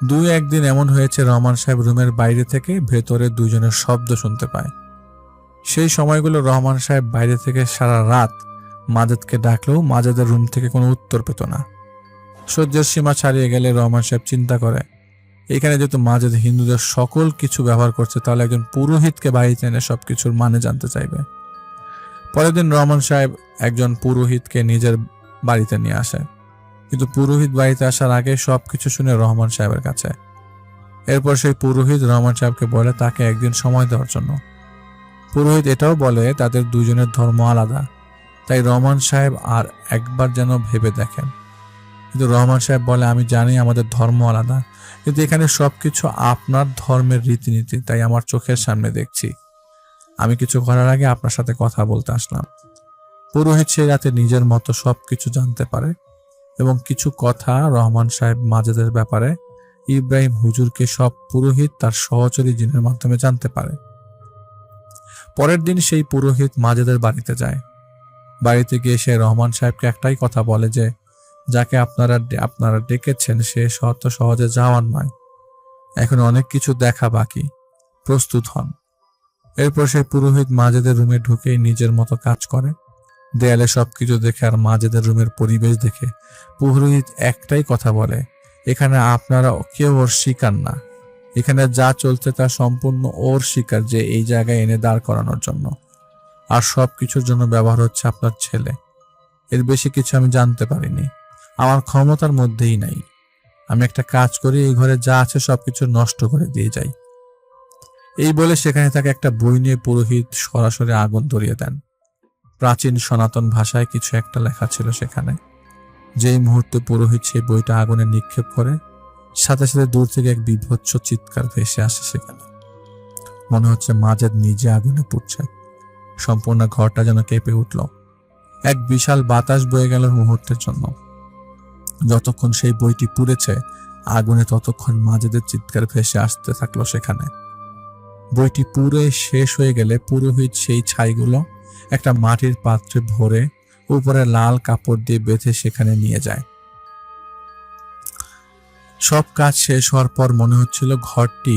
2-1 দিন এমন হয়েছে রহমান সাহেব রুমের বাইরে থেকে ভেতরে দুজনের শব্দ শুনতে পায়। সেই সময়গুলো রহমান সাহেব বাইরে থেকে সারা রাত মাজেদকে ডাকলেও মাজেদের রুম থেকে কোনো উত্তর পেত না। সহ্যের সীমা ছাড়িয়ে গেলে রহমান সাহেব চিন্তা করে, এখানে যেহেতু মাজেদ হিন্দুদের সকল কিছু ব্যবহার করছে, তাহলে একজন পুরোহিতকে বাড়িতে এনে সবকিছুর মানে জানতে চাইবে। পরের দিন রহমান সাহেব একজন পুরোহিতকে নিজের বাড়িতে নিয়ে আসে, কিন্তু পুরোহিত বাড়িতে আসার আগে সবকিছু শুনে রহমান সাহেবের কাছে। এরপর সেই পুরোহিত রহমান সাহেবকে বলে তাকে একদিন সময় দেওয়ার জন্য। পুরোহিত এটাও বলে তাদের দুজনের ধর্ম আলাদা, তাই রহমান সাহেব আর একবার যেন ভেবে দেখেন। কিন্তু রহমান সাহেব বলে, আমি জানি আমাদের ধর্ম আলাদা, কিন্তু এখানে সবকিছু আপনার ধর্মের রীতিনীতি, তাই আমার চোখের সামনে দেখছি। আমি কিছু করার আগে আপনার সাথে কথা বলতে আসলাম। পুরোহিত সেই রাতে নিজের মতো সবকিছু জানতে পারে এবং কিছু কথা রহমান সাহেব মাজেদের ব্যাপারে ইব্রাহিম হুজুরকে সব পুরোহিত তার সহচরী জিনের মাধ্যমে জানতে পারে। পরের দিন সেই পুরোহিত মাজেদের বাড়িতে যায়। বাড়িতে গিয়ে সে রহমান সাহেবকে একটাই কথা বলে যে যাকে আপনারা ডেকেছেন সে শত সহজে যাওয়ার নয়, এখন অনেক কিছু দেখা বাকি, প্রস্তুত হন। এরপর সেই পুরোহিত মাজেদের রুমে ঢুকেই নিজের মতো কাজ করে। দেয়ালে সবকিছু দেখে আর মাজেদের রুমের পরিবেশ দেখে পুরোহিত একটাই কথা বলে, এখানে আপনারা কেউ ওর শিকার না, এখানে যা চলছে তা সম্পূর্ণ ওর শিকার, যে এই জায়গায় এনে দাঁড় করানোর জন্য, আর সবকিছুর জন্য ব্যবহার হচ্ছে আপনার ছেলে। এর বেশি কিছু আমি জানতে পারিনি, আমার ক্ষমতার মধ্যেই নাই। আমি একটা কাজ করি, এই ঘরে যা আছে সবকিছু নষ্ট করে দিয়ে যাই। এই বলে সেখানে তাকে একটা বই নিয়ে পুরোহিত সরাসরি আগুন ধরিয়ে দেন। প্রাচীন সনাতন ভাষায় কিছু একটা লেখা ছিল সেখানে। যেই মুহূর্তে পুরোহিত সেই বইটা আগুনে নিক্ষেপ করে, সাথে সাথে দূর থেকে এক বিভৎস চিৎকার ভেসে আসে সেখানে। মনে হচ্ছে মাজেদ নিজে আগুনে পুড়ছে। সম্পূর্ণ ঘরটা যেন কেঁপে উঠল। এক বিশাল বাতাস বয়ে গেল মুহূর্তের জন্য। যতক্ষণ সেই বইটি পুড়েছে আগুনে, ততক্ষণ মাজেদের চিৎকার ভেসে আসতে থাকলো সেখানে। বইটি পুড়ে শেষ হয়ে গেলে পুরোহিত সেই ছাইগুলো একটা মাটির পাত্রে ভরে উপরে লাল কাপড় দিয়ে বেঁধে সেখানে নিয়ে যায়। সব কাজ শেষ হওয়ার পর মনে হচ্ছিল ঘরটি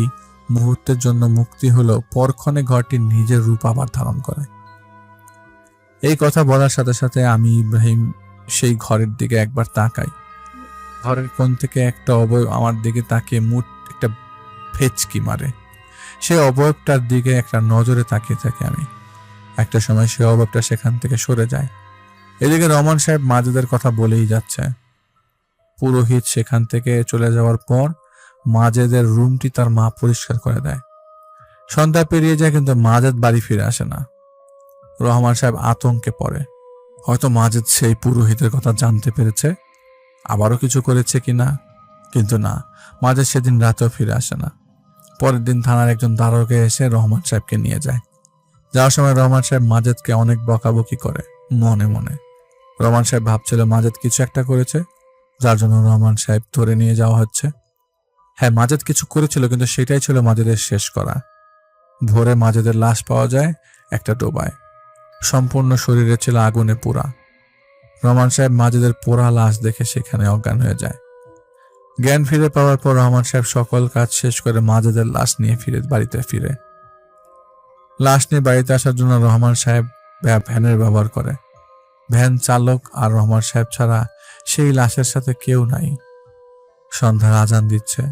মুহূর্তের জন্য মুক্তি হলো, পরক্ষণে ঘরটি নিজের রূপ আবার ধারণ করে। এই কথা বলার সাথে সাথে আমি ইব্রাহিম সেই ঘরের দিকে একবার তাকাই। ঘরের কোণ থেকে একটা অবয়ব আমার দিকে তাকিয়ে মুঠ একটা ফেচকি মারে। সেই অবয়বটার দিকে একটা নজরে তাকিয়ে থাকি আমি। একটা সময় সেই অবয়বটা সেখান থেকে সরে যায়। এদিকে রহমান সাহেব মাজেদের কথা বলেই যাচ্ছে। পুরোহিত সেখান থেকে চলে যাওয়ার পর মাজেদের রুমটি তার মা পরিষ্কার করে দেয়। সন্ধ্যা পেরিয়ে যায়, কিন্তু মাজেদ বাড়ি ফিরে আসে না। রহমান সাহেব আতঙ্কে পড়ে। হয়তো মাজেদ সেই পুরোহিতের কথা জানতে পেরেছে, আবারও কিছু করেছে কিনা। কিন্তু না, মাজেদ সেদিন রাতেও ফিরে আসে না। পরের দিন থানার একজন দারোগা এসে রহমান সাহেবকে নিয়ে যায়। যাওয়ার সময় রহমান সাহেব মাজেদকে অনেক বকাবকি করে মনে মনে। রহমান সাহেব ভাবছিল মাজেদ কিছু একটা করেছে, যার জন্য রহমান সাহেব ধরে নিয়ে যাওয়া হচ্ছে। হ্যাঁ, মাজেদ কিছু করেছিল, কিন্তু সেটাই ছিল মাজেদের শেষ করা। ভোরে মাজেদের লাশ পাওয়া যায় একটা ডোবায়। সম্পূর্ণ শরীরে ছিল আগুনে পোড়া। রহমান সাহেব মাজেদের পোড়া লাশ দেখে সেখানে অজ্ঞান হয়ে যায়। জ্ঞান ফিরে পাওয়ার পর রহমান সাহেব সকল কাজ শেষ করে মাজেদের লাশ নিয়ে বাড়িতে ফিরে। লাশ নিয়ে বাড়িতে আসার জন্য রহমান সাহেব ভ্যানের ব্যবহার করে। ভ্যান চালক আর রহমান সাহেব ছাড়া সেই লাশের সাথে কেউ নাই। সন্ধ্যার আজান দিচ্ছে।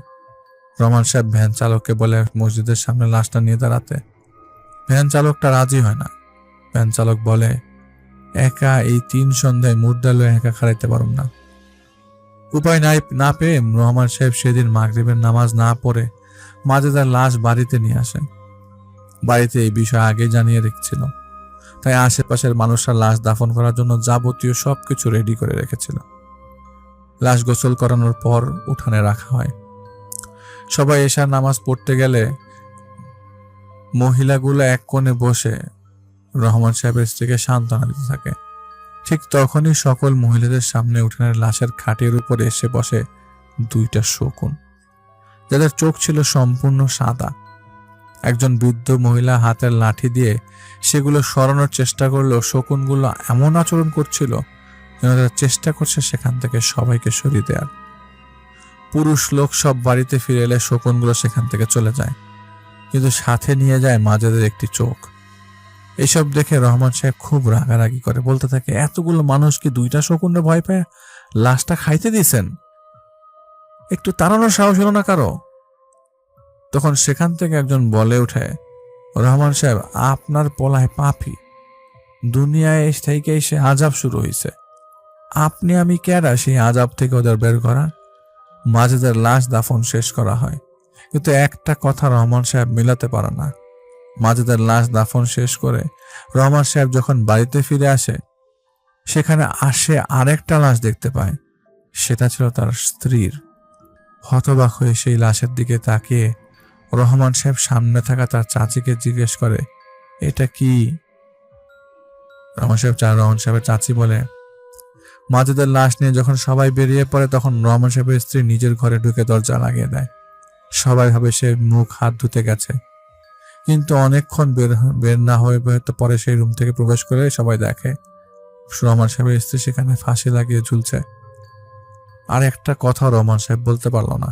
রহমান সাহেব ভ্যান চালককে বলে মসজিদের সামনে লাশটা নিয়ে দাঁড়াতে। ভ্যান চালকটা রাজি হয় না। ভ্যান চালক বলে, একা এই 3 সন্ধ্যায় মুর্দালয়ে একা খাড়াইতে পারুম না। উপায় না পেয়ে রহমান সাহেব সেদিন মাগরিবের নামাজ না পড়ে মাজেদার লাশ বাড়িতে নিয়ে আসেন। বাড়িতে এই বিষয় আগে জানিয়ে রেখেছিল, তাই আশেপাশের মানুষরা লাশ দাফন করার জন্য যাবতীয় সবকিছু রেডি করে রেখেছিল। লাশ গোসল করানোর পর উঠানে রাখা হয়। সবাই এশার নামাজ পড়তে গেলে মহিলাগুলো এক কোণে বসে রহমান সাহেবের স্ত্রীকে সান্ত্বনা দিতে থাকে। ঠিক তখনই সকল মহিলাদের সামনে উঠানের লাশের খাটের উপরে এসে বসে 2টা শকুন, যাদের চোখ ছিল সম্পূর্ণ সাদা। একজন বৃদ্ধ মহিলা হাতের লাঠি দিয়ে সেগুলো সরানোর চেষ্টা করলেও শকুনগুলো এমন আচরণ করছিল যেন তারা চেষ্টা করছে সেখান থেকে সবাইকে সরিয়ে দেওয়ার। পুরুষ লোক সব বাড়িতে ফিরে এলে শকুনগুলো সেখান থেকে চলে যায়, কিন্তু সাথে নিয়ে যায় মাজেদের একটি চোখ। এসব দেখে রহমান সাহেব খুব রাগারাগি করে, বলতে থাকে, এতগুলো মানুষ কি 2টা শকুনের ভয় পায় লাশটা খাইতে দিয়েছেন? একটু তাড়ানোর সাহস হলো না কারো? তখন সেখান থেকে একজন বলে ওঠে, রহমান সাহেব, আপনার পলায় পাপী। দুনিয়ায় থেকে সে আজাব শুরু হয়েছে। আপনি আমি কেডা সেই আজাব থেকে ওদের বের করা? মাজেদের লাশ দাফন শেষ করা হয়, কিন্তু একটা কথা রহমান সাহেব মিলাতে পারে না। মাজেদের লাশ দাফন শেষ করে রহমান সাহেব যখন বাড়িতে ফিরে আসে, সেখানে আরেকটা লাশ দেখতে পায়। সেটা ছিল তার স্ত্রীর। হতবাক হয়ে সেই লাশের দিকে তাকিয়ে রহমান সাহেব সামনে থাকা তার চাচিকে জিজ্ঞেস করে, এটা কি? রহমান সাহেবের চাচি বলে, মাজেদের লাশ নিয়ে যখন সবাই বেরিয়ে পড়ে তখন রহমান সাহেবের স্ত্রী নিজের ঘরে ঢুকে দরজা লাগিয়ে দেয়। সবাই ভাবে সে মুখ হাত ধুতে গেছে, কিন্তু অনেকক্ষণ বের না হয়ে পরে সেই রুম থেকে প্রবেশ করে সবাই দেখে রহমান সাহেবের স্ত্রী সেখানে ফাঁসি লাগিয়ে ঝুলছে। আর একটা কথা রহমান সাহেব বলতে পারল না,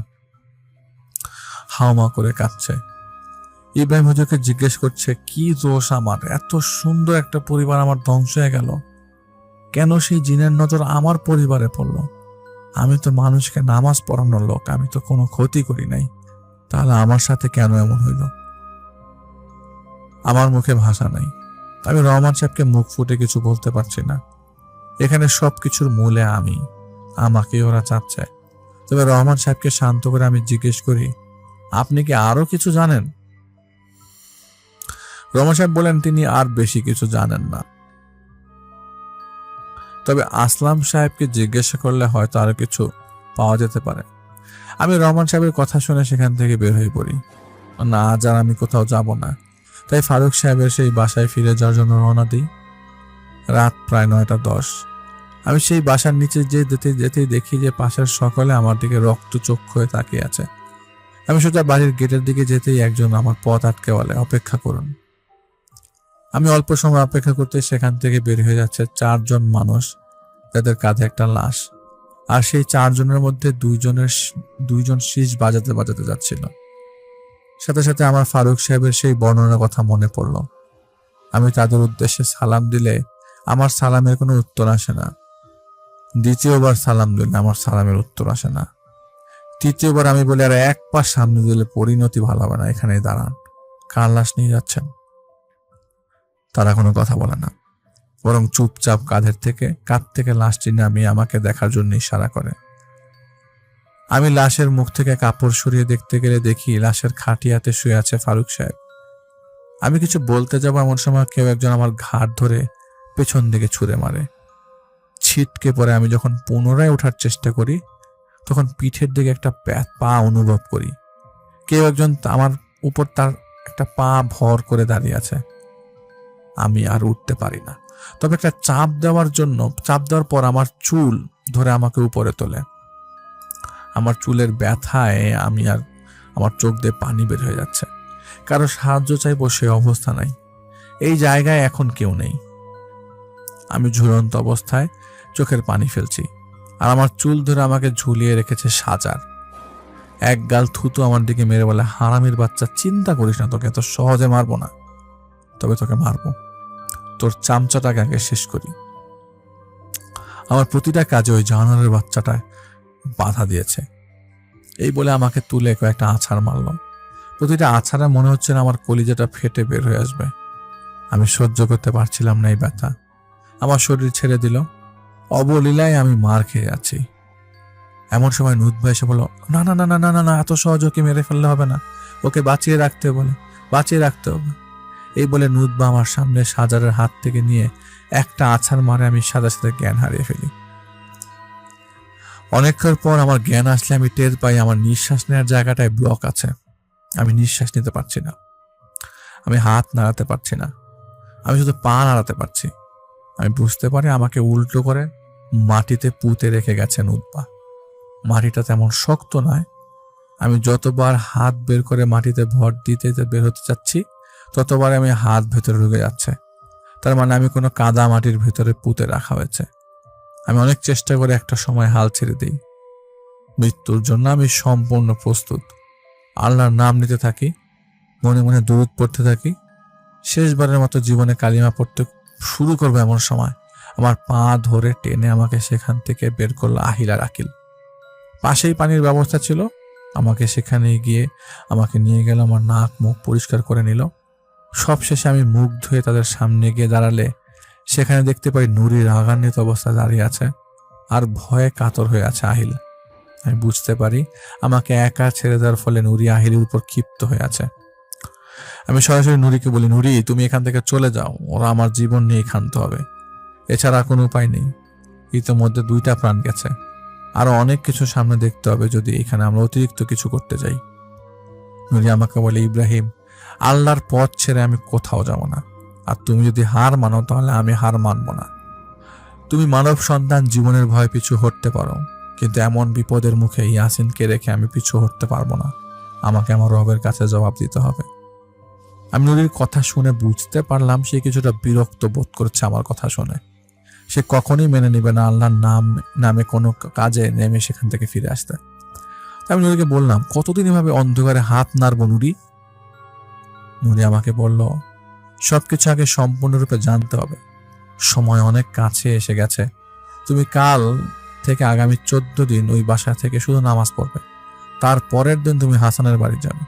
হাওমা করে কাঁদছে। ইব্রাহিম হুজুরকে জিজ্ঞেস করছে, কি দোষ আমার? এত সুন্দর একটা পরিবার আমার ধ্বংস হয়ে গেল, কেন সেই জিনের নজর আমার পরিবারে পড়লো? আমি তো মানুষকে নামাজ পড়ানোর লোক, আমি তো কোনো ক্ষতি করি নাই, তাহলে আমার সাথে কেন এমন হইল? আমার মুখে ভাষা নাই। আমি রহমান সাহেবকে মুখ ফুটে কিছু বলতে পারছি না। এখানে সবকিছুর মূলে আমাকে ওরা চাচ্ছে। তবে রহমান সাহেবকে শান্ত করে আমি জিজ্ঞেস করি, আপনি কি আরো কিছু জানেন? রহমান সাহেব বলেন, তিনি আর বেশি কিছু জানেন না, তবে আসলাম সাহেবকে জিজ্ঞাসা করলে হয়তো আরো কিছু পাওয়া যেতে পারে। আমি রহমান সাহেবের কথা শুনে সেখান থেকে বের হয়ে পড়ি। না, আজ আর আমি কোথাও যাব না। তাই ফারুক সাহেবের সেই বাসায় ফিরে যাওয়ার জন্য রওনা দিই। রাত প্রায় 9:10। আমি সেই বাসার নিচে যেতে যেতেই দেখি যে পাশের সকলে আমার দিকে রক্তচক্ষু হয়ে তাকিয়ে আছে। আমি সোজা বাড়ির গেটের দিকে যেতেই একজন আমার পথ আটকে বলে, অপেক্ষা করুন। আমি অল্প সময় অপেক্ষা করতে সেখান থেকে বের হয়ে যাচ্ছে 4 জন মানুষ, তাদের কাঁধে একটা লাশ। আর সেই 4 জনের মধ্যে দুইজন শীষ বাজাতে বাজাতে যাচ্ছিল। সাথে সাথে আমার ফারুক সাহেবের সেই বর্ণনার কথা মনে পড়ল। আমি তাদের উদ্দেশ্যে সালাম দিলে আমার সালামের কোনো উত্তর আসে না। দ্বিতীয়বার সালাম দিলে আমার সালামের উত্তর আসে না। তৃতীয়বার আমি বলি, আর এক পা সামনে দিলে পরিণতি ভালো হবে না, এখানেই দাঁড়ান, কার লাশ নিয়ে যাচ্ছেন? তারা কোনো কথা বলে না, বরং চুপচাপ কাঁধ থেকে লাশটি নামিয়ে আমাকে দেখার জন্য ইশারা করে। আমি লাশের মুখ থেকে কাপড় সরিয়ে দেখতে গেলে দেখি লাশের খাটিয়াতে শুয়ে আছে ফারুক সাহেব। আমি কিছু বলতে যাবো এমন সময় কেউ একজন আমার ঘাড় ধরে পেছন দিকে ছুঁড়ে মারে। ছিটকে পড়ে আমি যখন পুনরায় ওঠার চেষ্টা করি তখন পিঠের দিকে একটা পা অনুভব করি। কেউ একজন আমার উপর তার একটা পা ভর করে দাঁড়িয়ে আছে। আমি আর উঠতে পারি না, তবে একটা চাপ দেওয়ার পর আমার চুল ধরে আমাকে উপরে তোলে। আমার চুলের ব্যথায় আমার চোখ দিয়ে পানি বের হয়ে যাচ্ছে। কারো সাহায্য চাইবো সে অবস্থা নাই। এই জায়গায় এখন কেউ নেই। আমি ঝুলন্ত অবস্থায় চোখের পানি ফেলছি, আর আমার চুল ধরে আমাকে ঝুলিয়ে রেখেছে সাজার। এক গাল থুতু আমার দিকে মেরে বলে, হারামির বাচ্চা, চিন্তা করিস না, তোকে এত সহজে মারবো না, তবে তোকে মারবো, তোর চামচাটাকে আগে শেষ করি। আমার প্রতিটা কাজে ওই জানোয়ারের বাচ্চাটা বাধা দিয়েছে। এই বলে আমাকে তুলে কয়েকটা আছাড় মারল। প্রতিটা আছাড়ে মনে হচ্ছে না আমার কলিজাটা ফেটে বের হয়ে আসবে। আমি সহ্য করতে পারছিলাম না এই ব্যথা। আমার শরীর ছেড়ে দিল। অবলীলায় আমি মার খেয়ে যাচ্ছি। এমন সময় নুতবা এসে বলল, না না না না না না না, এত সহজ ওকে মেরে ফেললে হবে না, ওকে বাঁচিয়ে রাখতে হবে। এই বলে নুতবা আমার সামনে সাজারের হাত থেকে নিয়ে একটা আছাড় মারে আমি সাথে সাথে জ্ঞান হারিয়ে ফেলি। অনেকক্ষণ পর আমার জ্ঞান আসলে আমি টের পাই আমার নিঃশ্বাস নেওয়ার জায়গাটায় ব্লক আছে। আমি নিঃশ্বাস নিতে পারছি না, আমি হাত নাড়াতে পারছি না, আমি শুধু পা নাড়াতে পারছি। আমি বুঝতে পারি আমাকে উল্টো করে মাটিতে পুঁতে রেখে গেছেন নুতবা। মাটিটা তেমন শক্ত নয়। আমি যতবার হাত বের করে মাটিতে ভর দিতে বের হতে চাচ্ছি ততবার আমি হাত ভেতরে ঢুকে যাচ্ছে। তার মানে আমি কোনো কাদা মাটির ভেতরে পুঁতে রাখা হয়েছে। আমি অনেক চেষ্টা করে একটা সময় হাল ছেড়ে দিই। মৃত্যুর জন্য আমি সম্পূর্ণ প্রস্তুত। আল্লাহর নাম নিতে থাকি, মনে মনে দুরূদ পড়তে থাকি। শেষবারের মতো জীবনে কালিমা পড়তে শুরু করবো এমন সময় আমার পা ধরে টেনে আমাকে সেখান থেকে বের করলো আহিল আর আকিল। পাশেই পানির ব্যবস্থা ছিল। আমাকে সেখানে গিয়ে আমাকে নিয়ে গেল, আমার নাক মুখ পরিষ্কার করে নিল। সব শেষে আমি মুখ ধুয়ে তাদের সামনে গিয়ে দাঁড়ালে সেখানে দেখতে পাই নুরি রাগান্বিত অবস্থায় দাঁড়িয়ে আছে, আর ভয়ে কাতর হয়ে আছে আহিল। আমি বুঝতে পারি আমাকে একা ছেড়ে দেওয়ার ফলে নুরি আহিলের উপর ক্ষিপ্ত হয়ে আছে। আমি সরাসরি নুরিকে বলি, নুরি, তুমি এখান থেকে চলে যাও, ওরা আমার জীবন নিয়ে ক্ষান্ত হবে, এছাড়া কোনো উপায় নেই। ইতিমধ্যে 2টা প্রাণ গেছে, আরো অনেক কিছু সামনে দেখতে হবে যদি এখানে আমরা অতিরিক্ত কিছু করতে যাই। নুরি আমাকে বলে, ইব্রাহিম, আল্লাহর পথ ছেড়ে আমি কোথাও যাব না, আর তুমি যদি হার মানো তাহলে আমি হার মানব না। তুমি মানব সন্তান, জীবনের ভয় পিছু হটতে পারো, কিন্তু এমন বিপদের মুখে ইয়াসিনকে রেখে আমি পিছু হটতে পারবো না। আমাকে আমার রবের কাছে জবাব দিতে হবে। আমি নুরির কথা শুনে বুঝতে পারলাম সে কিছুটা বিরক্ত বোধ করছে আমার কথা শুনে। সে কখনই মেনে নিবে না আল্লাহর নামে কোনো কাজে নেমে সেখান থেকে ফিরে আসতে। আমি নুরিকে বললাম, কতদিন এভাবে অন্ধকারে হাত নাড়বো নুরি? নুরি আমাকে বলল, সবকিছু আগে সম্পূর্ণরূপে জানতে হবে। সময় অনেক কাছে এসে গেছে। তুমি কাল থেকে আগামী 14 দিন ওই বাসা থেকে শুধু নামাজ পড়বে। তারপরের দিন তুমি হাসানের বাড়ি যাবে।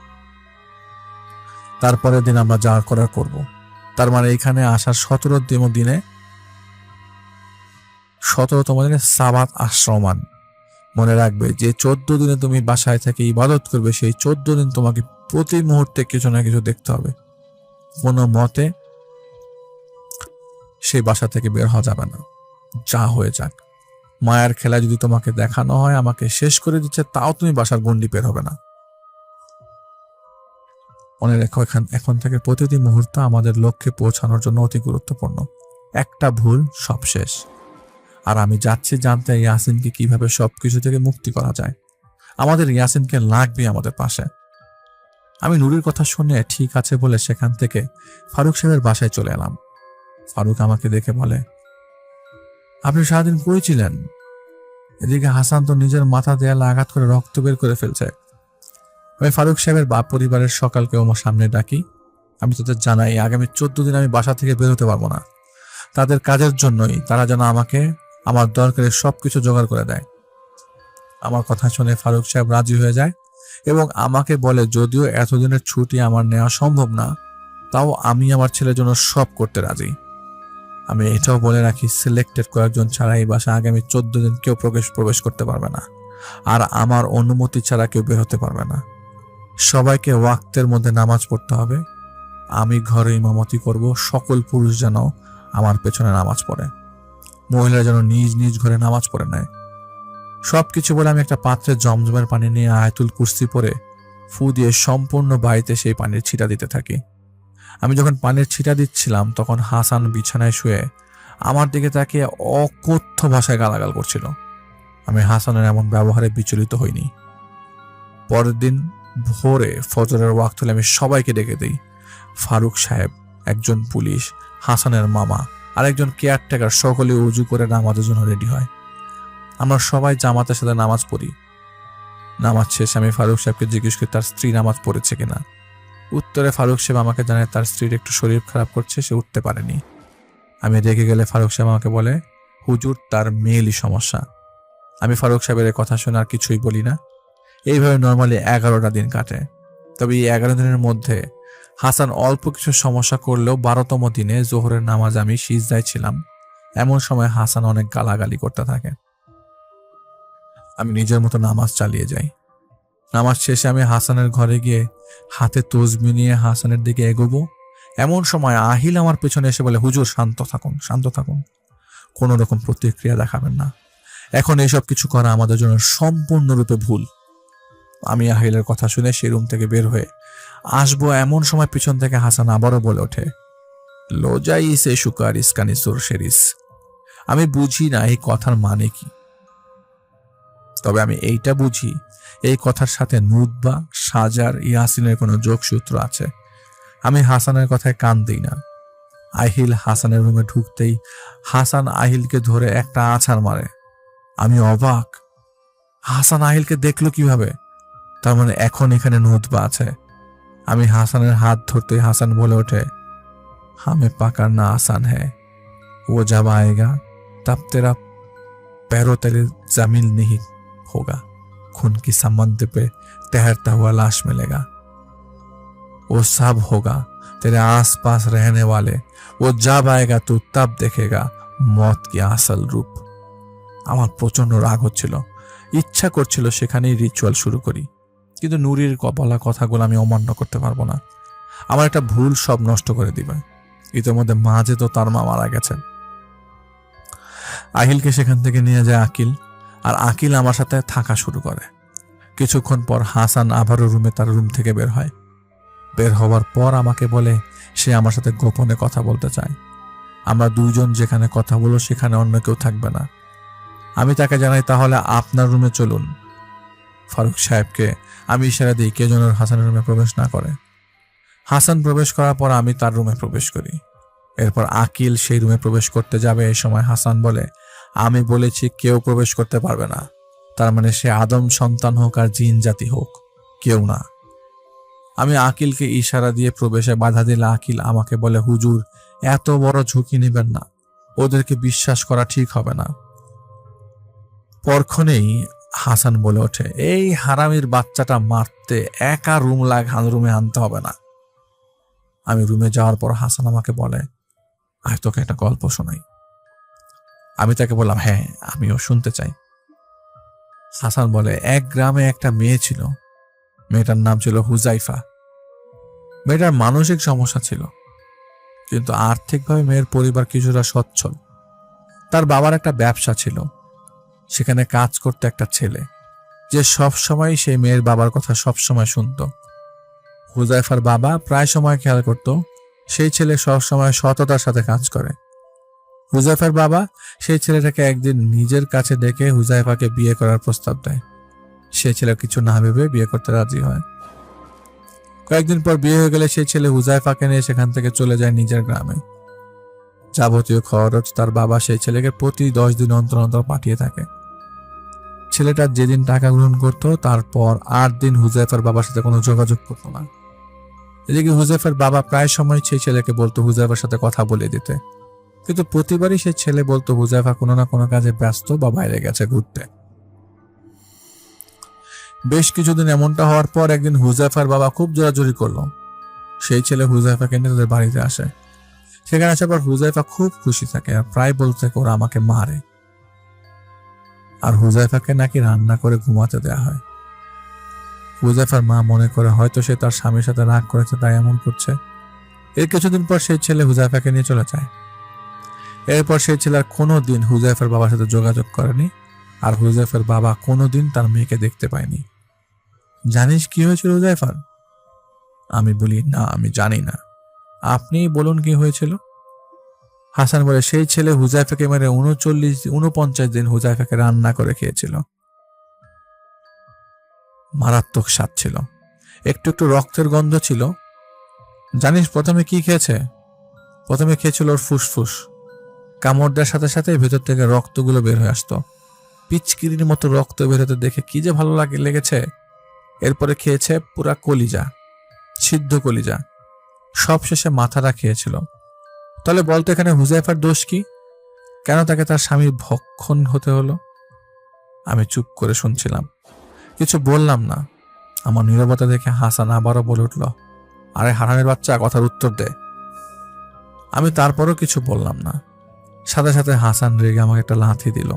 তারপরের দিন আমরা যা করার করব। তার মানে এখানে আসার 17তম দিনে সাবাত আশ্রমান। মনে রাখবে যে 14 দিনে তুমি বাসায় থেকে ইবাদত করবে, সেই 14 দিন তোমাকে প্রতি মুহূর্তে কিছু না কিছু দেখতে হবে। কোনো মতে সেই বাসা থেকে বের হওয়া যাবে না, যা হয়ে যাক। মায়ের খেলা যদি তোমাকে দেখানো হয় আমাকে শেষ করে দিচ্ছে, তাও তুমি বাসার গণ্ডি বের হবে না। মনে রেখো, এখন থেকে প্রতিটি মুহূর্ত আমাদের লক্ষ্যে পৌঁছানোর জন্য অতি গুরুত্বপূর্ণ। একটা ভুল, সব শেষ। আর আমি যাচ্ছি জানতে ইয়াসিনকে কিভাবে সবকিছু থেকে মুক্তি করা যায়। আমাদের ইয়াসিনকে লাগবে আমাদের পাশে। আমি নুরির কথা শুনে ঠিক আছে বলে সেখান থেকে ফারুক সাহেবের বাসায় চলে এলাম। ফারুক আমাকে দেখে বলে, আপনি সারাদিন কই ছিলেন? এদিকে হাসান তো নিজের মাথা দেয়ালে আঘাত করে রক্ত বের করে ফেলছে। আমি ফারুক সাহেবের বাপ পরিবারের সকালকে আমার সামনে ডাকি। আমি তাদের জানাই আগামী 14 দিন আমি বাসা থেকে বের হতে পারবো না। তাদের কাজের জন্যই তারা যেন আমাকে আমার দরকারি সবকিছু জোগাড় করে দেয়। আমার কথা শুনে ফারুক সাহেব রাজি হয়ে যায় এবং আমাকে বলে যদিও এতদিনের ছুটি আমার নেওয়া সম্ভব না, তাও আমি আমার ছেলের জন্য সব করতে রাজি। আমি এটাও বলে রাখি সিলেক্টেড কয়েকজন ছাড়া এই বাসা আগামী 14 দিন কেউ প্রবেশ করতে পারবে না, আর আমার অনুমতি ছাড়া কেউ বের হতে পারবে না। সবাইকে ওয়াক্তের মধ্যে নামাজ পড়তে হবে। আমি ঘরে ইমামতি করব, সকল পুরুষ যেন আমার পেছনে নামাজ পড়ে, মহিলারা যেন নিজ নিজ ঘরে নামাজ পড়ে নেয়। সবকিছু বলে আমি একটা পাত্রে জমজমের পানি নিয়ে আয়াতুল কুরসি পরে ফু দিয়ে সম্পূর্ণ বাড়িতে সেই পানির ছিটা দিতে থাকি। আমি যখন পানির ছিটা দিচ্ছিলাম তখন হাসান বিছানায় শুয়ে আমার দিকে তাকিয়ে অকথ্য ভাষায় গালাগাল করছিল। আমি হাসানের এমন ব্যবহারে বিচলিত হইনি। পরের দিন ভোরে ফজরের ওয়াক্ত হলে আমি সবাইকে ডেকে দিই। ফারুক সাহেব, একজন পুলিশ, হাসানের মামা আর একজন কেয়ারটেকার সকলে উজু করে নামাজের জন্য রেডি হয়। আমরা সবাই জামাতের সাথে নামাজ পড়ি। নামাজ শেষে আমি ফারুক সাহেবকে জিজ্ঞেস করি তার স্ত্রী নামাজ পড়েছে কিনা। উত্তরে ফারুক সাহেব আমাকে জানায় তার স্ত্রীর একটু শরীর খারাপ করছে, সে উঠতে পারেনি। আমি রেগে গেলে ফারুক সাহেব আমাকে বলে, হুজুর তার মেয়েলি সমস্যা। আমি ফারুক সাহেবের কথা শুনে আর কিছুই বলি না। এইভাবে নর্মালি 11টা দিন কাটে। তবে এই 11 দিনের মধ্যে হাসান অল্প কিছু সমস্যা করলেও 12তম দিনে জোহরের নামাজ আমি সিজদায় ছিলাম। এমন সময় হাসান অনেক গালাগালি করতে থাকে। আমি নিজের মতো নামাজ চালিয়ে যাই। নামাজ শেষে আমি হাসানের ঘরে গিয়ে হাতে তসবিহ নিয়ে হাসানের দিকে এগোবো। এমন সময় আহিল আমার পেছনে এসে বলে, হুজুর শান্ত থাকুন, শান্ত থাকুন, কোনো রকম প্রতিক্রিয়া দেখাবেন না। এখন এইসব কিছু করা আমাদের জন্য সম্পূর্ণরূপে ভুল। আমি আহিলের কথা শুনে সেই রুম থেকে বের হয়ে আসবো এমন সময় পিছন থেকে হাসান আবারও বলে ওঠে, লোজাইস এ সুকারিস কানিসুর শেরিস। আমি বুঝি না এই কথার মানে কি, তবে আমি এইটা বুঝি এই কথার সাথে নুতবা, সাজার, ইয়াসিনের কোনো যোগসূত্র আছে। আমি হাসানের কথায় কান দিই না। আহিল হাসানের রুমে ঢুকতেই হাসান আহিলকে ধরে একটা আছাড় মারে। আমি অবাক, হাসান আহিলকে দেখলো কিভাবে? তার মানে এখন এখানে নুতবা আছে। আমি হাসানের হাত ধরতে হাসান বলে ওঠে, हमें पकड़ना आसान है, वो जब आएगा तब तेरा पैरों तले जमीन नहीं होगा, खून की समुद्र पे तैरता हुआ लाश मिलेगा। वो सब होगा तेरे आसपास रहने वाले, वो जब आएगा तू तब देखेगा मौत की असल रूप। আমার প্রচন্ড রাগ হচ্ছিল, ইচ্ছা করছিল সেখানেই রিচুয়াল শুরু করি, কিন্তু নুরির বলা কথাগুলো আমি অমান্য করতে পারবো না। আমার একটা ভুল সব নষ্ট করে দিবে। ইতিমধ্যে মাঝে তো তার মা মারা গেছেন। আহিলকে সেখান থেকে নিয়ে যায় আকিল, আর আকিল আমার সাথে থাকা শুরু করে। কিছুক্ষণ পর হাসান আবারও তার রুম থেকে বের হয়। বের হওয়ার পর আমাকে বলে সে আমার সাথে গোপনে কথা বলতে চায়। আমরা দুইজন যেখানে কথা বলবো সেখানে অন্য কেউ থাকবে না। আমি তাকে জানাই তাহলে আপনার রুমে চলুন। ফারুক সাহেবকে আমি ইশারা দিই কে যেন হাসানের রুমে প্রবেশ না করে। হাসান প্রবেশ করার পর আমি তার রুমে প্রবেশ করি। এরপর আকিল সেই রুমে প্রবেশ করতে যাবে। এই সময় হাসান বলে, আমি বলেছি কেউ প্রবেশ করতে পারবে না, তার মানে সে আদম সন্তান হোক আর জিন জাতি হোক, কেউ না। আমি আকিলকে ইশারা দিয়ে প্রবেশে বাধা দিলে আকিল আমাকে বলে, হুজুর এত বড় ঝুঁকি নেবেন না, ওদেরকে বিশ্বাস করা ঠিক হবে না। পরক্ষণেই হাসান বলে ওঠে, এই হারামির বাচ্চাটা মারতে একা রুমে আনতে হবে না। আমি রুমে যাওয়ার পর হাসান আমাকে বলে, আয় তোকে একটা গল্প শোনাই। আমি তাকে বললাম, হ্যাঁ আমিও শুনতে চাই। হাসান বলে, এক গ্রামে একটা মেয়ে ছিল। মেয়েটার নাম ছিল হুজাইফা। মেয়েটার মানসিক সমস্যা ছিল, কিন্তু আর্থিকভাবে মেয়ের পরিবার কিছুটা সচ্ছল। তার বাবার একটা ব্যবসা ছিল, সেখানে কাজ করতে একটা ছেলে, যে সবসময় সেই মেয়ের বাবার কথা সবসময় শুনত। হুজাইফার বাবা প্রায় সময় খেয়াল করত সেই ছেলে সবসময় সততার সাথে কাজ করে। হুজাইফার বাবা সেই ছেলেটাকে একদিন নিজের কাছে ডেকে হুজাইফাকে বিয়ে করার প্রস্তাব দেয়। সেই ছেলে কিছু না ভেবে বিয়ে করতে রাজি হয়। কয়েকদিন পর বিয়ে হয়ে গেলে সেই ছেলে হুজাইফাকে নিয়ে সেখান থেকে চলে যায় নিজের গ্রামে। যাবতীয় খরচ তার বাবা সেই ছেলেকে প্রতি 10 দিন অন্তর অন্তর পাঠিয়ে থাকে। ছেলেটা যেদিন টাকা গ্রহণ করতো তারপর 8 দিন হুজাইফার বাবার সাথে কোনো যোগাযোগ করতো না। এদিকে হুজাইফার বাবা প্রায় সময় সেই ছেলেকে বলতো হুজাইফার সাথে কথা বলে দিতে, কিন্তু প্রতিবারই সেই ছেলে বলতো হুজাইফা কোনো না কোনো কাজে ব্যস্ত বা বাইরে গেছে ঘুরতে। বেশ কিছুদিন এমনটা হওয়ার পর একদিন হুজাইফার বাবা খুব জোরাজুরি করলো। সেই ছেলে হুজাইফাকে নিয়ে তাদের বাড়িতে আসে। সেখানে আসার পর হুজাইফা খুব খুশি থাকে আর প্রায় বলতে থাকে ওরা আমাকে মারে, আর হুজাইফাকে নাকি রান্না করে ঘুমাতে দেয়া হয়। হুজাইফার মা মনে করে হয়তো সে তার স্বামীর সাথে রাগ করেছে তাই এমন করছে। এর কিছুদিন পর সেই ছেলে হুজাইফাকে নিয়ে চলে যায়। এরপর সেই ছেলে আর কোনোদিন হুজাইফার বাবার সাথে যোগাযোগ করেনি, আর হুজাইফার বাবা কোনোদিন তার মেয়েকে দেখতে পায়নি। জানিস কি হয়েছিল হুজাইফার? আমি বলি, না আমি জানি না, আপনি বলুন কি হয়েছিল। হাসান বলে, সেই ছেলে হুজাইফাকে মেরে 49 দিন হুজাইফাকে রান্না করে খেয়েছিল। মারাত্মক স্বাদ ছিল, একটু একটু রক্তের গন্ধ ছিল। জানিস প্রথমে কি খেয়েছে? প্রথমে খেয়েছিল ওর ফুসফুস। কামড় দেওয়ার সাথে সাথে ভেতর থেকে রক্তগুলো বের হয়ে আসতো। পিচকিরির মতো রক্ত বেরোতে দেখে কি যে ভালো লেগেছে। এরপরে খেয়েছে পুরা কলিজা, সিদ্ধ কলিজা। সবশেষে মাথাটা খেয়েছিল। তাহলে বলতো এখানে হুজাইফার দোষ কি? কেন তাকে তার স্বামীর ভক্ষণ হতে হলো? আমি চুপ করে শুনছিলাম, কিছু বললাম না। আমার নীরবতা দেখে হাসান আবারও বলে উঠল, আরে হারামের বাচ্চা, কথার উত্তর দে। আমি তারপরও কিছু বললাম না। সাথে সাথে হাসান রেগে আমাকে একটা লাথি দিল।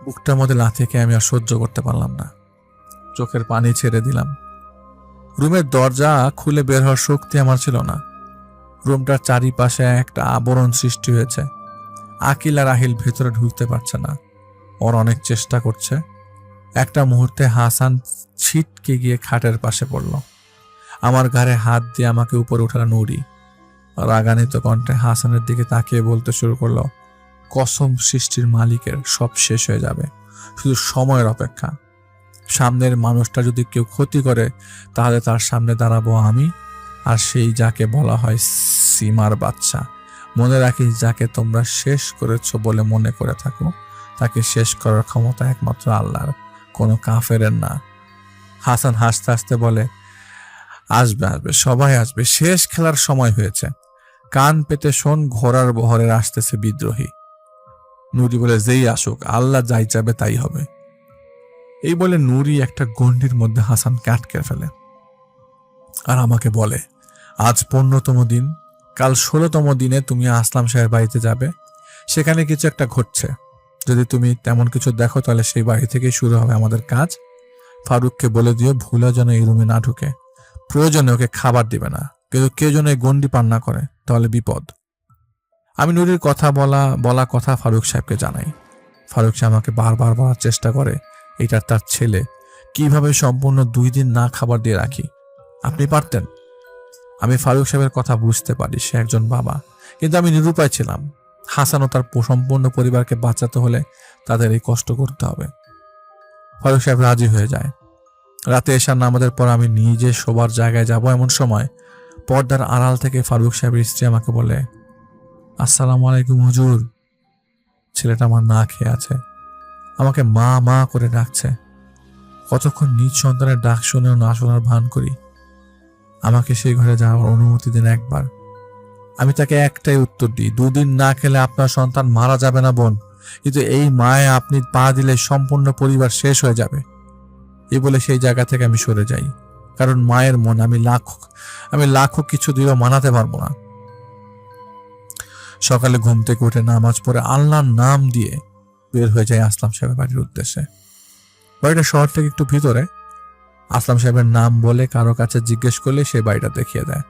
বুকটার মধ্যে লাথিকে আমি আর সহ্য করতে পারলাম না। চোখের পানি ছেড়ে দিলাম। রুমের দরজা খুলে বের হওয়ার শক্তি আমার ছিল না। রুমটার চারিপাশে একটা আবরণ সৃষ্টি হয়েছে। আকিল আর আহিল ভেতরে ঢুকতে পারছে না। ওর অনেক চেষ্টা করছে। একটা মুহূর্তে হাসান ছিটকে গিয়ে খাটের পাশে পড়ল। আমার ঘাড়ে হাত দিয়ে আমাকে উপরে উঠালো নুরি। রাগান্বিত কণ্ঠে হাসানের দিকে তাকিয়ে বলতে শুরু করলো, কসম সৃষ্টির মালিকের, সব শেষ হয়ে যাবে, শুধু সময়ের অপেক্ষা। সামনের মানুষটা যদি কেউ ক্ষতি করে তাহলে তার সামনে দাঁড়াবো আমি, আর সেই যাকে বলা হয় সীমার বাচ্চা। মনে রাখিস, যাকে তোমরা শেষ করেছো বলে মনে করে থাকো, তাকে শেষ করার ক্ষমতা একমাত্র আল্লাহর, কোনো কাফেরের না। হাসান হাসতে হাসতে বলে, আসবে আসবে, সবাই আসবে, শেষ খেলার সময় হয়েছে। কান পেতে শোন, ঘোড়ার বহরে আসতেছে বিদ্রোহী। নুরি বলে, যেই আসুক, আল্লাহ যাই চাবে তাই হবে। এই বলে নুরি একটা গণ্ডির মধ্যে হাসানকে আটকে ফেলে আর আমাকে বলে, আজ 15তম দিন, কাল 16তম দিনে তুমি আসলাম সাহেবের বাড়িতে যাবে। সেখানে কিছু একটা ঘটছে। যদি তুমি তেমন কিছু দেখো তাহলে সেই বাড়ি থেকে শুরু হবে আমাদের কাজ। ফারুককে বলে দিও ভুলা যেন এই রুমে না ঢুকে। প্রয়োজনে ওকে খাবার দিবে না, কিন্তু কেউ যেন এই গণ্ডি পান না করে, তাহলে বিপদ। আমি নুরির বলা কথা ফারুক সাহেবকে জানাই। ফারুক সাহেব আমাকে বারবার বলার চেষ্টা করে এটা তার ছেলে, কিভাবে সম্পূর্ণ 2 দিন না খাবার দিয়ে রাখি। আপনি পারতেন। আমি ফারুক সাহেবের কথা বুঝতে পারি, সে একজন বাবা, কিন্তু আমি নিরুপায় ছিলাম। হাসান ও তার সম্পূর্ণ পরিবারকে বাঁচাতে হলে তাদের এই কষ্ট করতে হবে। ফারুক সাহেব রাজি হয়ে যায়। রাতে এশার নামাজের পর আমি নিজে শোবার জায়গায় যাব, এমন সময় পর্দার আড়াল থেকে ফারুক সাহেবের স্ত্রী আমাকে বলে, আসসালামু আলাইকুম হুজুর। ছেলেটা আমার না খেয়ে আছে, আমাকে মা মা করে ডাকছে। কতক্ষণ নিজ সন্তানের ডাক শুনেও না শোনার ভান করি। আমাকে সেই ঘরে যাওয়ার অনুমতি দিন একবার। আমি তাকে একটাই উত্তর দিই, 2 দিন না খেলে আপনার সন্তান মারা যাবে না বোন, কিন্তু এই মায়ে আপনি পা দিলে সম্পূর্ণ পরিবার শেষ হয়ে যাবে। এই বলে সেই জায়গা থেকে আমি সরে যাই, কারণ মায়ের মন আমি লাখো কিছু দিয়েও মানাতে পারবো না। সকালে ঘুম থেকে উঠে নামাজ পড়ে আল্লাহর নাম দিয়ে বের হয়ে যায় আসলাম সাহেবের বাড়ির উদ্দেশ্যে। বাড়িটা শহর থেকে একটু ভিতরে। আসলাম সাহেবের নাম বলে কারো কাছে জিজ্ঞেস করলে সে বাড়িটা দেখিয়ে দেয়।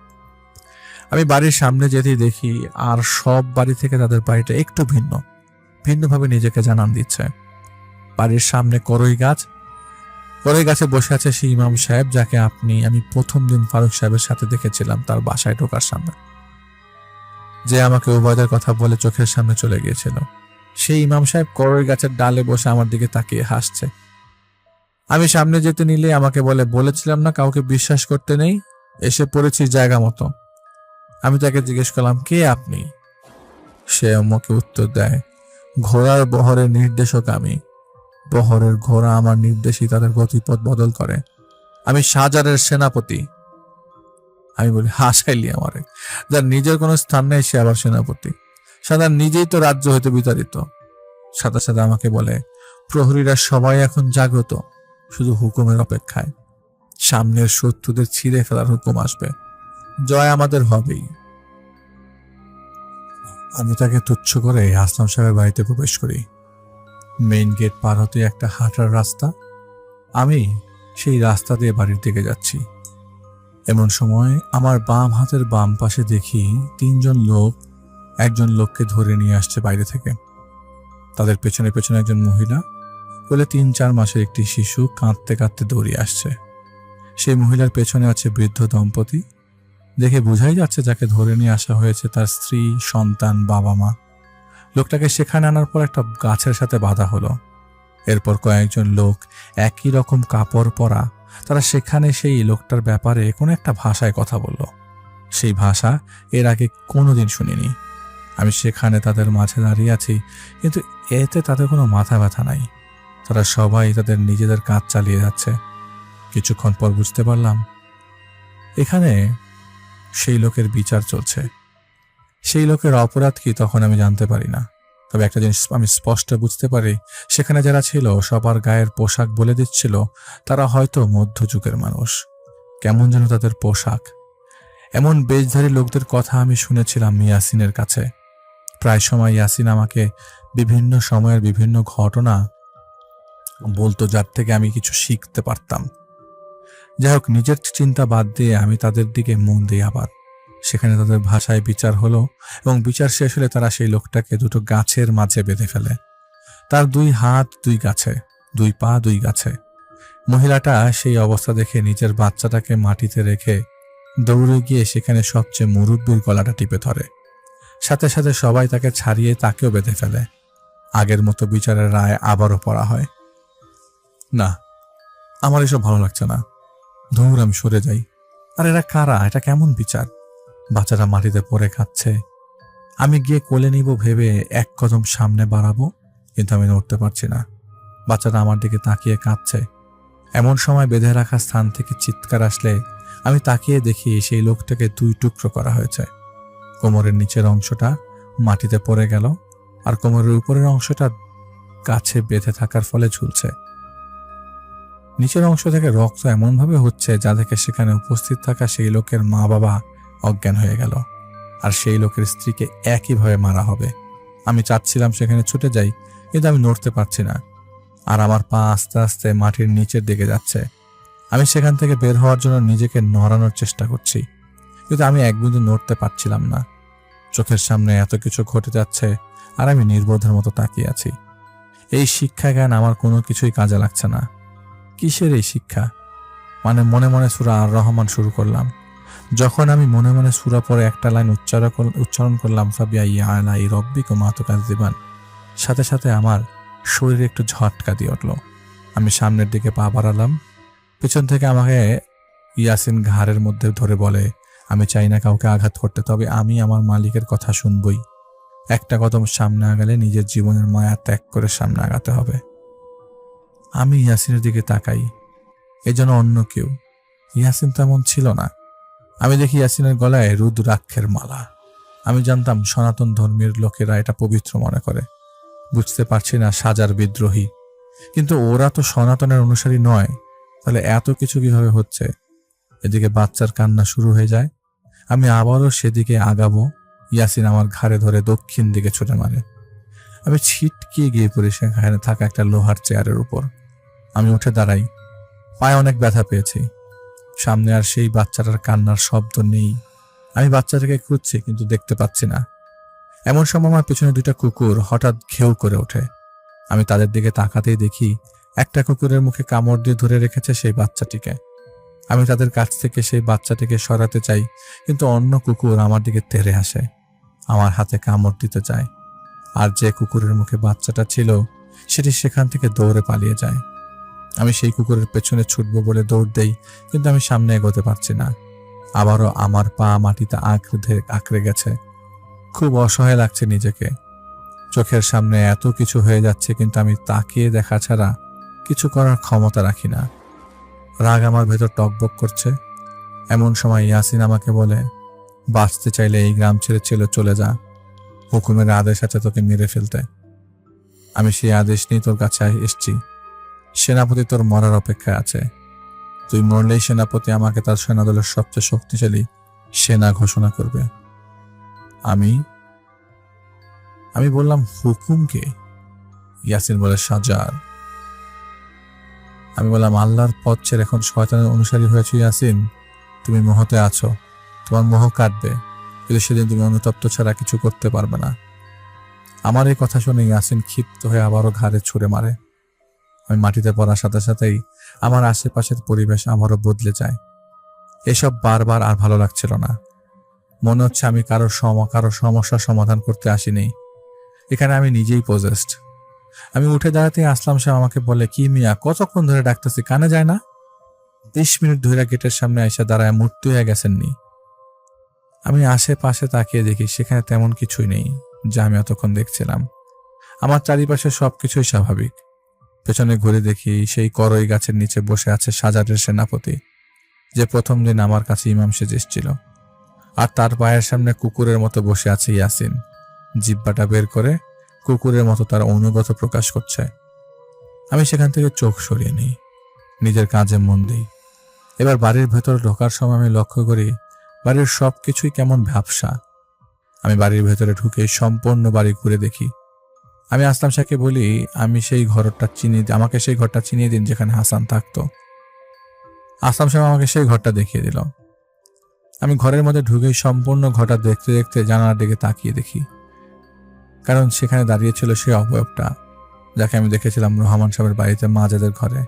আমি বাড়ির সামনে যেতেই দেখি আর সব বাড়ি থেকে তাদের বাড়িটা একটু ভিন্নভাবে নিজেকে জানান দিচ্ছে। বাড়ির সামনে করই গাছে বসে আছে সেই ইমাম সাহেব যাকে আমি প্রথম দিন ফারুক সাহেবের সাথে দেখেছিলাম তার বাসায় ঢোকার সামনে। যে আমাকে উবায়দার কথা বলে চোখের সামনে চলে গিয়েছিল। সেই ইমাম সাহেব করই গাছের ডালে বসে আমার দিকে তাকিয়ে হাসছে। আমি সামনে যেতে নিলে আমাকে বলেছিলাম না কাউকে বিশ্বাস করতে নেই, এসে পড়েছি জায়গা মতো। আমি তাকে জিজ্ঞেস করলাম, কে আপনি? সে আমাকে উত্তর দেয়, ঘোড়ার বহরের নির্দেশক আমি। বহরের ঘোড়া আমার নির্দেশই তাদের গতিপথ বদল করে। আমি শাহজাহানের সেনাপতি। আমি বলি, হাসাইলি আমারে, যার নিজের কোনো স্থান নেই সে আবার সেনাপতি। শাহজাহান নিজেই তো রাজ্য হইতে বিতাড়িত। সাথে সাথে আমাকে বলে, প্রহরীরা সবাই এখন জাগ্রত, শুধু হুকুমের অপেক্ষায়। সামনের শত্রুদের ছিঁড়ে ফেলার হুকুম আসবে, জয় আমাদের হবেই। আমি তাকে তুচ্ছ করে আসলাম সাহেবের বাড়িতে প্রবেশ করি। মেইন গেট পার হতে একটা হাঁটার রাস্তা। আমি সেই রাস্তা দিয়ে বাড়ির দিকে যাচ্ছি। এমন সময় আমার বাম হাতের বাম পাশে দেখি তিনজন লোক একজন লোককে ধরে নিয়ে আসছে বাইরে থেকে। তাদের পেছনে পেছনে একজন মহিলা, বলে 3-4 মাসের একটি শিশু কাঁদতে কাঁদতে দৌড়িয়ে আসছে। সেই মহিলার পেছনে আছে বৃদ্ধ দম্পতি। দেখে বোঝাই যাচ্ছে যাকে ধরে নিয়ে আসা হয়েছে তার স্ত্রী, সন্তান, বাবা মা। লোকটাকে সেখানে আনার পর একটা গাছের সাথে বাঁধা হলো। এরপর কয়েকজন লোক একই রকম কাপড় পরা, তারা সেখানে সেই লোকটার ব্যাপারে কোনো একটা ভাষায় কথা বলল। সেই ভাষা এর আগে কোনোদিন শুনিনি। আমি সেখানে তাদের মাঝে দাঁড়িয়ে আছি, কিন্তু এতে তাদের কোনো মাথা ব্যথা নাই। তারা সবাই তাদের নিজেদের কাজ চালিয়ে যাচ্ছে। কিছুক্ষণ পর বুঝতে পারলাম এখানে সেই লোকের বিচার চলছে। সেই লোকের অপরাধ কি তখন আমি জানতে পারি না, তবে একটা জিনিস আমি স্পষ্ট বুঝতে পারি, সেখানে যারা ছিল সবার গায়ের পোশাক বলে দিচ্ছিল তারা হয়তো মধ্যযুগের মানুষ। কেমন যেন তাদের পোশাক। এমন বেশধারী লোকদের কথা আমি শুনেছিলাম ইয়াসিনের কাছে। প্রায় সময় ইয়াসিন আমাকে বিভিন্ন সময়ের বিভিন্ন ঘটনা বলতো, যার থেকে আমি কিছু শিখতে পারতাম। যাই হোক, নিজের চিন্তা বাদ দিয়ে আমি তাদের দিকে মন দিই। আবার সেখানে তাদের ভাষায় বিচার হলো, এবং বিচার শেষ হলে তারা সেই লোকটাকে দুটো গাছের মাঝে বেঁধে ফেলে। তার 2 হাত 2 গাছে, 2 পা 2 গাছে। মহিলাটা সেই অবস্থা দেখে নিজের বাচ্চাটাকে মাটিতে রেখে দৌড়ে গিয়ে সেখানে সবচেয়ে মুরব্বীর গলাটা টিপে ধরে। সাথে সাথে সবাই তাকে ছাড়িয়ে তাকেও বেঁধে ফেলে। আগের মতো বিচারের রায় আবারও পড়া হয়। না, আমার এসব ভালো লাগছে না। ধুর, আমি সরে যাই। আর এরা কারা? এটা কেমন বিচার? বাচ্চাটা মাটিতে পড়ে খাচ্ছে। আমি গিয়ে কোলে নিব ভেবে এক কদম সামনে বাড়াবো, কিন্তু আমি নড়তে পারছি না। বাচ্চাটা আমার দিকে তাকিয়ে কাঁদছে। এমন সময় বেঁধে রাখা স্থান থেকে চিৎকার আসলে আমি তাকিয়ে দেখি সেই লোকটাকে 2 টুকরো করা হয়েছে। কোমরের নিচের অংশটা মাটিতে পড়ে গেল, আর কোমরের উপরের অংশটা গাছে বেঁধে থাকার ফলে ঝুলছে। নিচের অংশ থেকে রক্ত এমনভাবে হচ্ছে যা দেখে সেখানে উপস্থিত থাকা সেই লোকের মা বাবা অজ্ঞান হয়ে গেল, আর সেই লোকের স্ত্রীকে একইভাবে মারা হবে। আমি চাচ্ছিলাম সেখানে ছুটে যাই, কিন্তু আমি নড়তে পারছি না, আর আমার পা আস্তে আস্তে মাটির নিচের দিকে যাচ্ছে। আমি সেখান থেকে বের হওয়ার জন্য নিজেকে নড়ানোর চেষ্টা করছি, কিন্তু আমি এক বিন্দু নড়তে পারছিলাম না। চোখের সামনে এত কিছু ঘটে যাচ্ছে, আর আমি নির্বোধের মতো তাকিয়ে আছি। এই শিক্ষা জ্ঞান আমার কোনো কিছুই কাজে লাগছে না। কিসের এই শিক্ষা? মনে মনে সূরা আর রহমান শুরু করলাম। যখন আমি মনে মনে সূরা পরে একটা লাইন উচ্চারণ করলাম, ফাবিআইয়ি আলাই রাব্বিকুমা তুকাযযিবান, সাথে সাথে আমার শরীরে একটু ঝটকা দিয়ে উঠল। আমি সামনের দিকে পা বাড়ালাম। পেছন থেকে আমাকে ইয়াসিন ঘাড়ের মধ্যে ধরে বলে, আমি চাই না কাউকে আঘাত করতে, তবে আমি আমার মালিকের কথা শুনবই। একটা কদম সামনে আগালে নিজের জীবনের মায়া ত্যাগ করে সামনে আগাতে হবে। আমি ইয়াসিনের দিকে তাকাই, এ যেন অন্য কেউ। ইয়াসিন তেমন ছিল না। আমি দেখি ইয়াসিনের গলায় রুদ্রাক্ষের মালা। আমি জানতাম সনাতন ধর্মের লোকেরা এটা পবিত্র মনে করে। বুঝতে পারছি না সাজার বিদ্রোহী, কিন্তু ওরা তো সনাতনের অনুসারী নয়, তাহলে এত কিছু কিভাবে হচ্ছে? এদিকে বাচ্চার কান্না শুরু হয়ে যায়। আমি আবারও সেদিকে আগাবো, ইয়াসিন আমার ঘাড়ে ধরে দক্ষিণ দিকে ছুটে মারে। আমি ছিটকিয়ে গিয়ে পড়ি সেখানে থাকা একটা লোহার চেয়ারের উপর। আমি উঠে দাঁড়াই। পায়ে অনেক ব্যথা পেয়েছি। সামনে আর সেই বাচ্চাটার কান্নার শব্দ নেই। আমি বাচ্চাটাকে খুঁজছি, কিন্তু দেখতে পাচ্ছি না। এমন সময় আমার পেছনে 2টা কুকুর হঠাৎ ঘেউ করে ওঠে। আমি তাদের দিকে তাকাতেই দেখি একটা কুকুরের মুখে কামড় দিয়ে ধরে রেখেছে সেই বাচ্চাটিকে। আমি তাদের কাছ থেকে সেই বাচ্চাটিকে সরাতে চাই, কিন্তু অন্য কুকুর আমার দিকে তেড়ে আসে। আমার হাতে কামড় দিতে চায়, আর যে কুকুরের মুখে বাচ্চাটা ছিল সেটি সেখান থেকে দৌড়ে পালিয়ে যায়। আমি সেই কুকুরের পেছনে ছুটবো বলে দৌড় দেই, কিন্তু আমি সামনে এগোতে পারছি না। আবারও আমার পা মাটিতে আঁকড়ে গেছে। খুব অসহায় লাগছে নিজেকে। চোখের সামনে এত কিছু হয়ে যাচ্ছে, কিন্তু আমি তাকিয়ে দেখা ছাড়া কিছু করার ক্ষমতা রাখি না। রাগ আমার ভেতর টকবক করছে। এমন সময় ইয়াসিন আমাকে বলে, বাঁচতে চাইলে এই গ্রাম ছেড়ে চলে যা, হুকুমের আদেশ আছে তোকে মেরে ফেলতে। আমি সেই আদেশ নিয়ে তোর কাছে এসছি। সেনাপতি তোর মরার অপেক্ষায় আছে। তুই মরলেই সেনাপতি আমাকে তার সেনাদলের সবচেয়ে শক্তিশালী সেনা ঘোষণা করবে। আমি বললাম, হুকুমকে? ইয়াসিন বলে, সাজার। আমি বললাম, আল্লাহর পথ ছেড়ে এখন শয়তানের অনুসারী হয়েছে ইয়াসিন। তুমি মোহতে আছো, তোমার মোহ কাটবে, কিন্তু সেদিন তুমি অনুতপ্ত ছাড়া কিছু করতে পারবে না। আমার এই কথা শুনে ইয়াসিন ক্ষিপ্ত হয়ে আবারও ঘাড়ে ছুঁড়ে মারে। আমি মাটিতে পড়ার সাথে সাথেই আমার আশেপাশের পরিবেশ আমারও বদলে যায়। এসব বারবার আর ভালো লাগছিল না। মনে হচ্ছে আমি কারো সমস্যার সমাধান করতে আসিনি, এখানে আমি নিজেই পজেসড। আমি উঠে দাঁড়াতে আসলাম সাহেব আমাকে বলে, কি মিয়া, কতক্ষণ ধরে ডাকতেছি, কানে যায় না? 20 মিনিট ধরে গেটের সামনে এসে দাঁড়ায় মূর্তি হয়ে গেছেননি। আমি আশেপাশে তাকিয়ে দেখি সেখানে তেমন কিছুই নেই যা আমি এতক্ষণ দেখছিলাম। আমার চারিপাশে সবকিছুই স্বাভাবিক। পেছনে ঘুরে দেখি সেই করই গাছের নিচে বসে আছে সাজারের সেনাপতি, যে প্রথম দিন আমার কাছে ইমাম সেজে এসেছিল। আর তার পায়ের সামনে কুকুরের মতো বসে আছে ইয়াসিন, জিব্বাটা বের করে কুকুরের মতো তার অনুগত প্রকাশ করছে। আমি সেখান থেকে চোখ সরিয়ে নিই, নিজের কাজে মন দিই। এবার বাড়ির ভেতর ঢোকার সময় আমি লক্ষ্য করি বাড়ির সবকিছুই কেমন ভ্যাপসা। আমি বাড়ির ভেতরে ঢুকে সম্পূর্ণ বাড়ি ঘুরে দেখি। আমি আসলাম শাহকে বলি, আমাকে সেই ঘরটা চিনিয়ে দিন যেখানে হাসান থাকতো। আসলাম শাহ আমাকে সেই ঘরটা দেখিয়ে দিল। আমি ঘরের মধ্যে ঢুকে সম্পূর্ণ ঘরটা দেখতে দেখতে জানালার দিকে তাকিয়ে দেখি, কারণ সেখানে দাঁড়িয়ে ছিল সেই অবয়বটা যাকে আমি দেখেছিলাম রহমান সাহেবের বাড়িতে মাজাদের ঘরে।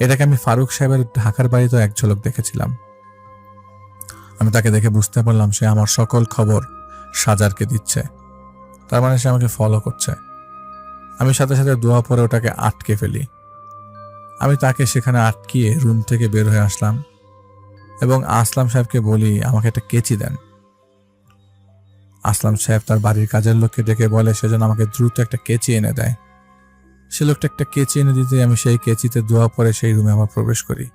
এটাকে আমি ফারুক সাহেবের ঢাকার বাড়িতেও এক ঝলক দেখেছিলাম। আমি তাকে দেখে বুঝতে পারলাম সে আমার সকল খবর সাজারকে দিচ্ছে, তার মানে সে আমাকে ফলো করছে। আমি সাথে সাথে দোয়া পরে ওটাকে আটকে ফেলি। আমি তাকে সেখানে আটকিয়ে রুম থেকে বের হয়ে আসলাম এবং আসলাম সাহেবকে বলি, আমাকে একটা কেচি দেন। আসলাম সাহেব তার বাড়ির কাজের লোককে ডেকে বলে সেজন্য আমাকে দ্রুত একটা কেচি এনে দেয়। সে লোকটা একটা কেচি এনে দিতে আমি সেই কেচিতে দোয়া পরে সেই রুমে আবার প্রবেশ করি।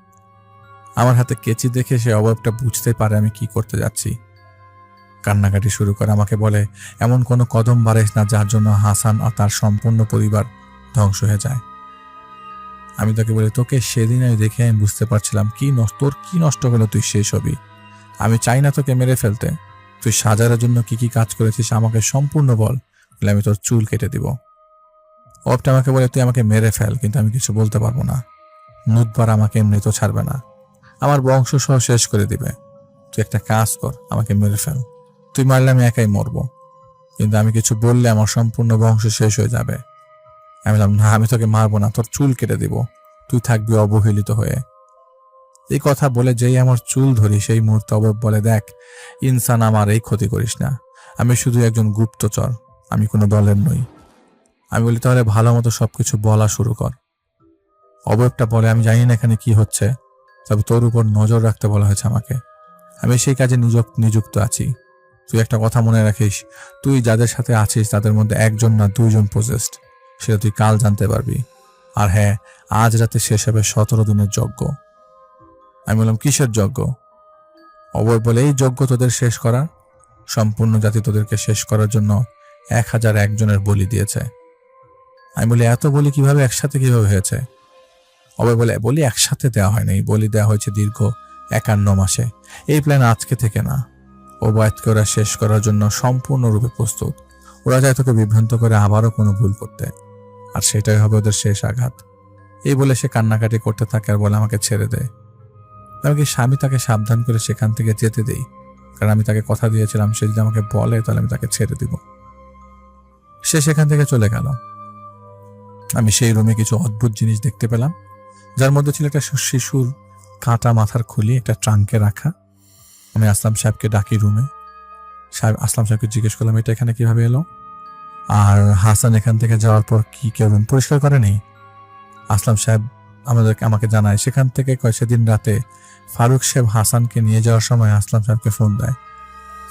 আমার হাতে কেচি দেখে সে অবয়বটা বুঝতে পারে আমি কি করতে যাচ্ছি। কান্নাকাটি শুরু করে, আমাকে বলে, এমন কোনো কদম বাড়াইস না যার জন্য হাসান আর তার সম্পূর্ণ পরিবার ধ্বংস হয়ে যায়। আমি তাকে বলি, তোকে সেদিন আমি দেখে আমি বুঝতে পারছিলাম তোর কি নষ্ট হলো তুই সেই ছবি। আমি চাই না তোকে মেরে ফেলতে, তুই সাজারের জন্য কি কি কাজ করেছিস আমাকে সম্পূর্ণ বল, বলে আমি তোর চুল কেটে দিব। অপটা আমাকে বলে, তুই আমাকে মেরে ফেল, কিন্তু আমি কিছু বলতে পারবো না। মুদবার আমাকে এমনি তো ছাড়বে না, আমার বংশ সহ শেষ করে দিবে। তুই একটা কাজ কর, আমাকে মেরে ফেল, তুই মারলে আমি একাই মরবো, কিন্তু আমি কিছু বললে আমার সম্পূর্ণ বংশ শেষ হয়ে যাবে। আমি বললাম, না, আমি তোকে মারবো না, তোর চুল কেটে দিব, তুই থাকবি অবহেলিত হয়ে। এই কথা বলে যেই আমার চুল ধরি সেই মুহূর্তে অবয়ব বলে, দেখ ইনসান, আমার এই ক্ষতি করিস না, আমি শুধু একজন গুপ্তচর, আমি কোনো দলের নই। আমি বলি, তাহলে ভালো মতো সবকিছু বলা শুরু কর। অবয়বটা বলে, আমি জানি না এখানে কি হচ্ছে, তবে তোর উপর নজর রাখতে বলা হয়েছে আমাকে, আমি সেই কাজে নিযুক্ত আছি। তুই একটা কথা মনে রাখিস, তুই যাদের সাথে আছিস তাদের মধ্যে একজন না 2 জন পজেসড, সেটা তুই কাল জানতে পারবি। আর হ্যাঁ, আজ রাতে শেষ হবে 17 দিনের যজ্ঞ। আমি বললাম, কিসের যজ্ঞ? অবয় বলে, এই যজ্ঞ তোদের শেষ করা, সম্পূর্ণ জাতি তোদেরকে শেষ করার জন্য 1001 জনের বলি দিয়েছে। আমি বলি, এত বলি কিভাবে একসাথে কিভাবে হয়েছে? অবয় বলে, বলি একসাথে দেওয়া হয়নি, বলি দেওয়া হয়েছে দীর্ঘ 51 মাসে। এই প্ল্যান আজকে থেকে না, ওবায়দকে ওরা শেষ করার জন্য সম্পূর্ণরূপে প্রস্তুত। ওরা চায় তোকে বিভ্রান্ত করে আবারও কোনো ভুল করতে, আর সেটাই হবে ওদের শেষ আঘাত। এই বলে সে কান্নাকাটি করতে থাকে আর বলে, আমাকে ছেড়ে দে। আমি তাকে সাবধান করে সেখান থেকে যেতে দেই, কারণ আমি তাকে কথা দিয়েছিলাম সে যদি আমাকে বলে তাহলে আমি তাকে ছেড়ে দিব। সে সেখান থেকে চলে গেল। আমি সেই রুমে কিছু অদ্ভুত জিনিস দেখতে পেলাম, যার মধ্যে ছিল একটা শিশুর কাটা মাথার খুলি একটা ট্রাঙ্কে রাখা। আমি আসলাম সাহেবকে ডাকি রুমে। আসলাম সাহেবকে জিজ্ঞেস করলাম, এটা এখানে কিভাবে এলো? আর হাসান এখান থেকে যাওয়ার পর কি কেউ রুম পরিষ্কার করেনি? আসলাম সাহেব আমাকে জানায়, সেখান থেকে সেদিন রাতে ফারুক সাহেব হাসানকে নিয়ে যাওয়ার সময় আসলাম সাহেবকে ফোন দেয়।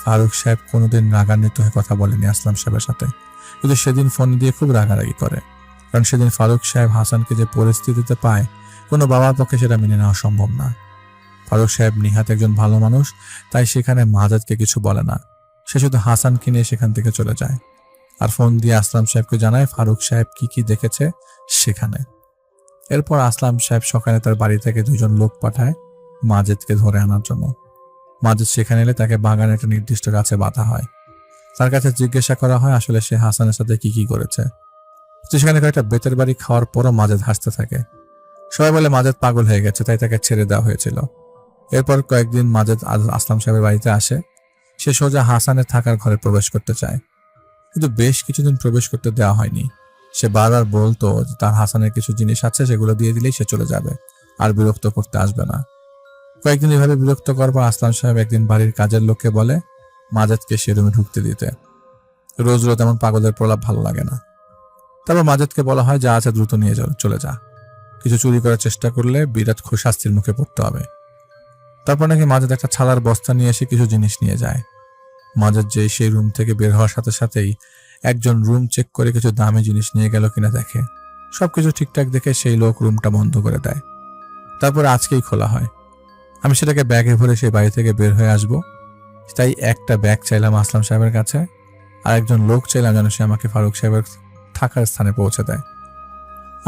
ফারুক সাহেব কোনোদিন রাগান্বিত হয়ে কথা বলেনি আসলাম সাহেবের সাথে, কিন্তু সেদিন ফোন দিয়ে খুব রাগারাগি করে। কারণ সেদিন ফারুক সাহেব হাসানকে যে পরিস্থিতিতে পায়, কোনো বাবার পক্ষে সেটা মেনে নেওয়া সম্ভব না। ফারুক সাহেব নিহাত একজন ভালো মানুষ, তাই সেখানে মাজাদকে কিছু বলে না। সে শুধু হাসানকে নিয়ে সেখান থেকে চলে যায়, আর ফোন দিয়ে আসলাম সাহেবকে জানায় ফারুক সাহেব কি কি দেখেছে সেখানে। এরপর আসলাম সাহেব সকালে তার বাড়ি থেকে 2 জন লোক পাঠায় মাজেদকে ধরে আনার জন্য। মাজেদ সেখানে এলে তাকে বাগানে একটা নির্দিষ্ট গাছে বাঁধা হয়। তার কাছে জিজ্ঞাসা করা হয় আসলে সে হাসানের সাথে কি কি করেছে। তো সেখানে কয়েকটা বেতের বাড়ি খাওয়ার পরও মাজেদ হাসতে থাকে। সবাই বলে মাজেদ পাগল হয়ে গেছে, তাই তাকে ছেড়ে দেওয়া হয়েছিল। এরপর কয়েকদিন মাজেদ আসলাম সাহেবের বাড়িতে আসে। সে সোজা হাসানের থাকার ঘরে প্রবেশ করতে চায়, কিন্তু বেশ কিছুদিন প্রবেশ করতে দেওয়া হয়নি। সে বারবার বলতো যে তার হাসানের কিছু জিনিস আছে, সেগুলো দিয়ে দিলেই সে চলে যাবে, আর বিরক্ত করতে আসবে না। কয়েকদিন এভাবে বিরক্ত করার পর আসলাম সাহেব একদিন বাড়ির কাজের লোককে বলে মাজেদকে সে রুমে ঢুকতে দিতে। রোজ রোজ এমন পাগলের প্রলাপ ভালো লাগে না। তারপর মাজেদকে বলা হয় যা আছে দ্রুত নিয়ে চলে যা, কিছু চুরি করার চেষ্টা করলে বিরাট শাস্তির মুখে পড়তে হবে। তারপর নাকি মাজেদ একটা ছালার বস্তা নিয়ে এসে কিছু জিনিস নিয়ে যায়। মাজেদ যে সেই রুম থেকে বের হওয়ার সাথে সাথেই একজন রুম চেক করে কিছু দামি জিনিস নিয়ে গেল কিনা দেখে। সবকিছু ঠিকঠাক দেখে সেই লোক রুমটা বন্ধ করে দেয়। তারপর আজকেই খোলা হয়। আমি সেটাকে ব্যাগে ভরে সেই বাড়ি থেকে বের হয়ে আসব, তাই একটা ব্যাগ চাইলাম আসলাম সাহেবের কাছে, আর একজন লোক চাইলাম যেন সে আমাকে ফারুক সাহেবের থাকার স্থানে পৌঁছে দেয়।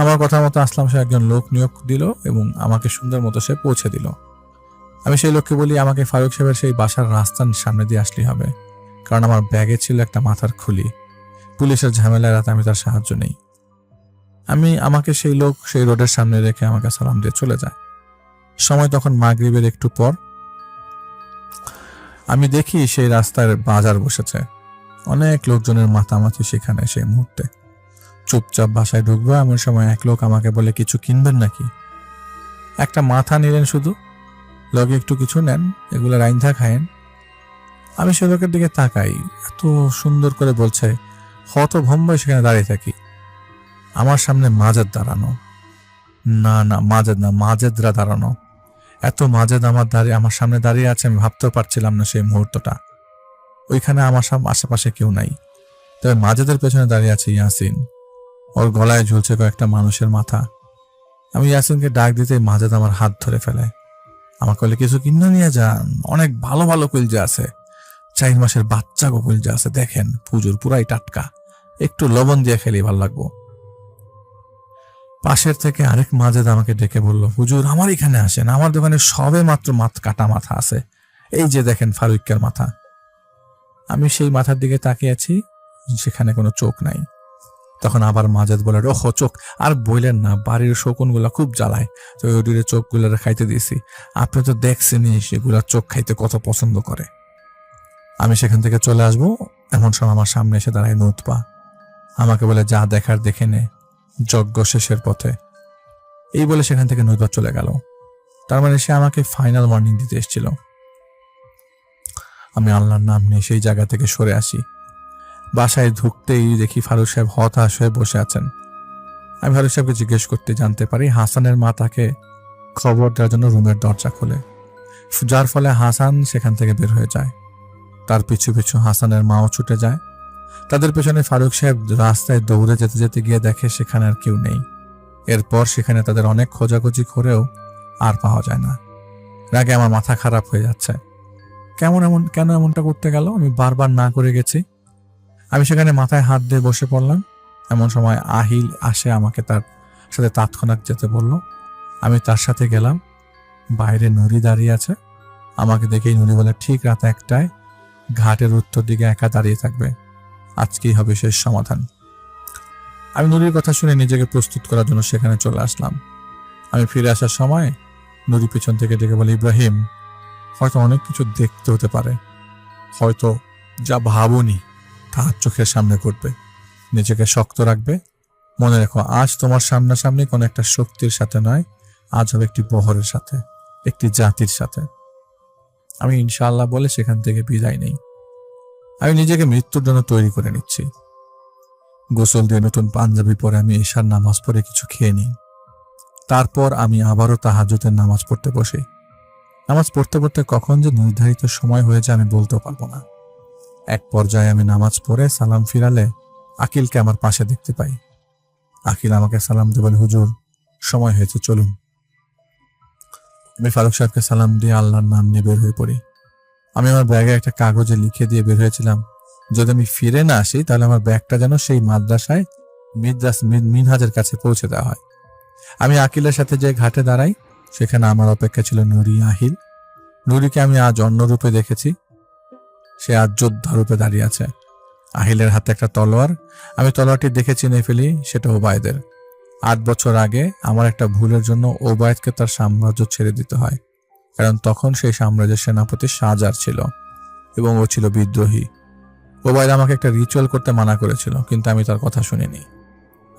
আমার কথা মতো আসলাম সাহেব একজন লোক নিয়োগ দিল এবং আমাকে সুন্দর মতো সে পৌঁছে দিল। আমি সেই লোককে বলি আমাকে ফারুক সাহেবের সেই বাসার রাস্তার সামনে দিয়ে আসলেই হবে, কারণ আমার ব্যাগে ছিল একটা মাথার খুলি। পুলিশের ঝামেলায় রাতে আমি তার সাহায্য নেই। আমাকে সেই লোক সেই রোডের সামনে রেখে আমাকে সালাম দিয়ে চলে যায়। সময় তখন মাগরিবের একটু পর। আমি দেখি সেই রাস্তার বাজার বসেছে, অনেক লোকজনের মাতামাতি সেখানে। সেই মুহূর্তে চুপচাপ বাসায় ঢুকবো এমন সময় এক লোক আমাকে বলে, কিছু কিনবেন নাকি? একটা মাথা নিলেন শুধু, লগে একটু কিছু নেন, এগুলো রাইন্ধা খায়েন। আমি সে লোকের দিকে তাকাই, এত সুন্দর করে বলছে, হতভম্বই সেখানে দাঁড়িয়ে থাকি। আমার সামনে মাজেদ দাঁড়ানো, না না মাজেদ না, মাজেদরা দাঁড়ানো। এত মাজেদ আমার সামনে দাঁড়িয়ে আছে, আমি ভাবতেও পারছিলাম না সেই মুহূর্তটা। ওইখানে আমার আশেপাশে কেউ নাই, তবে মাজেদের পেছনে দাঁড়িয়ে আছে ইয়াসিন। ওর গলায় ঝুলছে কয়েকটা মানুষের মাথা। আমি ইয়াসিনকে ডাক দিতেই মাজেদ আমার হাত ধরে ফেলে। আমাকে বলে, কিছু কিনে নিয়ে যান, অনেক ভালো ভালো কুলজা আছে, 4 মাসের বাচ্চা কুলজা আছে, দেখেন পুজোর পুরাই টাটকা, একটু লবণ দিয়ে খেলেই ভালো লাগবো। পাশের থেকে আরেক মাজেদ আমাকে ডেকে বলল, হুজুর আমার এখানে আসেন, আমার দোকানে সবে মাত্র কাটা মাথা আছে, এই যে দেখেন ফারুকের মাথা। আমি সেই মাথার দিকে তাকিয়ে আছি, সেখানে কোনো চোখ নাই। তখন আবার মাজেদ বলে, ওহো চোখ আর বললেন না, বাড়ির শকুনগুলা খুব জ্বালায়, তো ওই চোখগুলো খাইতে দিয়েছি। আপনি তো দেখছেনই সেগুলা চোখ খাইতে কত পছন্দ করে। আমি সেখান থেকে চলে আসবো এমন সময় আমার সামনে এসে দাঁড়ায় নুতপা। আমাকে বলে, যা দেখার দেখে নে, যজ্ঞ শেষের পথে। এই বলে সেখান থেকে নুতপা চলে গেল। তার মানে সে আমাকে ফাইনাল ওয়ার্নিং দিতে এসেছিল। আমি আল্লাহর নাম নিয়ে সেই জায়গা থেকে সরে আসি। বাসায় ঢুকতেই দেখি ফারুক সাহেব হতাশ হয়ে বসে আছেন। আমি ফারুক সাহেবকে জিজ্ঞেস করতে জানতে পারি হাসানের মা তাকে খবর দেওয়ার জন্য রুমের দরজা খোলে, যার ফলে হাসান সেখান থেকে বের হয়ে যায়। তার পিছু পিছু হাসানের মাও ছুটে যায়। তাদের পেছনে ফারুক সাহেব রাস্তায় দৌড়ে যেতে যেতে গিয়ে দেখে সেখানে আর কেউ নেই। এরপর সেখানে তাদের অনেক খোঁজাখুঁজি করেও আর পাওয়া যায় না। রাগে আমার মাথা খারাপ হয়ে যাচ্ছে। কেন এমনটা করতে গেল? আমি বারবার না করে গেছি। আমি সেখানে মাথায় হাত দিয়ে বসে পড়লাম। এমন সময় আহিল আসে, আমাকে তার সাথে তৎক্ষণাৎ যেতে বলল। আমি তার সাথে গেলাম। বাইরে নুরি দাঁড়িয়ে আছে। আমাকে দেখেই নুরি বলে, ঠিক রাত 1টায় ঘাটের উত্তর দিকে একা দাঁড়িয়ে থাকবে, আজকেই হবে শেষ সমাধান। আমি নুরির কথা শুনে নিজেকে প্রস্তুত করার জন্য সেখানে চলে আসলাম। আমি ফিরে আসার সময় নুরি পিছন থেকে ডেকে বলে, ইব্রাহিম, হয়তো অনেক কিছু দেখতে হতে পারে, হয়তো যা ভাবুনি তা চোখের সামনে ঘটবে। নিজেকে শক্ত রাখবে। মনে রেখো, আজ তোমার সামনাসামনি কোনো একটা শক্তির সাথে নয়, আজ হবে একটি বহরের সাথে, একটি জাতির সাথে। আমি ইনশাআল্লাহ বলে সেখান থেকে বিদায় নেই। আমি নিজেকে মৃত্যুর জন্য তৈরি করে নিচ্ছি। গোসল দিয়ে নতুন পাঞ্জাবি পরে আমি এশার নামাজ পড়ে কিছু খেয়ে নিই। তারপর আমি আবারও তাহাজ্জুদের নামাজ পড়তে বসি। নামাজ পড়তে পড়তে কখন যে নির্ধারিত সময় হয়েছে আমি বলতেও পারবো না। এক পর্যায়ে আমি নামাজ পড়ে সালাম ফিরালে আকিলকে আমার পাশে দেখতে পাই। আকিল আমাকে সালাম দিয়ে বলে, হুজুর সময় হয়েছে, চলুন। আমি ফারুক সাহেবকে সালাম দিয়ে আল্লাহর নাম নিয়ে বের হয়ে পড়ি। আমি আমার ব্যাগে একটা কাগজে লিখে দিয়ে বের হয়েছিলাম, যদি আমি ফিরে না আসি তাহলে আমার ব্যাগটা যেন সেই মাদ্রাসায় মিনহাজের কাছে পৌঁছে দেওয়া হয়। আমি আকিলের সাথে যে ঘাটে দাঁড়াই, সেখানে আমার অপেক্ষা ছিল নুরি, আহিল। নুরিকে আমি আজ অন্য রূপে দেখেছি, সে আজ যোদ্ধা রূপে দাঁড়িয়ে আছে। আহিলের হাতে একটা তলোয়ার, আমি তলোয়ারটি দেখে চিনে ফেলি সেটা ওবায়দের। 8 বছর আগে আমার একটা ভুলের জন্য ওবায়দকে তার সাম্রাজ্য ছেড়ে দিতে হয়, কারণ তখন সেই সাম্রাজ্যের সেনাপতি শাহজার ছিল এবং ও ছিল বিদ্রোহী। ওবায়দ আমাকে একটা রিচুয়াল করতে মানা করেছিল, কিন্তু আমি তার কথা শুনিনি।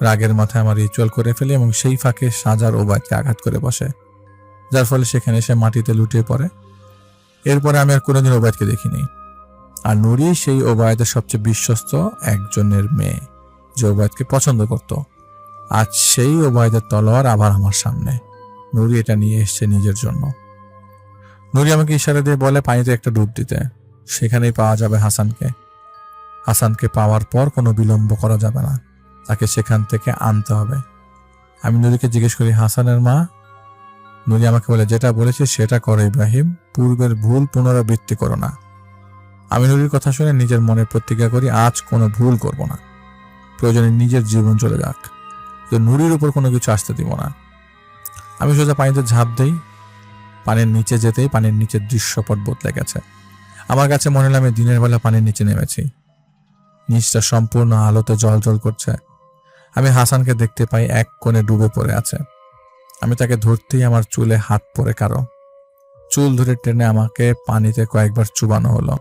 রাগের মাথায় আমার রিচুয়াল করে ফেলি এবং সেই ফাঁকে শাহজার ওবায়দকে আঘাত করে বসে, যার ফলে সেখানে সে মাটিতে লুটিয়ে পড়ে। এরপরে আমি আর কোনোদিন ওবায়দকে দেখিনি। আর নুরি সেই ওবায়দের সবচেয়ে বিশ্বস্ত একজনের মেয়ে, যে ওবায়দকে পছন্দ করত। আজ সেই ওবায়দের তলোয়ার আবার আমার সামনে। নুরি এটা নিয়ে এসছে নিজের জন্য। নুরি আমাকে ইশারা দিয়ে বলে পানিতে একটা ডুব দিতে, সেখানেই পাওয়া যাবে হাসানকে। হাসানকে পাওয়ার পর কোনো বিলম্ব করা যাবে না, তাকে সেখান থেকে আনতে হবে। আমি নুরিকে জিজ্ঞেস করি, হাসানের মা? নুরি আমাকে বলে, যেটা বলেছি সেটা করো ইব্রাহিম, পূর্বের ভুল পুনরাবৃত্তি করো না। আমি নুরির কথা শুনে নিজের মনে প্রতিজ্ঞা করি, আজ কোনো ভুল করব না, প্রয়োজনে নিজের জীবন চলে যাক, তো নুরির উপর কোনো কিছু আসতে দিব না। আমি সোজা পানিতে ঝাঁপ দেই। পানির নিচে যেতেই পানির নিচের দৃশ্যপট বদলে গেছে। আমার কাছে মনে হলো আমি দিনের বেলা পানির নিচে নেমেছি। নিচটা সম্পূর্ণ আলোতে জ্বলজ্বল করছে। আমি হাসানকে দেখতে পাই এক কোণে ডুবে পড়ে আছে। আমি তাকে ধরতেই আমার চুলে হাত পড়ে কারো। চুল ধরে টেনে আমাকে পানিতে কয়েকবার চুবানো হলো।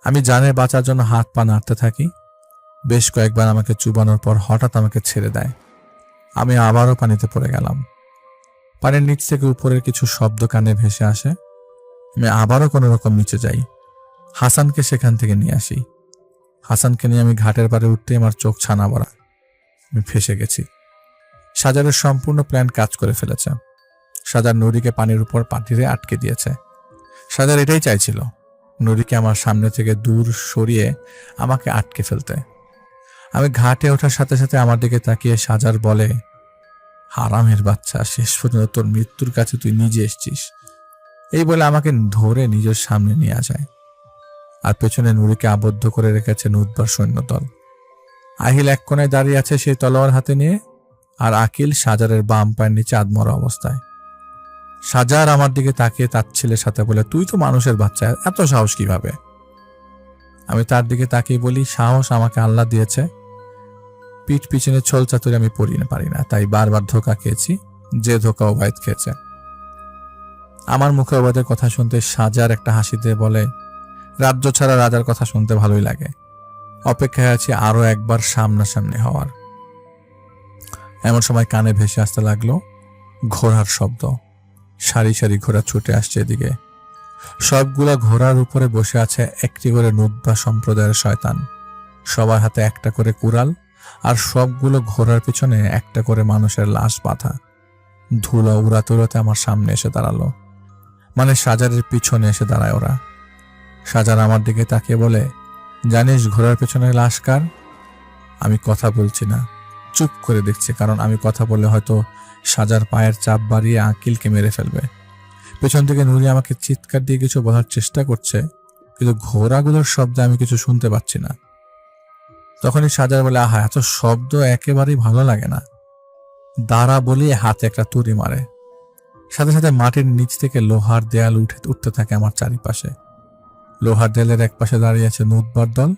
আমি জানে বাঁচার জন্য হাত পা নাড়তে থাকি। বেশ কয়েকবার আমাকে চুবানোর পর হঠাৎ আমাকে ছেড়ে দেয়। আমি আবারও পানিতে পড়ে গেলাম। পানির নিচ থেকে উপরের কিছু শব্দ কানে ভেসে আসে। আমি আবারও কোনো রকম নিচে যাই। হাসানকে সেখান থেকে নিয়ে আসি। হাসানকে নিয়ে আমি ঘাটের পাড়ে উঠতেই আমার চোখ ছানা ভরা। আমি ফেসে গেছি। সাজারের সম্পূর্ণ প্ল্যান কাজ করে ফেলেছে। সাজার নুরিকে পানির উপর পাটিরে আটকে দিয়েছে। সাজার এটাই চাইছিল, নুরিকে আমার সামনে থেকে দূর সরিয়ে আমাকে আটকে ফেলতে। আমি ঘাটে ওঠার সাথে সাথে আমার দিকে তাকিয়ে সাজার বলে, হারামের বাচ্চা, শেষ পর্যন্ত তোর মৃত্যুর কাছে তুই নিজে এসছিস। এই বলে আমাকে ধরে নিজের সামনে নিয়ে যায়। আর পেছনে নুরিকে আবদ্ধ করে রেখেছে নুতবার সৈন্যদল। আহিল এক কোণায় দাঁড়িয়ে আছে সেই তলোয়ার হাতে নিয়ে, আর আকিল সাজারের বাম পায়ের নিচে আধমরা অবস্থায়। সাজার আমার দিকে তাকিয়ে তার ছেলের সাথে বলে, তুই তো মানুষের বাচ্চা, এত সাহস কিভাবে? আমি তার দিকে তাকিয়ে বলি, সাহস আমাকে আল্লাহ দিয়েছে। পিঠ পিছনে ছল চাতুরি আমি পারি না, তাই বারবার ধোকা খেয়েছি, যে ধোকা ওবায়দ খেয়েছে। আমার মুখে ওবায়দের কথা শুনতে সাজার একটা হাসি দিয়ে বলে, রাজ্য ছাড়া রাজার কথা শুনতে ভালোই লাগে, অপেক্ষায় আছি আরো একবার সামনাসামনি হওয়ার। এমন সময় কানে ভেসে আসতে লাগলো ঘোড়ার শব্দ। সারি সারি ঘোড়া ছুটে আসছে এদিকে। সবগুলা ঘোড়ার উপরে বসে আছে একটি করে নুতবা সম্প্রদায়ের শয়তান। সবার হাতে একটা করে কুড়াল, আর সবগুলো ঘোড়ার পিছনে একটা করে মানুষের লাশ বাঁধা। ধুলা উড়াতে উড়াতে আমার সামনে এসে দাঁড়ালো, মানে সাজারের পিছনে এসে দাঁড়ায় ওরা। সাজার আমার দিকে তাকিয়ে বলে, জানিস ঘোড়ার পেছনে লাশ কার? আমি কথা বলছি না, চুপ করে দেখছি, কারণ আমি কথা বললে হয়তো সাজার পায়ের চাপ বাড়িয়ে আকিলকে মেরে ফেলবে। পেছন থেকে নুরি আমাকে চিৎকার দিয়ে কিছু বলার চেষ্টা করছে, কিন্তু ঘোড়াগুলোর শব্দে আমি কিছু শুনতে পাচ্ছি না। তখনই সাজার বলে, আহা, এত শব্দ একেবারেই ভালো লাগে না, দাঁড়া বলে হাতে একটা তুড়ি মারে। সাথে সাথে মাটির নিচ থেকে লোহার দেয়াল উঠতে থাকে আমার চারিপাশে। লোহার দেয়ালের এক পাশে দাঁড়িয়ে আছে নুতবার দল,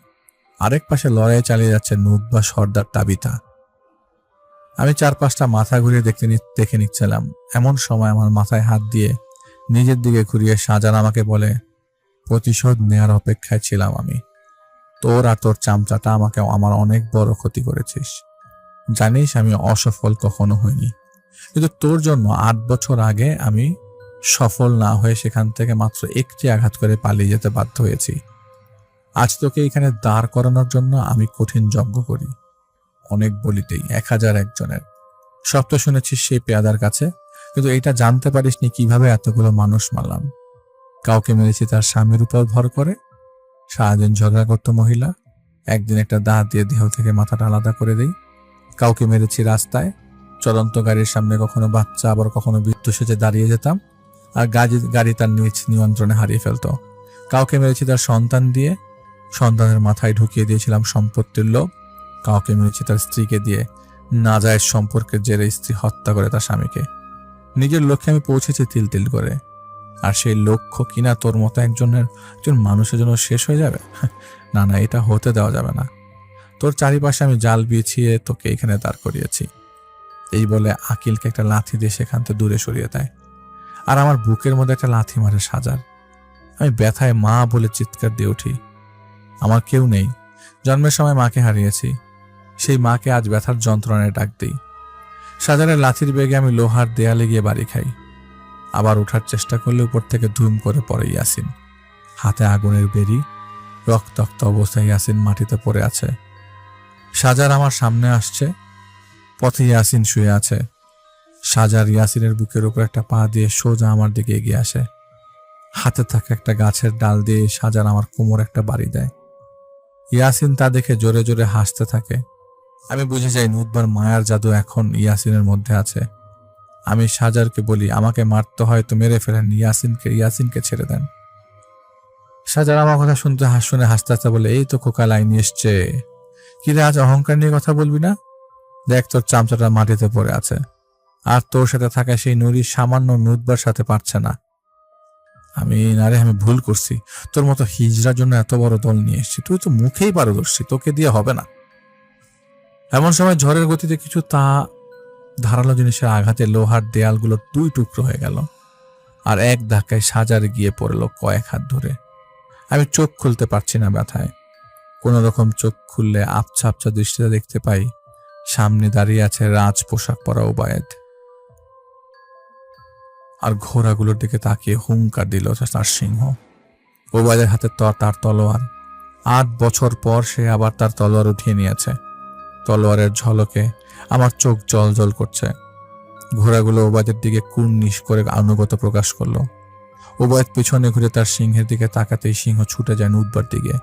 আরেক পাশে লড়াই চালিয়ে যাচ্ছে নুতবা সর্দার তাবিতা। আমি চারপাশটা মাথা ঘুরিয়ে দেখে নিচ্ছিলাম। এমন সময় আমার মাথায় হাত দিয়ে নিজের দিকে ঘুরিয়ে সাজান আমাকে বলে, প্রতিশোধ নেয়ার অপেক্ষায় ছিলাম আমি। তোর আর তোর চামচাটা আমাকে আমার অনেক বড় ক্ষতি করেছিস। জানিস আমি অসফল কখনো হইনি, কিন্তু তোর জন্য 8 বছর আগে আমি সফল না হয়ে সেখান থেকে মাত্র একটি আঘাত করে পালিয়ে যেতে বাধ্য হয়েছি। আজ তোকে এখানে দাঁড় করানোর জন্য আমি কঠিন যজ্ঞ করি, অনেক বলিতেই 1001 জনের। সব তো শুনেছিস সেই পেয়াদার কাছে, কিন্তু এটা জানতে পারিসনি কিভাবে এতগুলো মানুষ মারলাম। কাউকে মেরেছি তার স্বামীর উপর ভর করে, সারাদিন ঝগড়া করতো মহিলা, একদিন একটা দাঁত দিয়ে দেহ থেকে মাথাটা আলাদা করে দেই। কাউকে মেরেছি রাস্তায়, চলন্ত গাড়ির সামনে কখনো বাচ্চা আবার কখনো বৃদ্ধ সেজে দাঁড়িয়ে যেতাম, আর গাড়ি তার নিজ নিয়ন্ত্রণে হারিয়ে ফেলতো। কাউকে মেরেছি তার সন্তান দিয়ে, সন্তানের মাথায় ঢুকিয়ে দিয়েছিলাম সম্পত্তির লোভ। কাউকে মেরেছি তার স্ত্রীকে দিয়ে, নাজায়েজ সম্পর্কের জেরে স্ত্রী হত্যা করে তার স্বামীকে। নিজের লক্ষ্যে আমি পৌঁছেছি তিল তিল করে, আর সেই লক্ষ্য কিনা তোর মতো একজন মানুষের জন্য শেষ হয়ে যাবে? না না, এটা হতে দেওয়া যাবে না। তোর চারিপাশে আমি জাল বিছিয়ে তোকে এখানে দাঁড় করিয়েছি। এই বলে আকিলকে একটা লাথি দিয়ে সেখান থেকে দূরে সরিয়ে দেয়, আর আমার বুকের মধ্যে একটা লাথি মারে সাজার। আমি ব্যথায় মা বলে চিৎকার দিয়ে উঠি। আমার কেউ নেই, জন্মের সময় মাকে হারিয়েছি, সেই মাকে আজ ব্যথার যন্ত্রণায় ডাক দিই। সাজারের লাথির বেগে আমি লোহার দেয়ালে গিয়ে বাড়ি খাই। আবার ওঠার চেষ্টা করলে উপর থেকে ধুম করে পড়ে ইয়াসিন, হাতে আগুনের বেরি, রক্তাক্ত অবস্থায় ইয়াসিন মাটিতে পড়ে আছে। সাজার আমার সামনে আসছে, পথে ইয়াসিন শুয়ে আছে। সাজার ইয়াসিনের বুকের উপর একটা পা দিয়ে সোজা আমার দিকে এগিয়ে আসে। হাতে থাকা একটা গাছের ডাল দিয়ে সাজার আমার কোমর একটা বাড়ি দেয়। ইয়াসিন তা দেখে জোরে জোরে হাসতে থাকে। আমি বুঝে যাই নুতবার মায়ার জাদু এখন ইয়াসিনের মধ্যে আছে। আমি সাজারকে বলি, আমাকে মারতে হয় তো মেরে ফেলেন, ইয়াসিনকে ছেড়ে দেন। সাজার আমার কথা শুনে হাসতে হাসতে বলে, এই তো খোকা লাইন এসছে। কিরে, আজ অহংকার নিয়ে কথা বলবি না? দেখ তোর চামচাটা মাটিতে পড়ে আছে, আর তোর সাথে থাকা সেই নুরি সামান্য নুতবার সাথে পারছে না। আমি ভুল করছি, তোর মতো হিজড়ার জন্য এত বড় দল নিয়ে এসছি। তুই তো মুখেই পারদর্শী, তোকে দিয়ে হবে না। এমন সময় ঝড়ের গতিতে কিছু ধারালো জিনিসের আঘাতে লোহার দেয়ালগুলো 2 টুকরো হয়ে গেল, আর এক ধাক্কায় সাজার গিয়ে পড়লো কয়েক হাত ধরে। আমি চোখ খুলতে পারছি না ব্যথায়। কোন রকম চোখ খুললে আবছা আবছা দৃষ্টিতে দেখতে পাই সামনে দাঁড়িয়ে আছে রাজ পোশাক পরা ওবায়েদ, আর ঘোড়াগুলোর দিকে তাকিয়ে হুঙ্কার দিল তার সিংহ। ওবায়েদের হাতে তার তলোয়ার। 8 বছর পর সে আবার তার তলোয়ার উঠিয়ে নিয়েছে। তলোয়ারের ঝলকে আমার চোখ জল জল করছে। ঘোড়াগুলো ওবায়েদের দিকে কুর্নিশ করে আনুগত্য প্রকাশ করলো। ওবায়েদ পিছনে ঘুরে তার সিংহের দিকে তাকাতেই সিংহ ছুটে যায় নুতবার দিকে।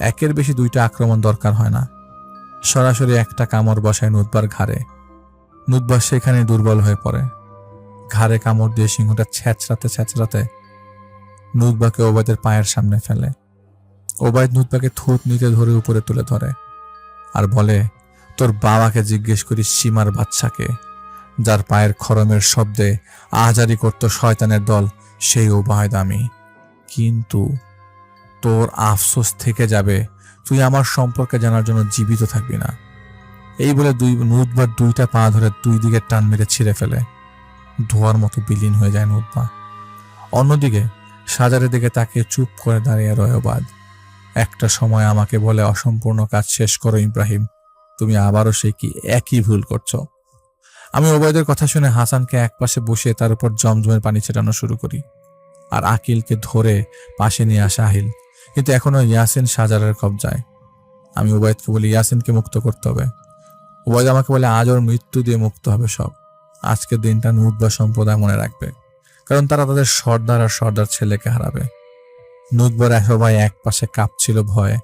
একের বেশি 2টা আক্রমণ দরকার হয় না, সরাসরি একটা কামড় বসায় নুতবার ঘাড়ে। নুতবার সেখানে দুর্বল হয়ে পড়ে। ঘাড়ে কামড় দিয়ে সিংহটা ছেঁচড়াতে নুতবাকে ওবায়েদের পায়ের সামনে ফেলে। ওবায়েদ নুতবাকে থুত নিতে ধরে উপরে তুলে ধরে আর বলে, তোর বাবাকে জিজ্ঞেস করিস সীমার বাচ্চাকে, যার পায়ের খরমের শব্দে আহাজারি করত শয়তানের দল, সেই ওবায়েদ আমি। কিন্তু তোর আফসোস থেকে যাবে, তুই আমার সম্পর্কে জানার জন্য জীবিত থাকবি না। এই বলে নুতবার 2টা পা ধরে 2 দিকে টান মেরে ছিঁড়ে ফেলে। ধোয়ার মতো বিলীন হয়ে যায় নুতবা। অন্যদিকে সাজারের দিকে তাকিয়ে চুপ করে দাঁড়িয়ে রয় ওবায়েদ। একটা সময় আমাকে বলে, অসম্পূর্ণ কাজ শেষ করো ইব্রাহিম, তুমি আবারও সেই কি একই ভুল করছো। আমি ওবায়েদের কথা শুনে হাসানকে একপাশে বসিয়ে তার উপর জমজমের পানি ছেটানো শুরু করি, আর আকিলকে ধরে পাশে নিয়ে আসে আহিল। কিন্তু এখনো ইয়াসিন সাজারের কবজায়। আমি ওবায়েদকে বলি, ইয়াসিনকে মুক্ত করতে হবে। ওবায়েদ আমাকে বলে, আজ ওর মৃত্যু দিয়ে মুক্ত হবে সব। আজকের দিনটা নুতবা সম্প্রদায় মনে রাখবে, কারণ তারা তাদের সর্দার আর সর্দার ছেলেকে হারাবে। নুতবার সবাই এক পাশে কাঁপছিল ভয়ে।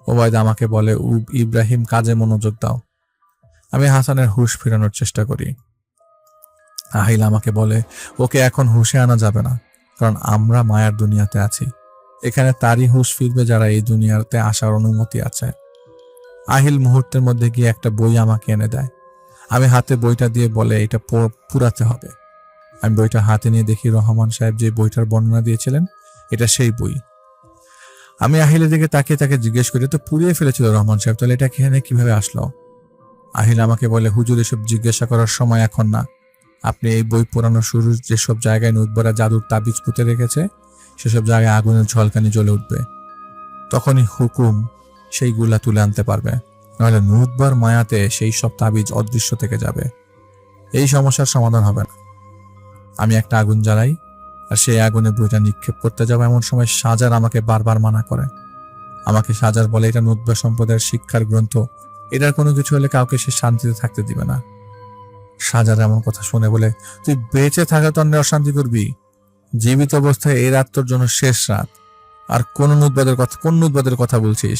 ওবায়েদ আমাকে বলে, ইব্রাহিম, কাজে মনোযোগ দাও। আমি হাসানের হুঁশ ফেরানোর চেষ্টা করি। আহিল আমাকে বলে, ওকে এখন হুঁশে আনা যাবে না, কারণ আমরা মায়ার দুনিয়াতে আছি। এখানে তারই হুঁশ ফিরবে যারা এই দুনিয়াতে আসার অনুমতি আছে। আহিল মুহূর্তের মধ্যে গিয়ে একটা বই আমাকে এনে দেয়। আমি হাতে বইটা দিয়ে বলে, এটা পুরাতে হবে। আমি বইটা হাতে নিয়ে দেখি রহমান সাহেব যে বইটার বর্ণনা দিয়েছিলেন, এটা সেই বই। আমি আহিলের দিকে তাকিয়ে তাকে জিজ্ঞেস করি, তো পুড়িয়ে ফেলেছিল রহমান সাহেব, তাহলে এটা এখানে কিভাবে আসলো? আহিল আমাকে বলে, হুজুর, এসব জিজ্ঞাসা করার সময় এখন না। আপনি এই বই পড়ানো শুরু যেসব জায়গায় নুতবারা জাদুর তাবিজ পুঁতে রেখেছে, সেসব জায়গায় আগুনের ঝলকানি জ্বলে উঠবে। তখনই হুকুম সেইগুলা তুলে আনতে পারবে, নাহলে নুতবার মায়াতে সেই সব তাবিজ অদৃশ্য থেকে যাবে। এই সমস্যার সমাধান হবে না। আমি একটা আগুন জ্বালাই, আর সেই আগুনে বইটা নিক্ষেপ করতে যাবো, এমন সময় সাজার আমাকে বারবার মানা করে। আমাকে সাজার বলে এটা নুতবা সম্প্রদায়ের শিক্ষার গ্রন্থ, এটার কোনো কিছু হলে কাউকে সে শান্তিতে থাকতে দিবে না। সাজার এমন কথা শুনে বলে, তুই বেঁচে থাকা তন্নে অশান্তি করবি? জীবিত অবস্থায় এই রাত তোর জন্য শেষ রাত। আর কোন নুতবাদের কথা বলছিস?